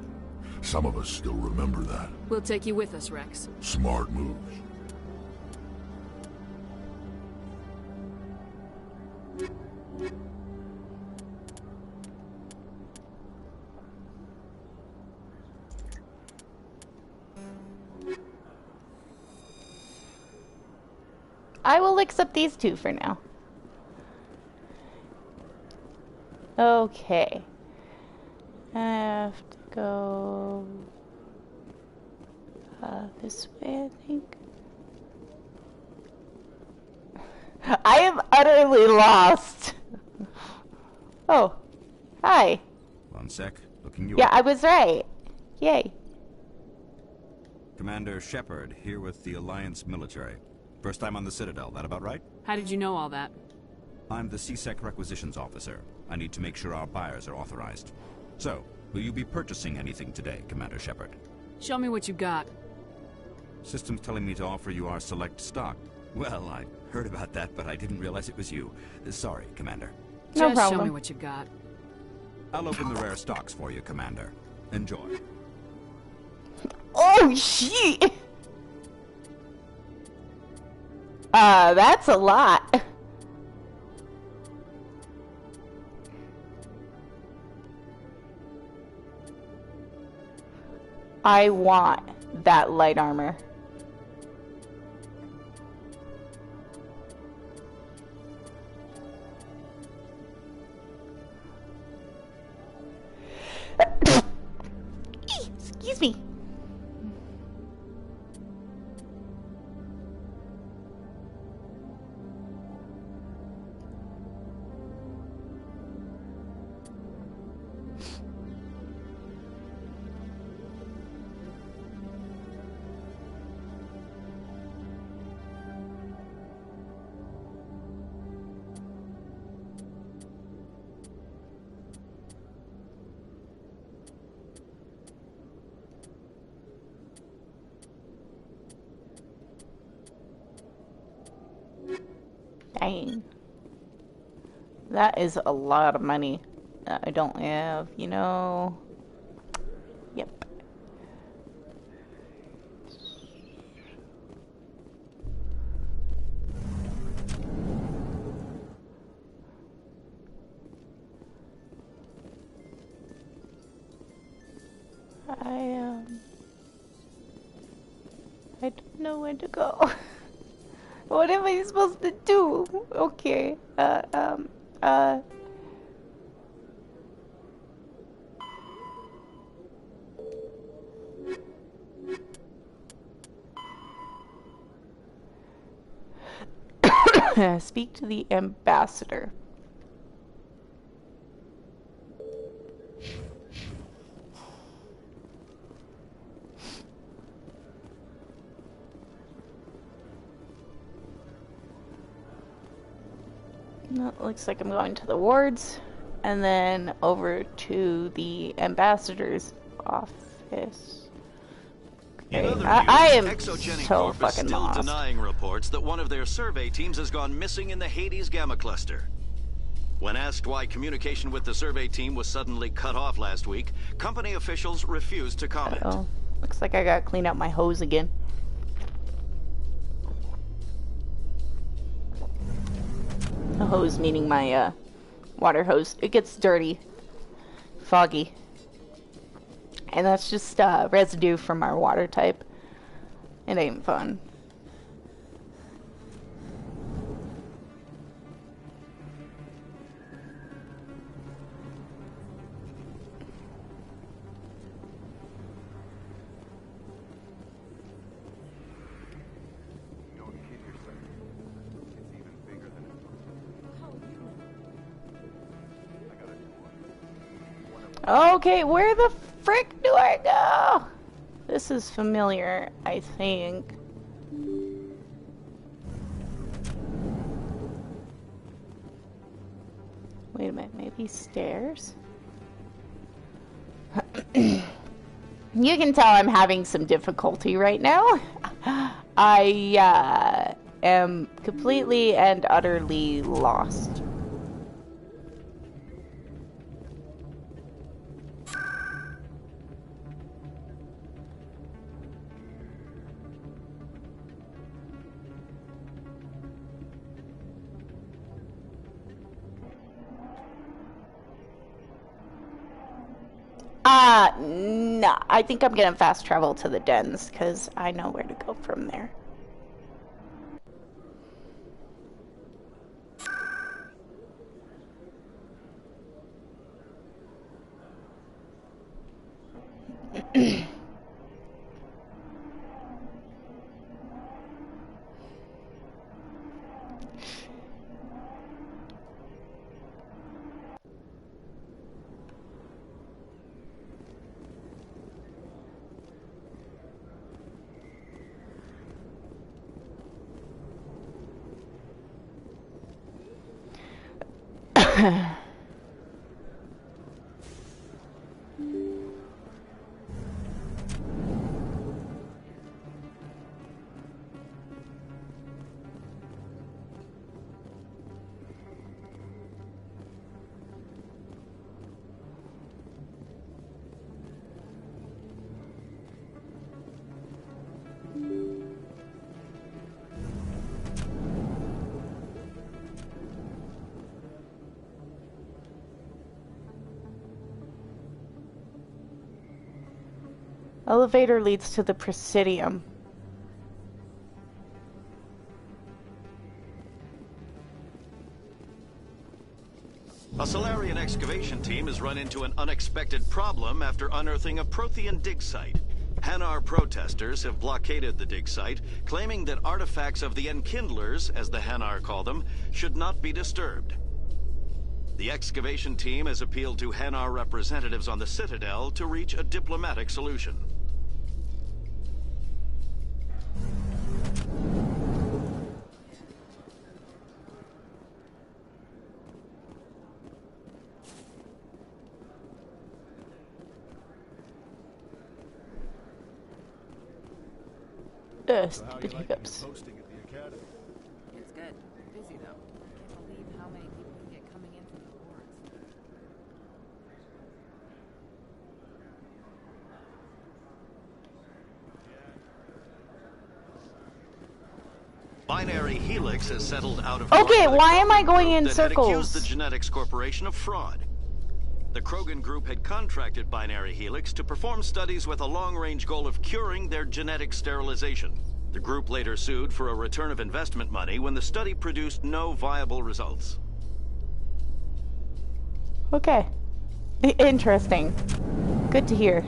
Some of us still remember that. We'll take you with us, Rex. Smart moves. I will accept these two for now. Okay. I have to go this way, I think. I am utterly lost. Oh, hi. One sec. Looking you Yeah, up. I was right. Yay. Commander Shepard, here with the Alliance military. First time on the Citadel, that about right? How did you know all that? I'm the CSEC requisitions officer. I need to make sure our buyers are authorized. So, will you be purchasing anything today, Commander Shepard? Show me what you got. System's telling me to offer you our select stock. Well, I heard about that, but I didn't realize it was you. Sorry, Commander. Just show me what you got. I'll open the rare stocks for you, Commander. Enjoy. Oh, shit! That's a lot. I want that light armor. Excuse me. Dang. That is a lot of money that I don't have, you know. Yep. I don't know where to go. What am I supposed to do? Okay. Speak to the ambassador. It looks like I'm going to the wards and then over to the ambassador's office. In other I am Exogenic so Corp is fucking still lost. denying reports that one of their survey teams has gone missing in the Hades Gamma Cluster. When asked why communication with the survey team was suddenly cut off last week, company officials refused to comment. Uh-oh. Looks like I gotta clean out my hose again. A hose meaning my water hose. It gets dirty, foggy, and that's just residue from our water type. It ain't fun. Okay, where the frick do I go? This is familiar, I think. Wait a minute, maybe stairs? You can tell I'm having some difficulty right now. I am completely and utterly lost. No, I think I'm gonna fast travel to the dens, because I know where to go from there. Elevator leads to the Presidium. A Solarian excavation team has run into an unexpected problem after unearthing a Prothean dig site. Hanar protesters have blockaded the dig site, claiming that artifacts of the Enkindlers, as the Hanar call them, should not be disturbed. The excavation team has appealed to Hanar representatives on the Citadel to reach a diplomatic solution. Stupid hiccups. It's good. Busy though. Can't believe how many people can get coming in from the wards. Binary Helix has settled out of Okay, why am I going in circles? Had accused the Genetics Corporation of fraud. The Krogan group had contracted Binary Helix to perform studies with a long-range goal of curing their genetic sterilization. The group later sued for a return of investment money when the study produced no viable results. Okay. Interesting. Good to hear.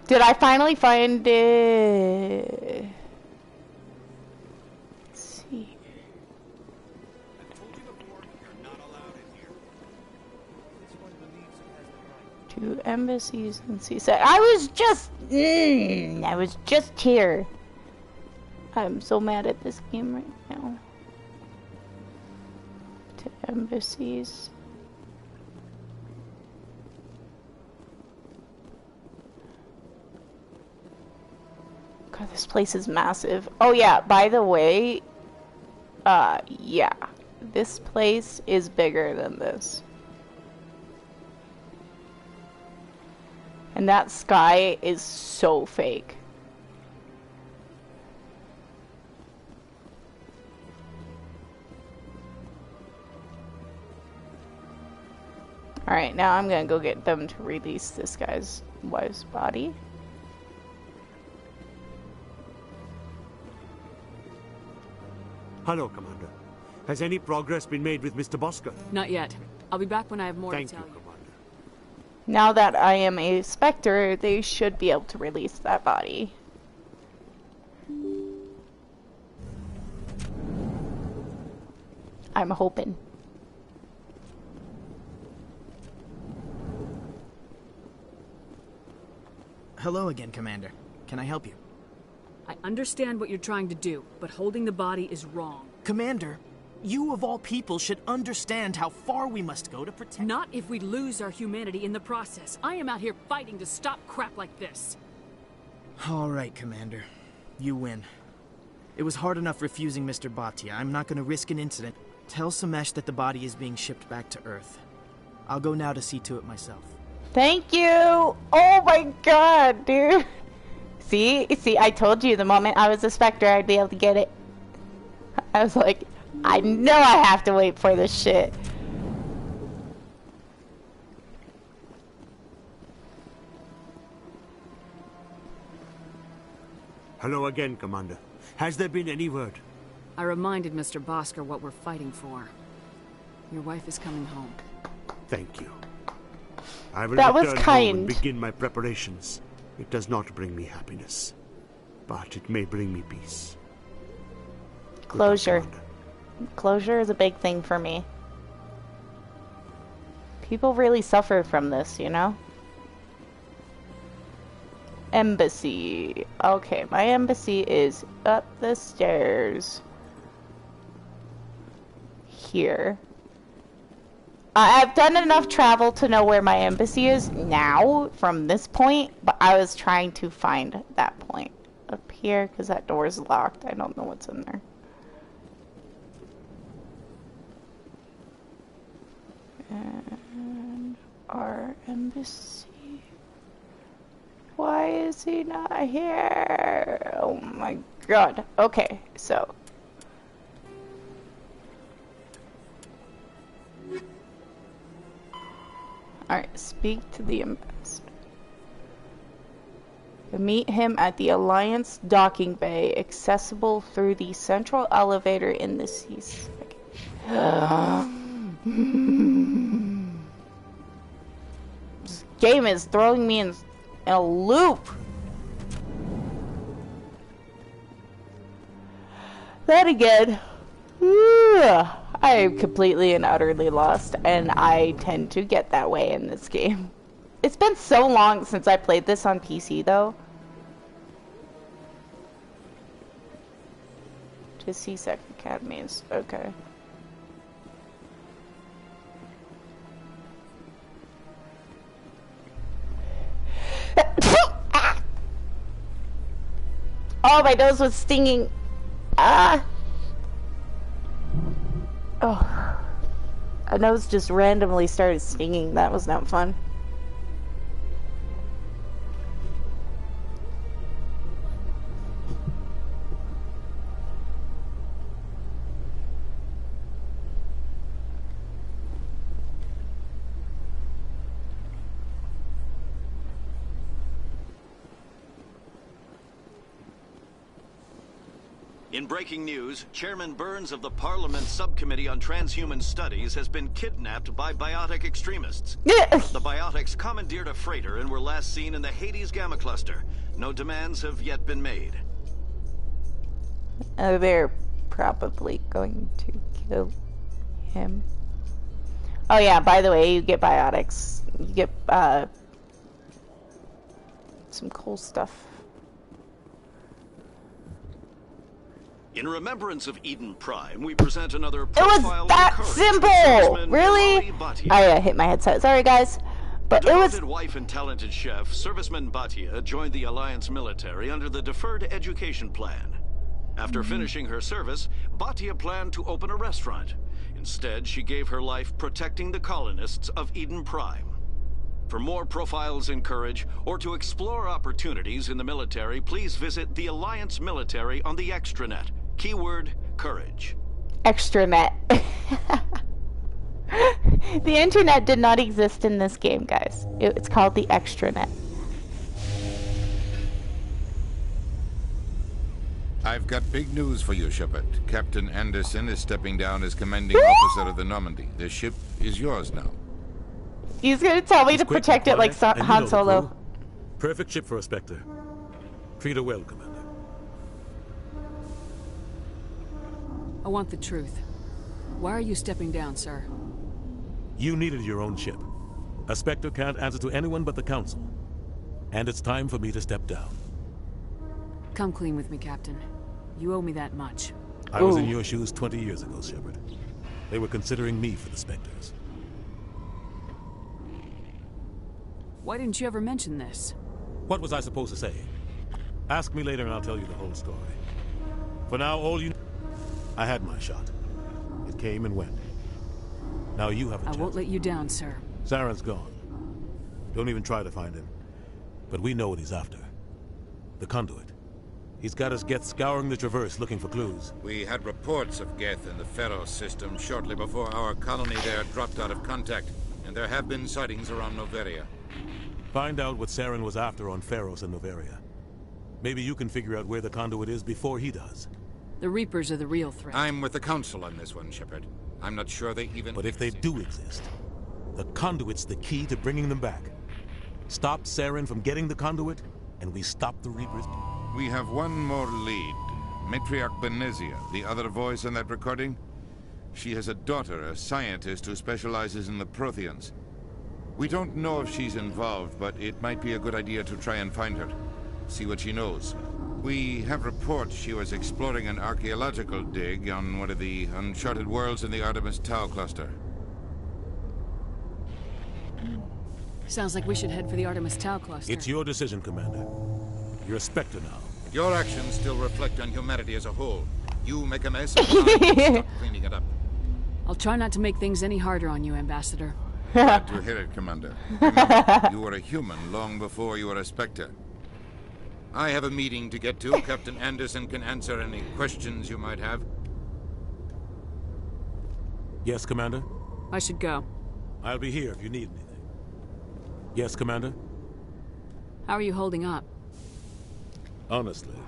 Did I finally find it? Let's see. Two embassies and seaside. I was just here. I'm so mad at this game right now. To embassies. God, this place is massive. Oh yeah, by the way, yeah, this place is bigger than this. And that sky is so fake. Alright, now I'm gonna go get them to release this guy's wife's body. Hello, Commander. Has any progress been made with Mr. Bosker? Not yet. I'll be back when I have more Thank to tell you, Commander. Now that I am a Spectre, they should be able to release that body. I'm hoping. Hello again, Commander. Can I help you? I understand what you're trying to do, but holding the body is wrong. Commander, you of all people should understand how far we must go to protect... Not if we lose our humanity in the process. I am out here fighting to stop crap like this. All right, Commander. You win. It was hard enough refusing Mr. Bhatia. I'm not going to risk an incident. Tell Samesh that the body is being shipped back to Earth. I'll go now to see to it myself. Thank you! Oh my god, dude! See, I told you the moment I was a Spectre, I'd be able to get it. I was like, I know I have to wait for this shit. Hello again, Commander. Has there been any word? I reminded Mr. Bosker what we're fighting for. Your wife is coming home. Thank you. I will That was return home kind. and begin my preparations. It does not bring me happiness, but it may bring me peace. Closure. Closure is a big thing for me. People really suffer from this, you know? Embassy. Okay, my embassy is up the stairs. Here. I've done enough travel to know where my embassy is now from this point, but I was trying to find that point up here because that door is locked. I don't know what's in there. And our embassy. Why is he not here? Oh my god. Okay, so. Alright, speak to the ambassador. Meet him at the Alliance docking bay, accessible through the central elevator in the seas. This game is throwing me in a loop. Then again, I am completely and utterly lost, and I tend to get that way in this game. It's been so long since I played this on PC, though. To CSEC academies, okay. Oh, my nose was stinging. Ah. Oh. My nose just randomly started stinging. That was not fun. In breaking news, Chairman Burns of the Parliament Subcommittee on Transhuman Studies has been kidnapped by biotic extremists. The biotics commandeered a freighter and were last seen in the Hades Gamma Cluster. No demands have yet been made. They're probably going to kill him. Oh yeah, by the way, you get biotics. You get some cool stuff. In remembrance of Eden Prime, we present another It was that simple! Really? I hit my headset. Sorry, guys. But it was... Devoted wife and talented chef, Serviceman Bhatia joined the Alliance military under the Deferred Education Plan. After finishing her service, Bhatia planned to open a restaurant. Instead, she gave her life protecting the colonists of Eden Prime. For more profiles in courage, or to explore opportunities in the military, please visit the Alliance military on the extranet. Keyword, courage. Extranet. The internet did not exist in this game, guys. It's called the extranet. I've got big news for you, Shepard. Captain Anderson is stepping down as commanding officer of the Normandy. The ship is yours now. He's gonna tell me to protect it like Han Solo. Perfect ship for a Spectre. Treat her well, Commander. I want the truth. Why are you stepping down, sir? You needed your own ship. A Spectre can't answer to anyone but the Council. And it's time for me to step down. Come clean with me, Captain. You owe me that much. I was in your shoes 20 years ago, Shepard. They were considering me for the Spectres. Why didn't you ever mention this? What was I supposed to say? Ask me later and I'll tell you the whole story. For now, all you... I had my shot. It came and went. Now you have a chance. I won't let you down, sir. Saren's gone. Don't even try to find him. But we know what he's after. The conduit. He's got his Geth scouring the Traverse looking for clues. We had reports of Geth in the Pharos system shortly before our colony there dropped out of contact, and there have been sightings around Noveria. Find out what Saren was after on Pharos and Noveria. Maybe you can figure out where the conduit is before he does. The Reapers are the real threat. I'm with the Council on this one, Shepard. I'm not sure they even... But if they do exist, the conduit's the key to bringing them back. Stop Saren from getting the conduit, and we stop the Reapers. We have one more lead. Matriarch Benezia, the other voice in that recording. She has a daughter, a scientist who specializes in the Protheans. We don't know if she's involved, but it might be a good idea to try and find her. See what she knows. We have reports she was exploring an archaeological dig on one of the uncharted worlds in the Artemis Tau cluster. Sounds like we should head for the Artemis Tau cluster. It's your decision, Commander. You're a Spectre now. Your actions still reflect on humanity as a whole. You make a mess, and I stop cleaning it up. I'll try not to make things any harder on you, Ambassador. Glad to hear it, Commander. Remember, you were a human long before you were a Spectre. I have a meeting to get to. Captain Anderson can answer any questions you might have. Yes, Commander? I should go. I'll be here if you need anything. Yes, Commander? How are you holding up? Honestly,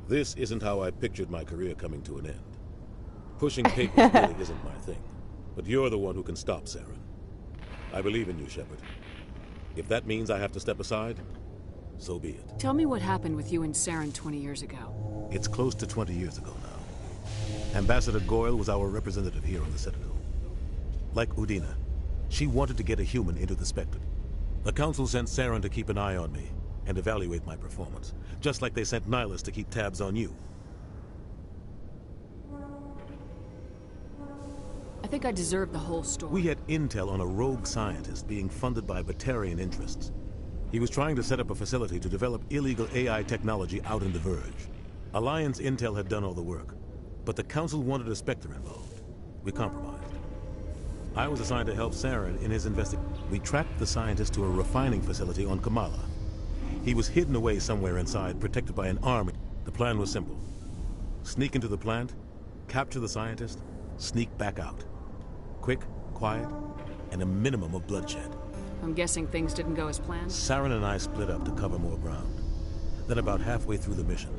this isn't how I pictured my career coming to an end. Pushing papers really isn't my thing. But you're the one who can stop Saren. I believe in you, Shepard. If that means I have to step aside, so be it. Tell me what happened with you and Saren 20 years ago. It's close to 20 years ago now. Ambassador Goyle was our representative here on the Citadel. Like Udina, she wanted to get a human into the Spectre. The Council sent Saren to keep an eye on me and evaluate my performance, just like they sent Nihilus to keep tabs on you. I think I deserve the whole story. We had intel on a rogue scientist being funded by Batarian interests. He was trying to set up a facility to develop illegal AI technology out in the Verge. Alliance intel had done all the work, but the Council wanted a Spectre involved. We compromised. I was assigned to help Saren in his investigation. We tracked the scientist to a refining facility on Kamala. He was hidden away somewhere inside, protected by an army. The plan was simple. Sneak into the plant, capture the scientist, sneak back out. Quick, quiet, and a minimum of bloodshed. I'm guessing things didn't go as planned? Saren and I split up to cover more ground. Then about halfway through the mission,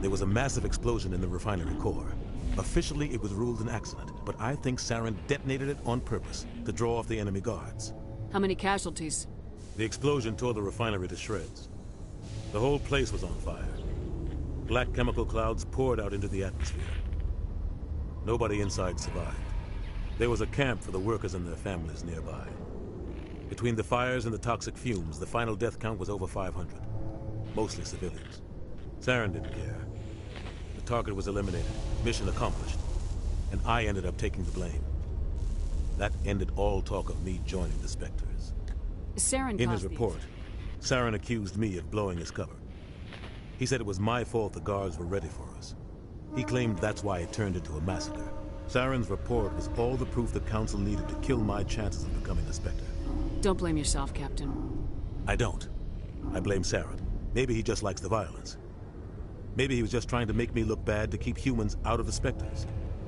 there was a massive explosion in the refinery core. Officially, it was ruled an accident, but I think Saren detonated it on purpose to draw off the enemy guards. How many casualties? The explosion tore the refinery to shreds. The whole place was on fire. Black chemical clouds poured out into the atmosphere. Nobody inside survived. There was a camp for the workers and their families nearby. Between the fires and the toxic fumes, the final death count was over 500. Mostly civilians. Saren didn't care. The target was eliminated, mission accomplished, and I ended up taking the blame. That ended all talk of me joining the Spectres. Saren In his report, Saren accused me of blowing his cover. He said it was my fault the guards were ready for us. He claimed that's why it turned into a massacre. Saren's report was all the proof the Council needed to kill my chances of becoming a Spectre. Don't blame yourself, Captain. I don't. I blame Saren. Maybe he just likes the violence. Maybe he was just trying to make me look bad to keep humans out of the Spectres.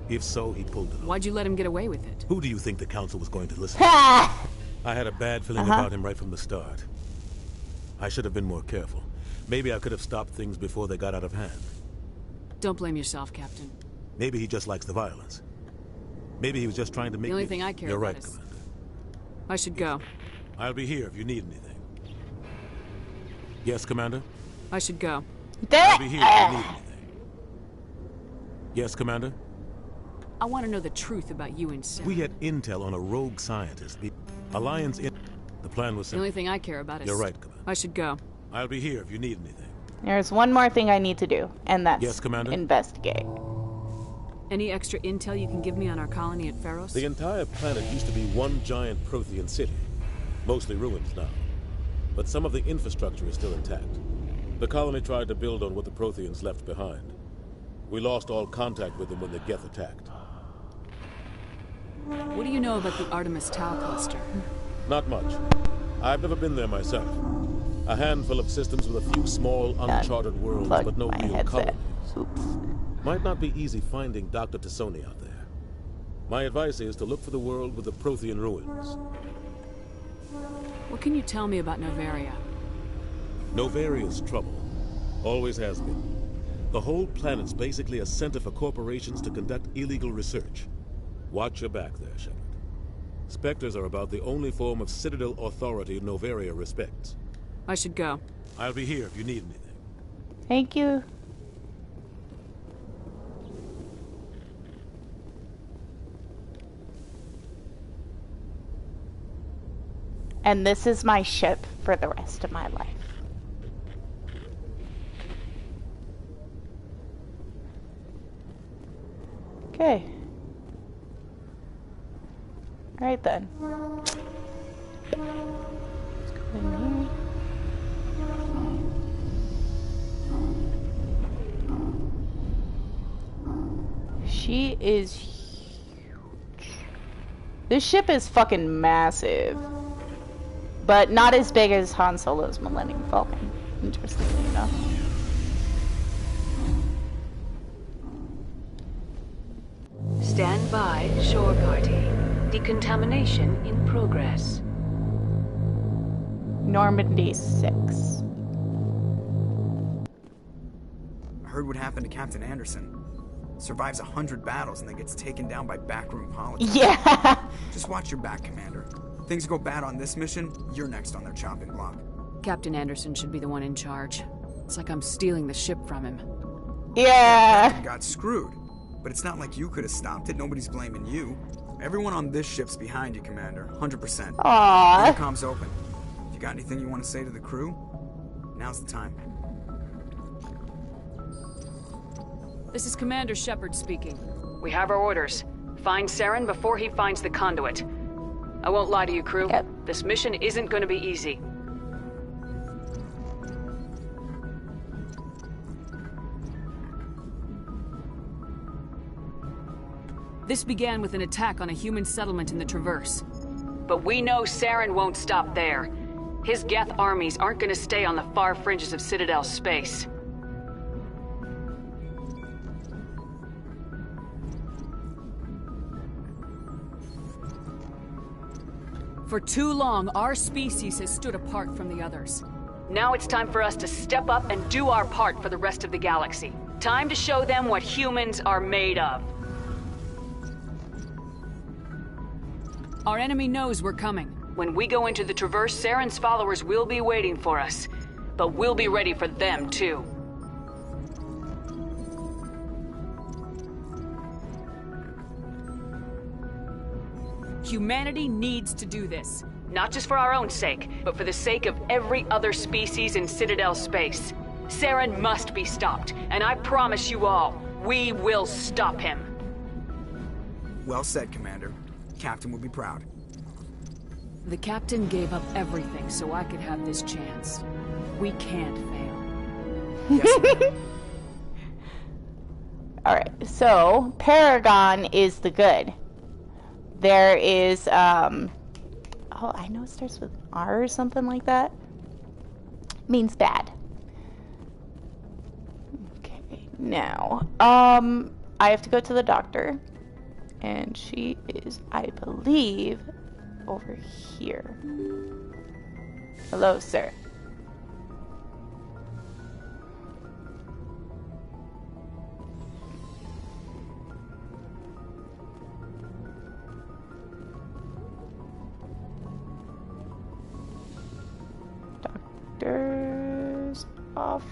If so, he pulled it off. Why'd you let him get away with it? Who do you think the Council was going to listen to? I had a bad feeling about him right from the start. I should have been more careful. Maybe I could have stopped things before they got out of hand. Don't blame yourself, Captain. Maybe he just likes the violence. Maybe he was just trying to make the only thing I care You're about right, is... Commander. I should go. I'll be here if you need anything. Yes, Commander? I should go. I'll be here if you need anything. Yes, Commander? I want to know the truth about you and Sarah. We had intel on a rogue scientist. Alliance in... The plan was The simple. only thing I care about is... You're right, Commander. I should go. I'll be here if you need anything. There's one more thing I need to do, and that's Yes, Commander? investigate. Any extra intel you can give me on our colony at Pharos? The entire planet used to be one giant Prothean city. Mostly ruins now. But some of the infrastructure is still intact. The colony tried to build on what the Protheans left behind. We lost all contact with them when the Geth attacked. What do you know about the Artemis Tau cluster? Not much. I've never been there myself. A handful of systems with a few small, uncharted worlds, but no real colonies. Oops. Might not be easy finding Dr. Tassoni out there. My advice is to look for the world with the Prothean ruins. What can you tell me about Novaria? Novaria's trouble. Always has been. The whole planet's basically a center for corporations to conduct illegal research. Watch your back there, Shepard. Spectres are about the only form of Citadel authority Novaria respects. I should go. I'll be here if you need anything. Thank you. And this is my ship for the rest of my life. Okay. Alright then. Let's go in here. She is huge. This ship is fucking massive. But not as big as Han Solo's Millennium Falcon, interestingly enough. Stand by, shore party. Decontamination in progress. Normandy 6. I heard what happened to Captain Anderson. Survives 100 battles and then gets taken down by backroom politics. Yeah! Just watch your back, Commander. Things go bad on this mission, you're next on their chopping block. Captain Anderson should be the one in charge. It's like I'm stealing the ship from him. Yeah! Captain got screwed. But it's not like you could have stopped it. Nobody's blaming you. Everyone on this ship's behind you, Commander. 100%. Aww. Intercom's open. If you got anything you want to say to the crew, now's the time. This is Commander Shepard speaking. We have our orders. Find Saren before he finds the conduit. I won't lie to you, crew. Yep. This mission isn't going to be easy. This began with an attack on a human settlement in the Traverse. But we know Saren won't stop there. His Geth armies aren't going to stay on the far fringes of Citadel space. For too long, our species has stood apart from the others. Now it's time for us to step up and do our part for the rest of the galaxy. Time to show them what humans are made of. Our enemy knows we're coming. When we go into the Traverse, Saren's followers will be waiting for us. But we'll be ready for them, too. Humanity needs to do this. Not just for our own sake, but for the sake of every other species in Citadel space. Saren must be stopped, and I promise you all, we will stop him. Well said, Commander. Captain will be proud. The Captain gave up everything so I could have this chance. We can't fail. Yes, ma'am. Alright, so Paragon is the good. There is, oh, I know it starts with R or something like that. Means bad. Okay, now, I have to go to the doctor. And she is, I believe, over here. Hello, sir. Doctor's office.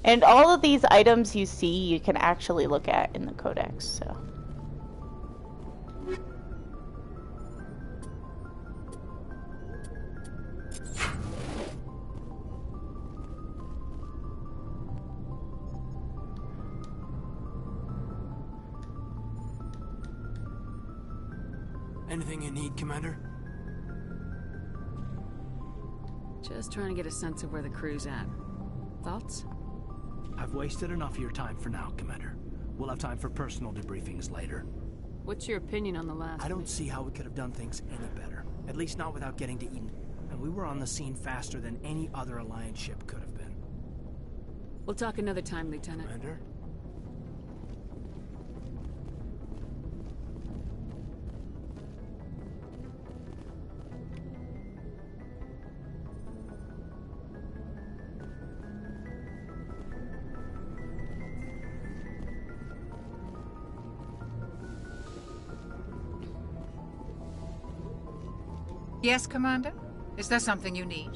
And all of these items you see, you can actually look at in the codex, so. Anything you need, Commander? Just trying to get a sense of where the crew's at. Thoughts? I've wasted enough of your time for now, Commander. We'll have time for personal debriefings later. What's your opinion on the last? I don't see how we could have done things any better. At least not without getting to Eden. And we were on the scene faster than any other Alliance ship could have been. We'll talk another time, Lieutenant. Commander? Yes, Commander? Is there something you need?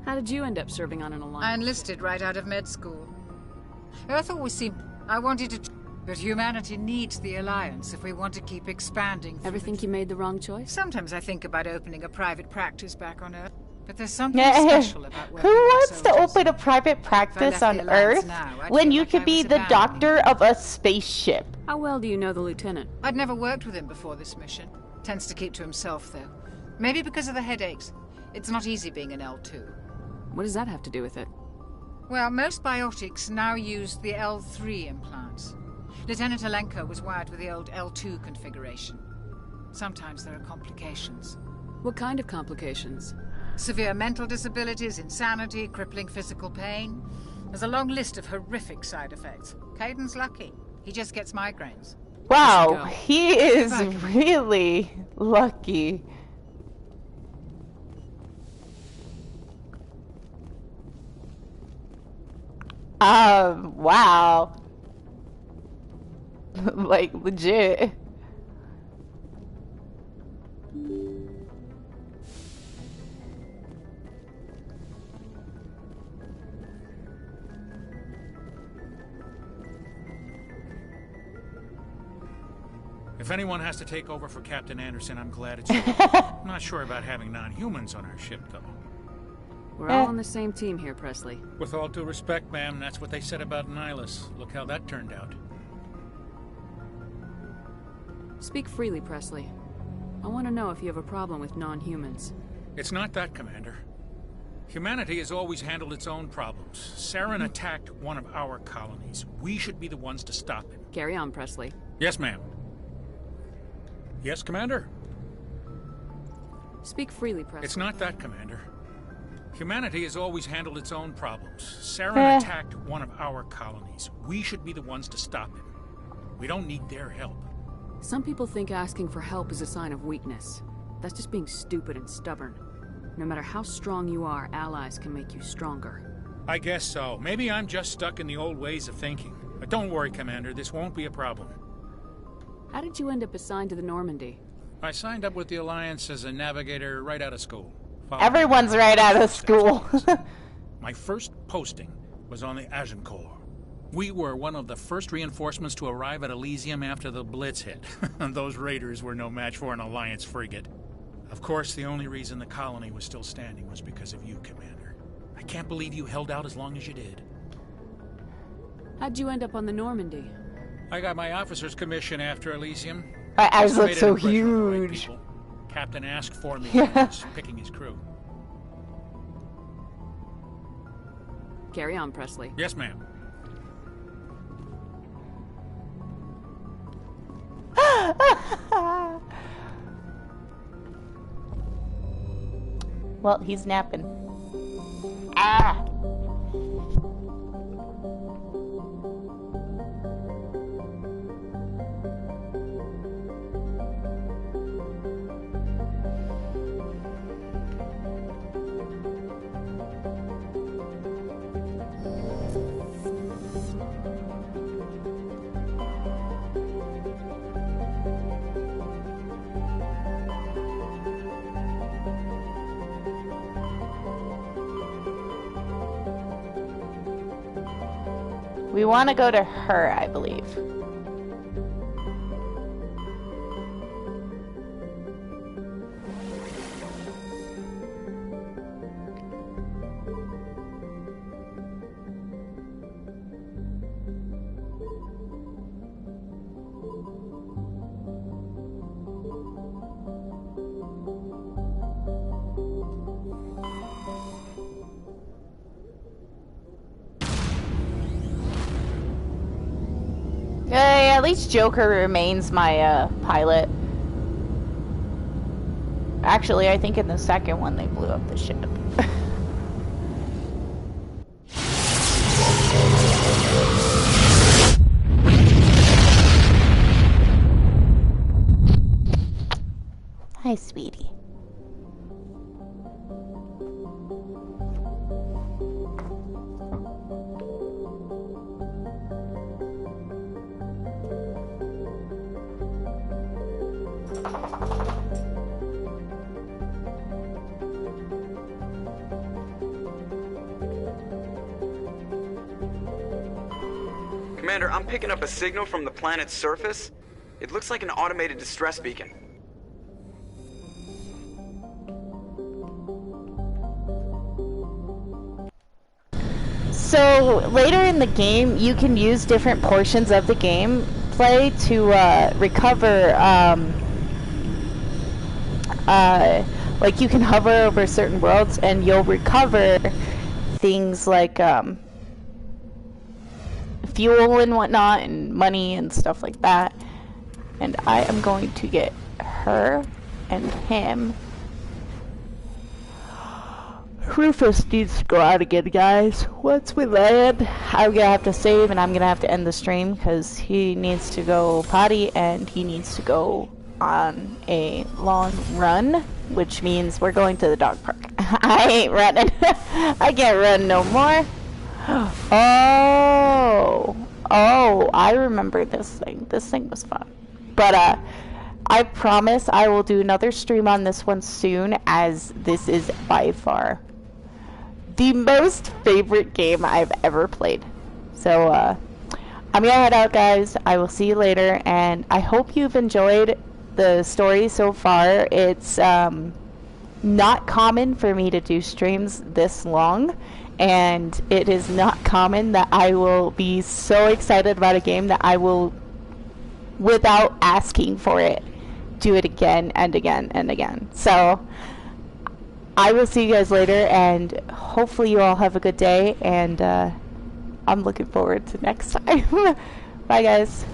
How did you end up serving on an Alliance? I enlisted right out of med school. Earth always seemed... I wanted to... But humanity needs the Alliance if we want to keep expanding. Ever think you made the wrong choice? Sometimes I think about opening a private practice back on Earth. But there's something special about working Who wants with to soldiers. open a private practice on the Alliance Earth now, I'd when feel you like could I be was the abandoned. doctor of a spaceship? How well do you know the Lieutenant? I'd never worked with him before this mission. Tends to keep to himself, though. Maybe because of the headaches. It's not easy being an L2. What does that have to do with it? Well, most biotics now use the L3 implants. Lieutenant Alenko was wired with the old L2 configuration. Sometimes there are complications. What kind of complications? Severe mental disabilities, insanity, crippling physical pain. There's a long list of horrific side effects. Caden's lucky. He just gets migraines. Wow, he is really lucky. Wow. Like, legit. If anyone has to take over for Captain Anderson, I'm glad it's you. I'm not sure about having non-humans on our ship, though. We're all on the same team here, Presley. With all due respect, ma'am, that's what they said about Nihilus. Look how that turned out. Speak freely, Presley. I want to know if you have a problem with non-humans. It's not that, Commander. Humanity has always handled its own problems. Saren attacked one of our colonies. We should be the ones to stop him. Carry on, Presley. Yes, ma'am. Yes, Commander? Speak freely, Presley. It's not that, Commander. Humanity has always handled its own problems. Saren attacked one of our colonies. We should be the ones to stop him. We don't need their help. Some people think asking for help is a sign of weakness. That's just being stupid and stubborn. No matter how strong you are, allies can make you stronger. I guess so. Maybe I'm just stuck in the old ways of thinking. But don't worry, Commander. This won't be a problem. How did you end up assigned to the Normandy? I signed up with the Alliance as a navigator right out of school. Everyone's right out of school. My first posting was on the Agincourt. We were one of the first reinforcements to arrive at Elysium after the Blitz hit. Those raiders were no match for an Alliance frigate. Of course, the only reason the colony was still standing was because of you, Commander. I can't believe you held out as long as you did. How'd you end up on the Normandy? I got my officer's commission after Elysium. My eyes Just look made so an impression on the right huge. people. Captain asked for me when I was picking his crew. Carry on, Presley. Yes, ma'am. Well, he's napping. Ah! We want to go to her, I believe. Hey, at least Joker remains my pilot. Actually, I think in the second one they blew up the ship. Hi, sweetie. Commander, I'm picking up a signal from the planet's surface. It looks like an automated distress beacon. So later in the game, you can use different portions of the gameplay to recover. Like you can hover over certain worlds, and you'll recover things like fuel and whatnot, and money and stuff like that. And I am going to get her and him. Rufus needs to go out again, guys. Once we land, I'm gonna have to save, and I'm gonna have to end the stream because he needs to go potty and he needs to go on a long run, which means we're going to the dog park. I ain't running. I can't run no more. Oh, I remember this thing. This thing was fun. But I promise I will do another stream on this one soon, as this is by far the most favorite game I've ever played. So I'm gonna head out, guys. I will see you later, and I hope you've enjoyed the story so far. It's not common for me to do streams this long, and it is not common that I will be so excited about a game that I will, without asking for it, do it again and again and again. So I will see you guys later, and hopefully you all have a good day, and I'm looking forward to next time. Bye, guys.